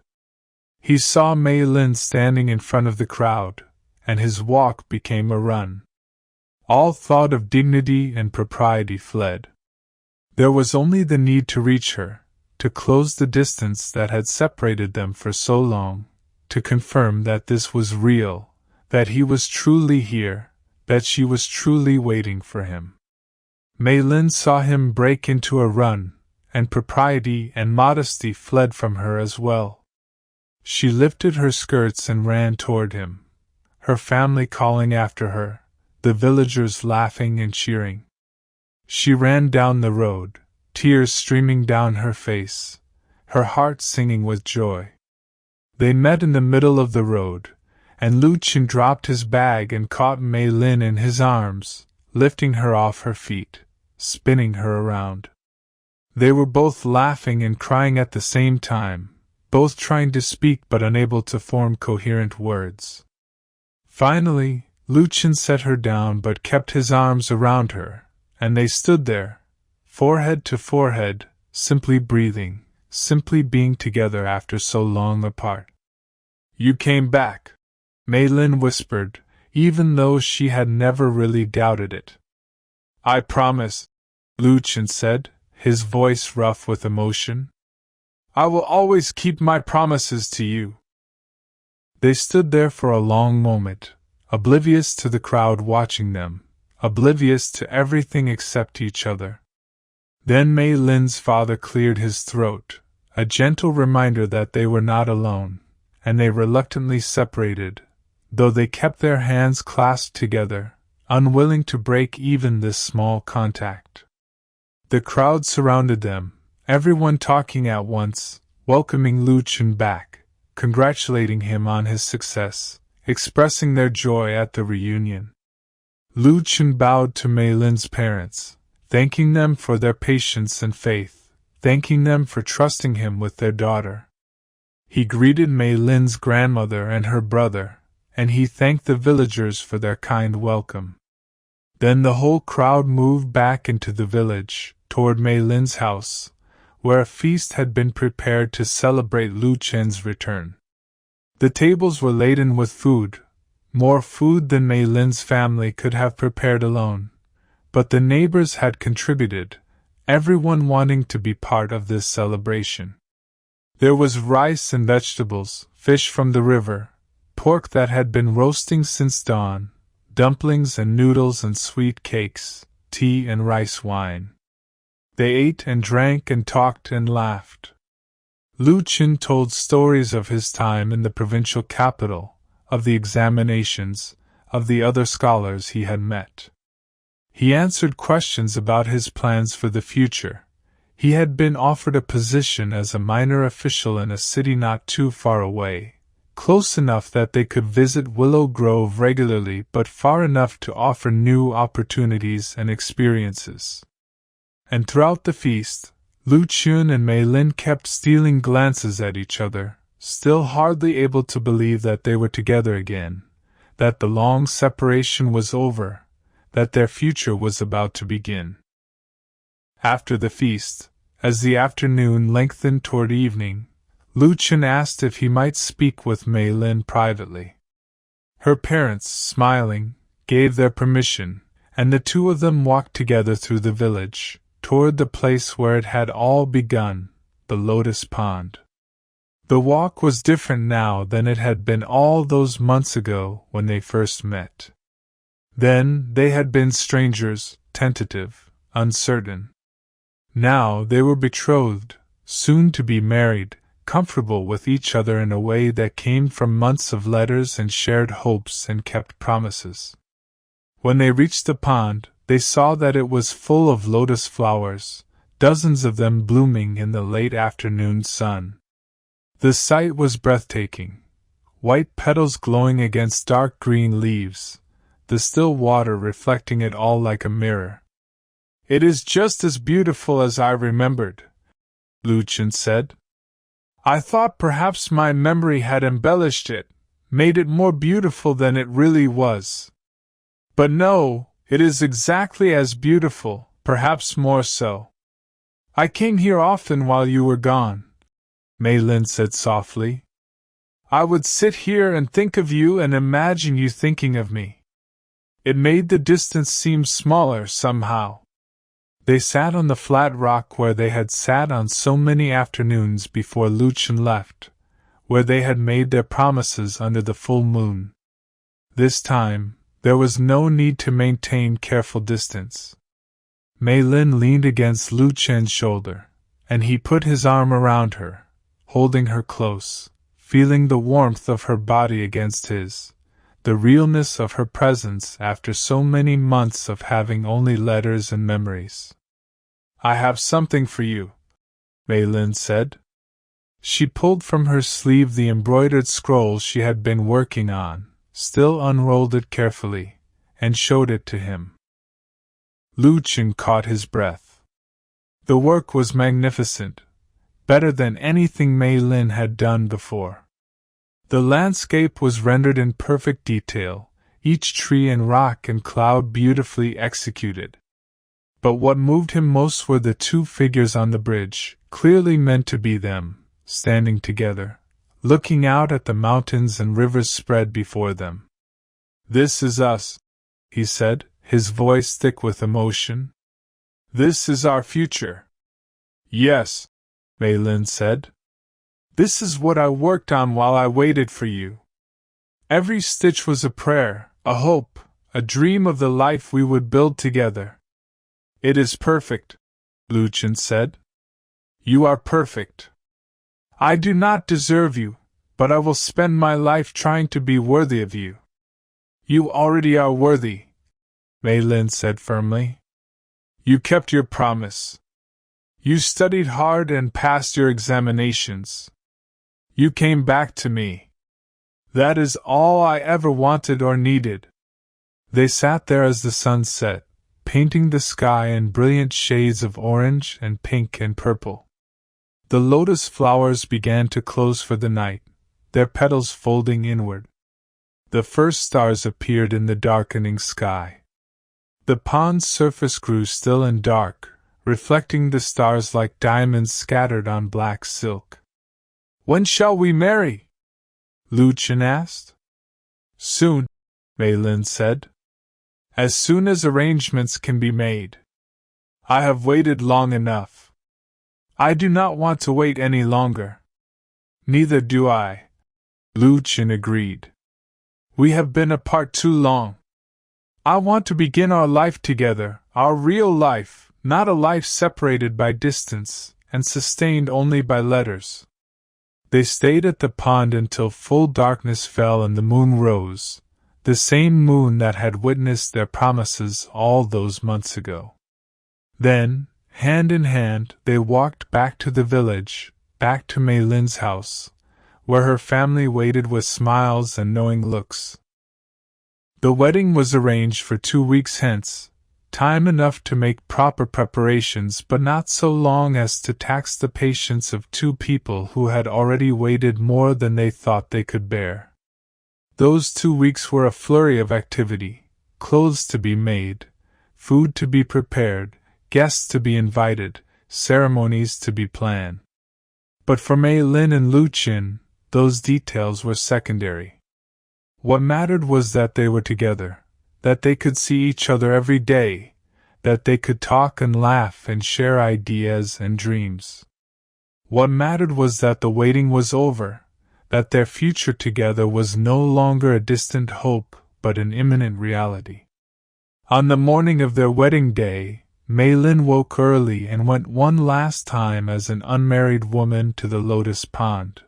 He saw Mei Lin standing in front of the crowd, and his walk became a run. All thought of dignity and propriety fled. There was only the need to reach her, to close the distance that had separated them for so long, to confirm that this was real, that he was truly here, that she was truly waiting for him. Mei Lin saw him break into a run, and propriety and modesty fled from her as well. She lifted her skirts and ran toward him, her family calling after her, the villagers laughing and cheering. She ran down the road, tears streaming down her face, her heart singing with joy. They met in the middle of the road, and Liu Chen dropped his bag and caught Mei Lin in his arms, lifting her off her feet, spinning her around. They were both laughing and crying at the same time, both trying to speak but unable to form coherent words. Finally, Liu Chen set her down but kept his arms around her, and they stood there, forehead to forehead, simply breathing, simply being together after so long apart. "You came back," Mei Lin whispered, even though she had never really doubted it. "I promise," Liu Chen said, his voice rough with emotion. "I will always keep my promises to you." They stood there for a long moment, oblivious to the crowd watching them, oblivious to everything except each other. Then Mei Lin's father cleared his throat, a gentle reminder that they were not alone, and they reluctantly separated, though they kept their hands clasped together, unwilling to break even this small contact. The crowd surrounded them, everyone talking at once, welcoming Liu Chen back, congratulating him on his success, expressing their joy at the reunion. Liu Chen bowed to Mei Lin's parents, thanking them for their patience and faith, thanking them for trusting him with their daughter. He greeted Mei Lin's grandmother and her brother, and he thanked the villagers for their kind welcome. Then the whole crowd moved back into the village, toward Mei Lin's house, where a feast had been prepared to celebrate Liu Chen's return. The tables were laden with food, more food than Mei Lin's family could have prepared alone, but the neighbors had contributed, everyone wanting to be part of this celebration. There was rice and vegetables, fish from the river, pork that had been roasting since dawn, dumplings and noodles and sweet cakes, tea and rice wine. They ate and drank and talked and laughed. Liu Chen told stories of his time in the provincial capital, of the examinations, of the other scholars he had met. He answered questions about his plans for the future. He had been offered a position as a minor official in a city not too far away, close enough that they could visit Willow Grove regularly but far enough to offer new opportunities and experiences. And throughout the feast, Liu Chen and Mei Lin kept stealing glances at each other, still hardly able to believe that they were together again, that the long separation was over, that their future was about to begin. After the feast, as the afternoon lengthened toward evening, Liu Chen asked if he might speak with Mei Lin privately. Her parents, smiling, gave their permission, and the two of them walked together through the village, toward the place where it had all begun, the Lotus Pond. The walk was different now than it had been all those months ago when they first met. Then they had been strangers, tentative, uncertain. Now they were betrothed, soon to be married, comfortable with each other in a way that came from months of letters and shared hopes and kept promises. When they reached the pond, they saw that it was full of lotus flowers, dozens of them blooming in the late afternoon sun. The sight was breathtaking. White petals glowing against dark green leaves, the still water reflecting it all like a mirror. "It is just as beautiful as I remembered," Liu Chen said. "I thought perhaps my memory had embellished it, made it more beautiful than it really was. But no, it is exactly as beautiful, perhaps more so. I came here often while you were gone," Mei Lin said softly. "I would sit here and think of you and imagine you thinking of me. It made the distance seem smaller somehow." They sat on the flat rock where they had sat on so many afternoons before Liu Chen left, where they had made their promises under the full moon. This time, there was no need to maintain careful distance. Mei Lin leaned against Liu Chen's shoulder, and he put his arm around her, holding her close, feeling the warmth of her body against his, the realness of her presence after so many months of having only letters and memories. "I have something for you," Mei Lin said. She pulled from her sleeve the embroidered scroll she had been working on, still unrolled it carefully, and showed it to him. Liu Chen caught his breath. The work was magnificent, better than anything Mei Lin had done before. The landscape was rendered in perfect detail, each tree and rock and cloud beautifully executed. But what moved him most were the two figures on the bridge, clearly meant to be them, standing together, looking out at the mountains and rivers spread before them. "This is us," he said, his voice thick with emotion. "This is our future." "Yes," Mei Lin said. "This is what I worked on while I waited for you. Every stitch was a prayer, a hope, a dream of the life we would build together." "It is perfect," Liu Chen said. "You are perfect. I do not deserve you, but I will spend my life trying to be worthy of you." "You already are worthy," Mei Lin said firmly. "You kept your promise. You studied hard and passed your examinations. You came back to me. That is all I ever wanted or needed." They sat there as the sun set, painting the sky in brilliant shades of orange and pink and purple. The lotus flowers began to close for the night, their petals folding inward. The first stars appeared in the darkening sky. The pond's surface grew still and dark, reflecting the stars like diamonds scattered on black silk. "When shall we marry?" Liu Chen asked. "Soon," Mei Lin said. "As soon as arrangements can be made. I have waited long enough. I do not want to wait any longer." "Neither do I," Liu Chen agreed. "We have been apart too long. I want to begin our life together, our real life, not a life separated by distance and sustained only by letters." They stayed at the pond until full darkness fell and the moon rose, the same moon that had witnessed their promises all those months ago. Then, hand in hand, they walked back to the village, back to Mei Lin's house, where her family waited with smiles and knowing looks. The wedding was arranged for 2 weeks hence, time enough to make proper preparations but not so long as to tax the patience of two people who had already waited more than they thought they could bear. Those 2 weeks were a flurry of activity, clothes to be made, food to be prepared, guests to be invited, ceremonies to be planned. But for Mei Lin and Liu Chen, those details were secondary. What mattered was that they were together, that they could see each other every day, that they could talk and laugh and share ideas and dreams. What mattered was that the waiting was over, that their future together was no longer a distant hope but an imminent reality. On the morning of their wedding day, Mei Lin woke early and went one last time as an unmarried woman to the lotus pond.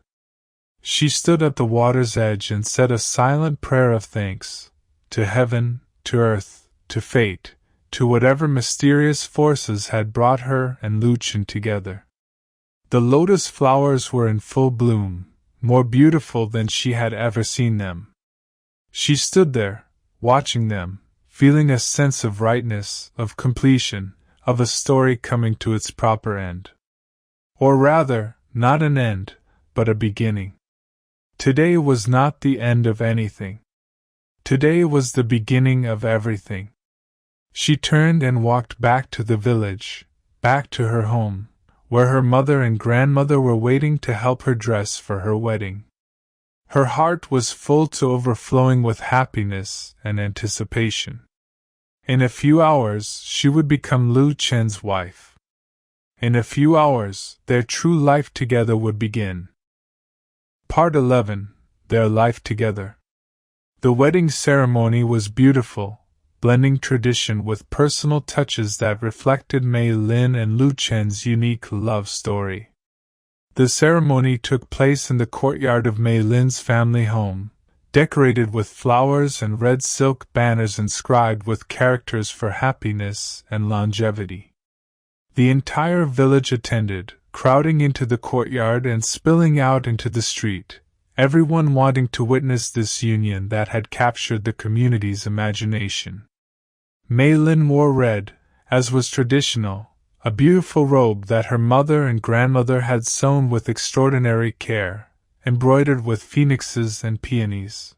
She stood at the water's edge and said a silent prayer of thanks, to heaven, to earth, to fate, to whatever mysterious forces had brought her and Liu Chen together. The lotus flowers were in full bloom, more beautiful than she had ever seen them. She stood there, watching them, feeling a sense of rightness, of completion, of a story coming to its proper end. Or rather, not an end, but a beginning. Today was not the end of anything. Today was the beginning of everything. She turned and walked back to the village, back to her home, where her mother and grandmother were waiting to help her dress for her wedding. Her heart was full to overflowing with happiness and anticipation. In a few hours, she would become Liu Chen's wife. In a few hours, their true life together would begin. Part 11. Their life together. The wedding ceremony was beautiful, blending tradition with personal touches that reflected Mei Lin and Liu Chen's unique love story. The ceremony took place in the courtyard of Mei Lin's family home, decorated with flowers and red silk banners inscribed with characters for happiness and longevity. The entire village attended, crowding into the courtyard and spilling out into the street, everyone wanting to witness this union that had captured the community's imagination. Mei Lin wore red, as was traditional, a beautiful robe that her mother and grandmother had sewn with extraordinary care, embroidered with phoenixes and peonies.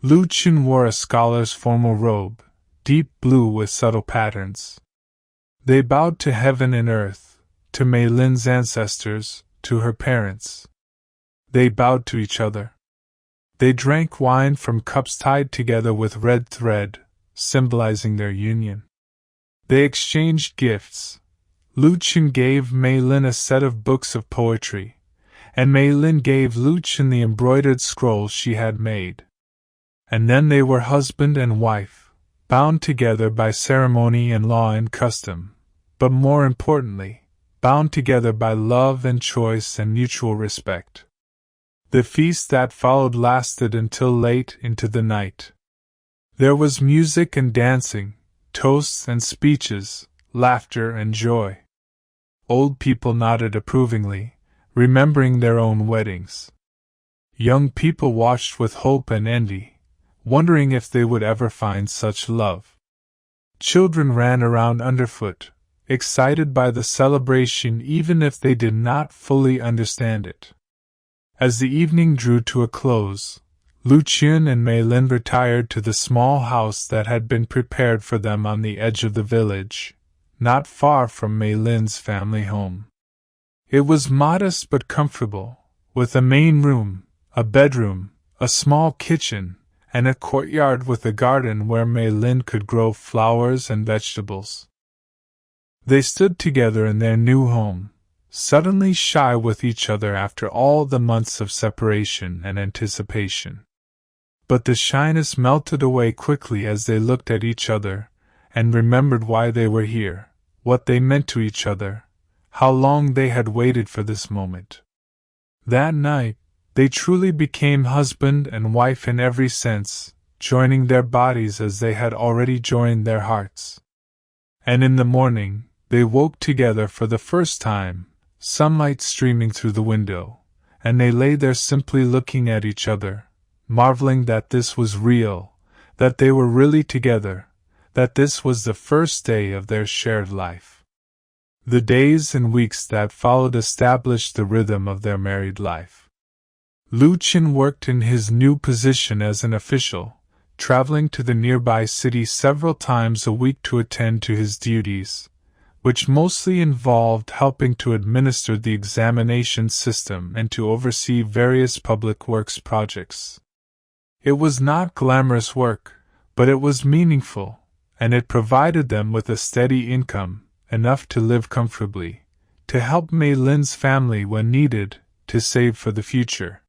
Liu Chen wore a scholar's formal robe, deep blue with subtle patterns. They bowed to heaven and earth, to Mei Lin's ancestors, to her parents. They bowed to each other. They drank wine from cups tied together with red thread, symbolizing their union. They exchanged gifts. Liu Chen gave Mei Lin a set of books of poetry, and Mei Lin gave Liu Chen the embroidered scrolls she had made. And then they were husband and wife, bound together by ceremony and law and custom, but more importantly, bound together by love and choice and mutual respect. The feast that followed lasted until late into the night. There was music and dancing, toasts and speeches, laughter and joy. Old people nodded approvingly, remembering their own weddings. Young people watched with hope and envy, wondering if they would ever find such love. Children ran around underfoot, excited by the celebration even if they did not fully understand it. As the evening drew to a close, Liu Chen and Mei Lin retired to the small house that had been prepared for them on the edge of the village, not far from Mei Lin's family home. It was modest but comfortable, with a main room, a bedroom, a small kitchen, and a courtyard with a garden where Mei Lin could grow flowers and vegetables. They stood together in their new home, suddenly shy with each other after all the months of separation and anticipation. But the shyness melted away quickly as they looked at each other, and remembered why they were here, what they meant to each other, how long they had waited for this moment. That night, they truly became husband and wife in every sense, joining their bodies as they had already joined their hearts. And in the morning, they woke together for the first time, sunlight streaming through the window, and they lay there simply looking at each other, marveling that this was real, that they were really together, that this was the first day of their shared life. The days and weeks that followed established the rhythm of their married life. Liu Chen worked in his new position as an official, traveling to the nearby city several times a week to attend to his duties, which mostly involved helping to administer the examination system and to oversee various public works projects. It was not glamorous work, but it was meaningful, and it provided them with a steady income, enough to live comfortably, to help Mei Lin's family when needed, to save for the future.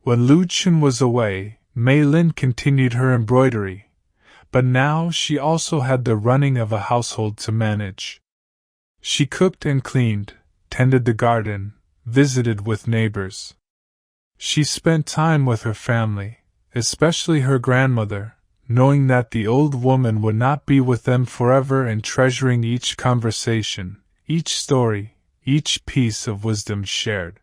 When Liu Chen was away, Mei Lin continued her embroidery, but now she also had the running of a household to manage. She cooked and cleaned, tended the garden, visited with neighbors. She spent time with her family, especially her grandmother, knowing that the old woman would not be with them forever and treasuring each conversation, each story, each piece of wisdom shared.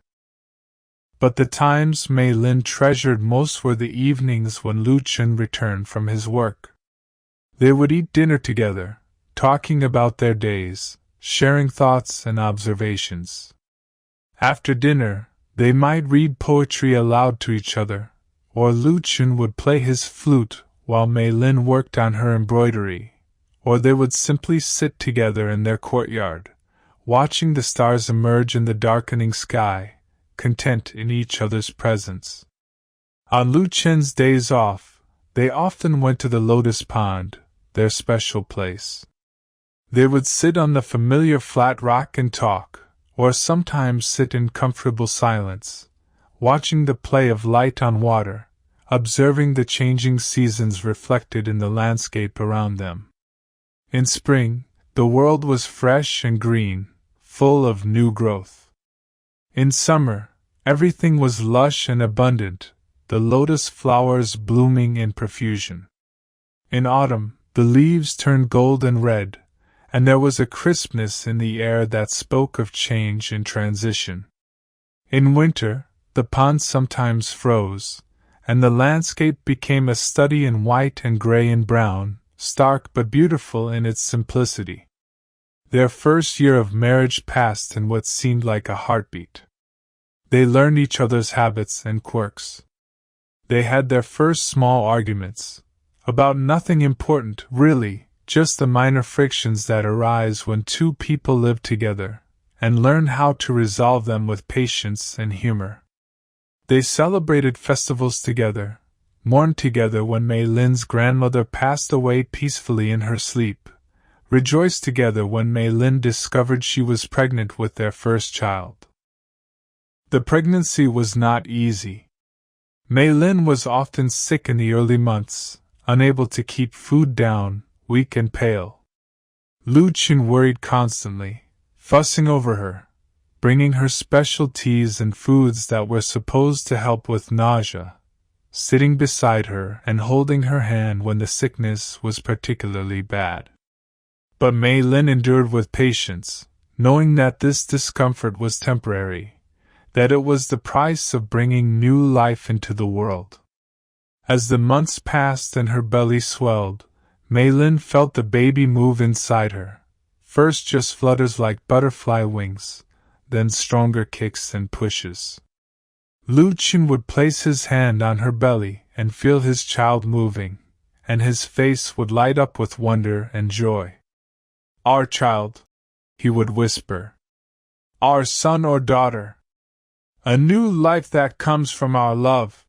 But the times Mei Lin treasured most were the evenings when Liu Chen returned from his work. They would eat dinner together, talking about their days, sharing thoughts and observations. After dinner, they might read poetry aloud to each other, or Liu Chen would play his flute while Mei Lin worked on her embroidery, or they would simply sit together in their courtyard, watching the stars emerge in the darkening sky, content in each other's presence. On Liu Chen's days off, they often went to the Lotus Pond, their special place. They would sit on the familiar flat rock and talk, or sometimes sit in comfortable silence, watching the play of light on water, observing the changing seasons reflected in the landscape around them. In spring, the world was fresh and green, full of new growth. In summer, everything was lush and abundant, the lotus flowers blooming in profusion. In autumn, the leaves turned gold and red, and there was a crispness in the air that spoke of change and transition. In winter, the pond sometimes froze, and the landscape became a study in white and gray and brown, stark but beautiful in its simplicity. Their first year of marriage passed in what seemed like a heartbeat. They learned each other's habits and quirks. They had their first small arguments, about nothing important, really, just the minor frictions that arise when two people live together, and learn how to resolve them with patience and humor. They celebrated festivals together, mourned together when Mei Lin's grandmother passed away peacefully in her sleep, rejoiced together when Mei Lin discovered she was pregnant with their first child. The pregnancy was not easy. Mei Lin was often sick in the early months, unable to keep food down, weak and pale. Liu Chen worried constantly, fussing over her, bringing her special teas and foods that were supposed to help with nausea, sitting beside her and holding her hand when the sickness was particularly bad. But Mei Lin endured with patience, knowing that this discomfort was temporary, that it was the price of bringing new life into the world. As the months passed and her belly swelled, Mei Lin felt the baby move inside her, first just flutters like butterfly wings, then stronger kicks and pushes. Liu Chen would place his hand on her belly and feel his child moving, and his face would light up with wonder and joy. "Our child," he would whisper. "Our son or daughter. A new life that comes from our love."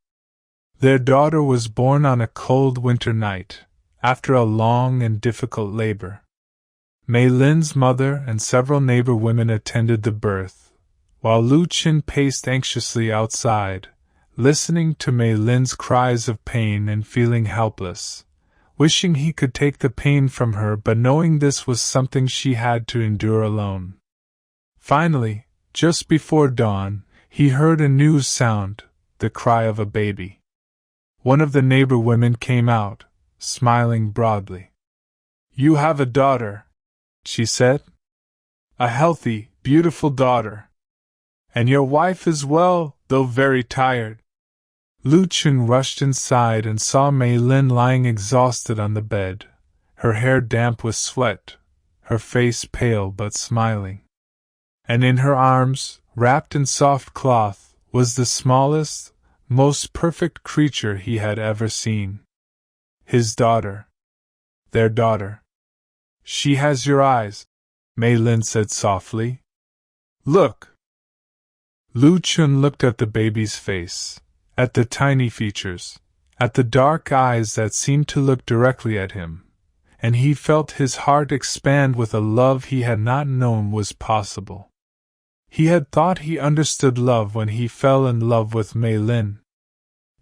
Their daughter was born on a cold winter night, after a long and difficult labor. Mei Lin's mother and several neighbor women attended the birth, while Liu Chen paced anxiously outside, listening to Mei Lin's cries of pain and feeling helpless, wishing he could take the pain from her but knowing this was something she had to endure alone. Finally, just before dawn, he heard a new sound, the cry of a baby. One of the neighbor women came out, smiling broadly. "You have a daughter," she said. "A healthy, beautiful daughter. And your wife is well, though very tired." Liu Chen rushed inside and saw Mei Lin lying exhausted on the bed, her hair damp with sweat, her face pale but smiling. And in her arms, wrapped in soft cloth, was the smallest, most perfect creature he had ever seen. His daughter. Their daughter. "She has your eyes," Mei Lin said softly. "Look." Liu Chen looked at the baby's face, at the tiny features, at the dark eyes that seemed to look directly at him, and he felt his heart expand with a love he had not known was possible. He had thought he understood love when he fell in love with Mei Lin.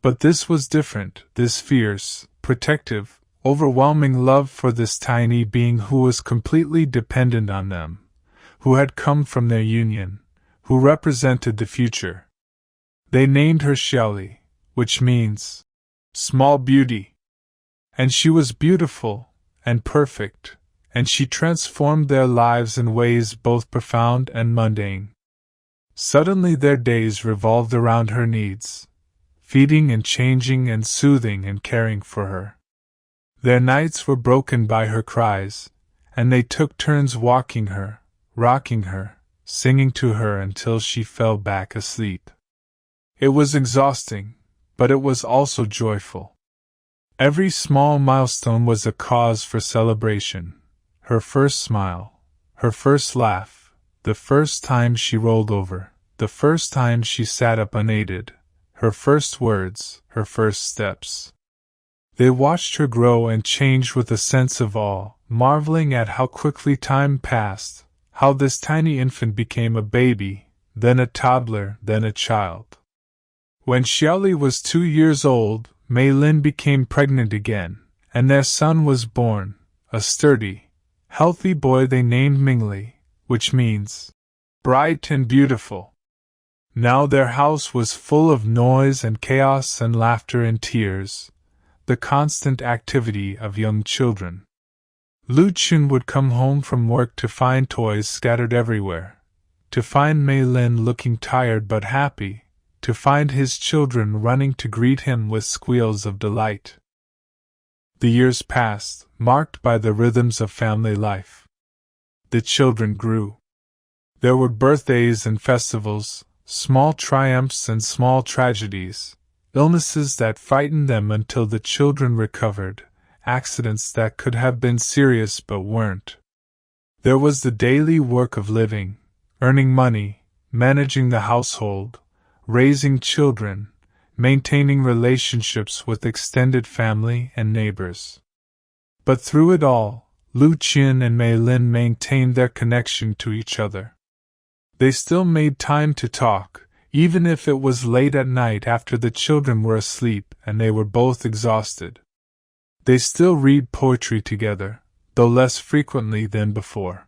But this was different, this fierce, protective, overwhelming love for this tiny being who was completely dependent on them, who had come from their union, who represented the future. They named her Shelley, which means small beauty. And she was beautiful and perfect, and she transformed their lives in ways both profound and mundane. Suddenly their days revolved around her needs, feeding and changing and soothing and caring for her. Their nights were broken by her cries, and they took turns walking her, rocking her, singing to her until she fell back asleep. It was exhausting, but it was also joyful. Every small milestone was a cause for celebration. Her first smile, her first laugh, the first time she rolled over, the first time she sat up unaided, her first words, her first steps. They watched her grow and change with a sense of awe, marveling at how quickly time passed, how this tiny infant became a baby, then a toddler, then a child. When Xiaoli was 2 years old, Mei Lin became pregnant again, and their son was born, a sturdy, healthy boy they named Mingli, which means bright and beautiful. Now their house was full of noise and chaos and laughter and tears, the constant activity of young children. Liu Chen would come home from work to find toys scattered everywhere, to find Mei Lin looking tired but happy, to find his children running to greet him with squeals of delight. The years passed, marked by the rhythms of family life. The children grew. There were birthdays and festivals, small triumphs and small tragedies, illnesses that frightened them until the children recovered, accidents that could have been serious but weren't. There was the daily work of living, earning money, managing the household, raising children, maintaining relationships with extended family and neighbors. But through it all, Liu Chen and Mei Lin maintained their connection to each other. They still made time to talk, even if it was late at night after the children were asleep and they were both exhausted. They still read poetry together, though less frequently than before.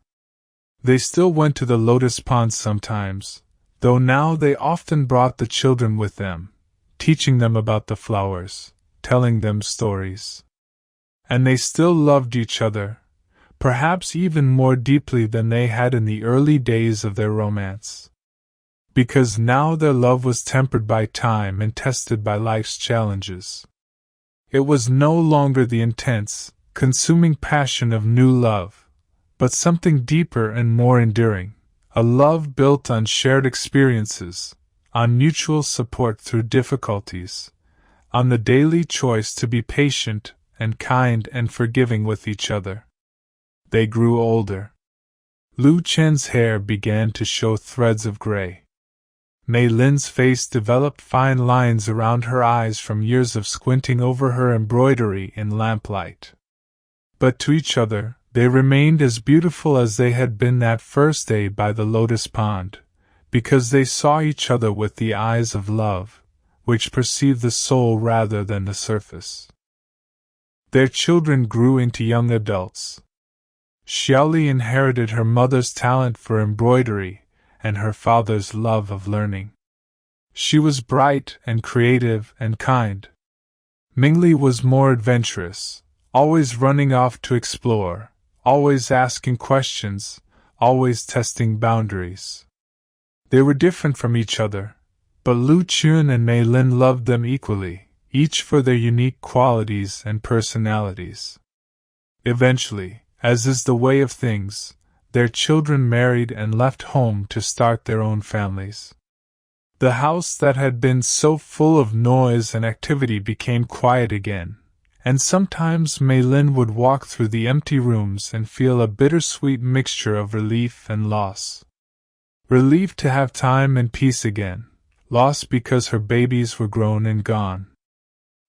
They still went to the lotus pond sometimes, though now they often brought the children with them, teaching them about the flowers, telling them stories. And they still loved each other, perhaps even more deeply than they had in the early days of their romance. Because now their love was tempered by time and tested by life's challenges. It was no longer the intense, consuming passion of new love, but something deeper and more enduring, a love built on shared experiences, on mutual support through difficulties, on the daily choice to be patient and kind and forgiving with each other. They grew older. Liu Chen's hair began to show threads of gray. Mei Lin's face developed fine lines around her eyes from years of squinting over her embroidery in lamplight. But to each other, they remained as beautiful as they had been that first day by the lotus pond, because they saw each other with the eyes of love, which perceived the soul rather than the surface. Their children grew into young adults. Xiaoli inherited her mother's talent for embroidery and her father's love of learning. She was bright and creative and kind. Mingli was more adventurous, always running off to explore, always asking questions, always testing boundaries. They were different from each other, but Liu Chen and Mei Lin loved them equally, each for their unique qualities and personalities. Eventually, as is the way of things, their children married and left home to start their own families. The house that had been so full of noise and activity became quiet again, and sometimes Mei Lin would walk through the empty rooms and feel a bittersweet mixture of relief and loss. Relief to have time and peace again, loss because her babies were grown and gone.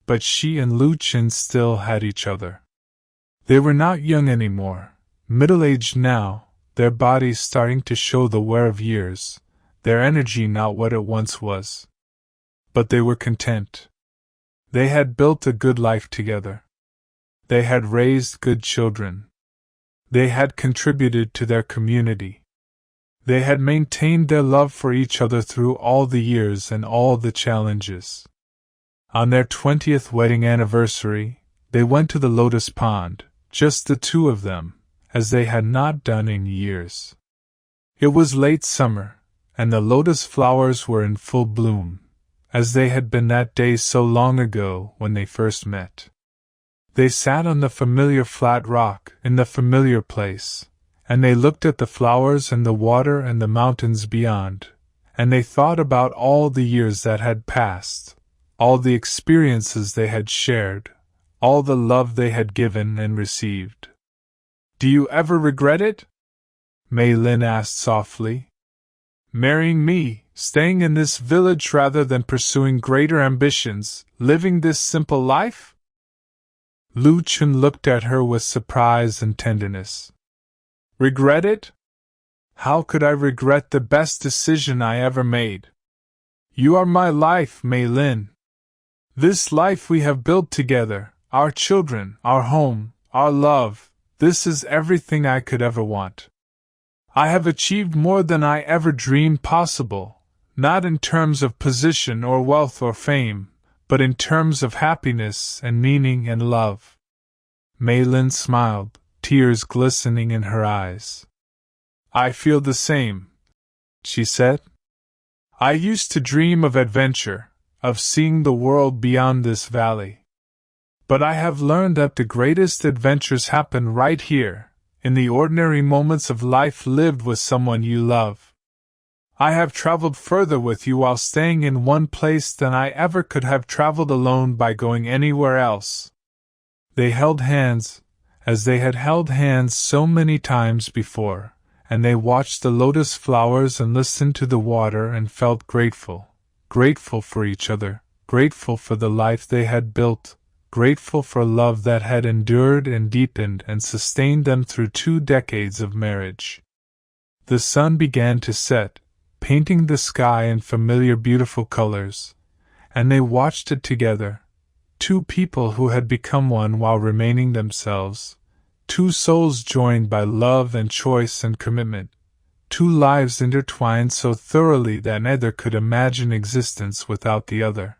But she and Liu Chen still had each other. They were not young anymore, middle-aged now, their bodies starting to show the wear of years, their energy not what it once was. But they were content. They had built a good life together. They had raised good children. They had contributed to their community. They had maintained their love for each other through all the years and all the challenges. On their 20th wedding anniversary, they went to the lotus pond, just the two of them, as they had not done in years. It was late summer, and the lotus flowers were in full bloom, as they had been that day so long ago when they first met. They sat on the familiar flat rock in the familiar place, and they looked at the flowers and the water and the mountains beyond, and they thought about all the years that had passed, all the experiences they had shared, all the love they had given and received. "Do you ever regret it?" Mei Lin asked softly. "Marrying me, staying in this village rather than pursuing greater ambitions, living this simple life?" Liu Chen looked at her with surprise and tenderness. "Regret it? How could I regret the best decision I ever made? You are my life, Mei Lin. This life we have built together, our children, our home, our love, this is everything I could ever want. I have achieved more than I ever dreamed possible, not in terms of position or wealth or fame, but in terms of happiness and meaning and love." Mei Lin smiled, tears glistening in her eyes. "I feel the same," she said. "I used to dream of adventure, of seeing the world beyond this valley. But I have learned that the greatest adventures happen right here, in the ordinary moments of life lived with someone you love. I have traveled further with you while staying in one place than I ever could have traveled alone by going anywhere else." They held hands, as they had held hands so many times before, and they watched the lotus flowers and listened to the water and felt grateful, grateful for each other, grateful for the life they had built, grateful for love that had endured and deepened and sustained them through 2 decades of marriage. The sun began to set, painting the sky in familiar beautiful colors, and they watched it together, 2 people who had become one while remaining themselves, 2 souls joined by love and choice and commitment, 2 lives intertwined so thoroughly that neither could imagine existence without the other.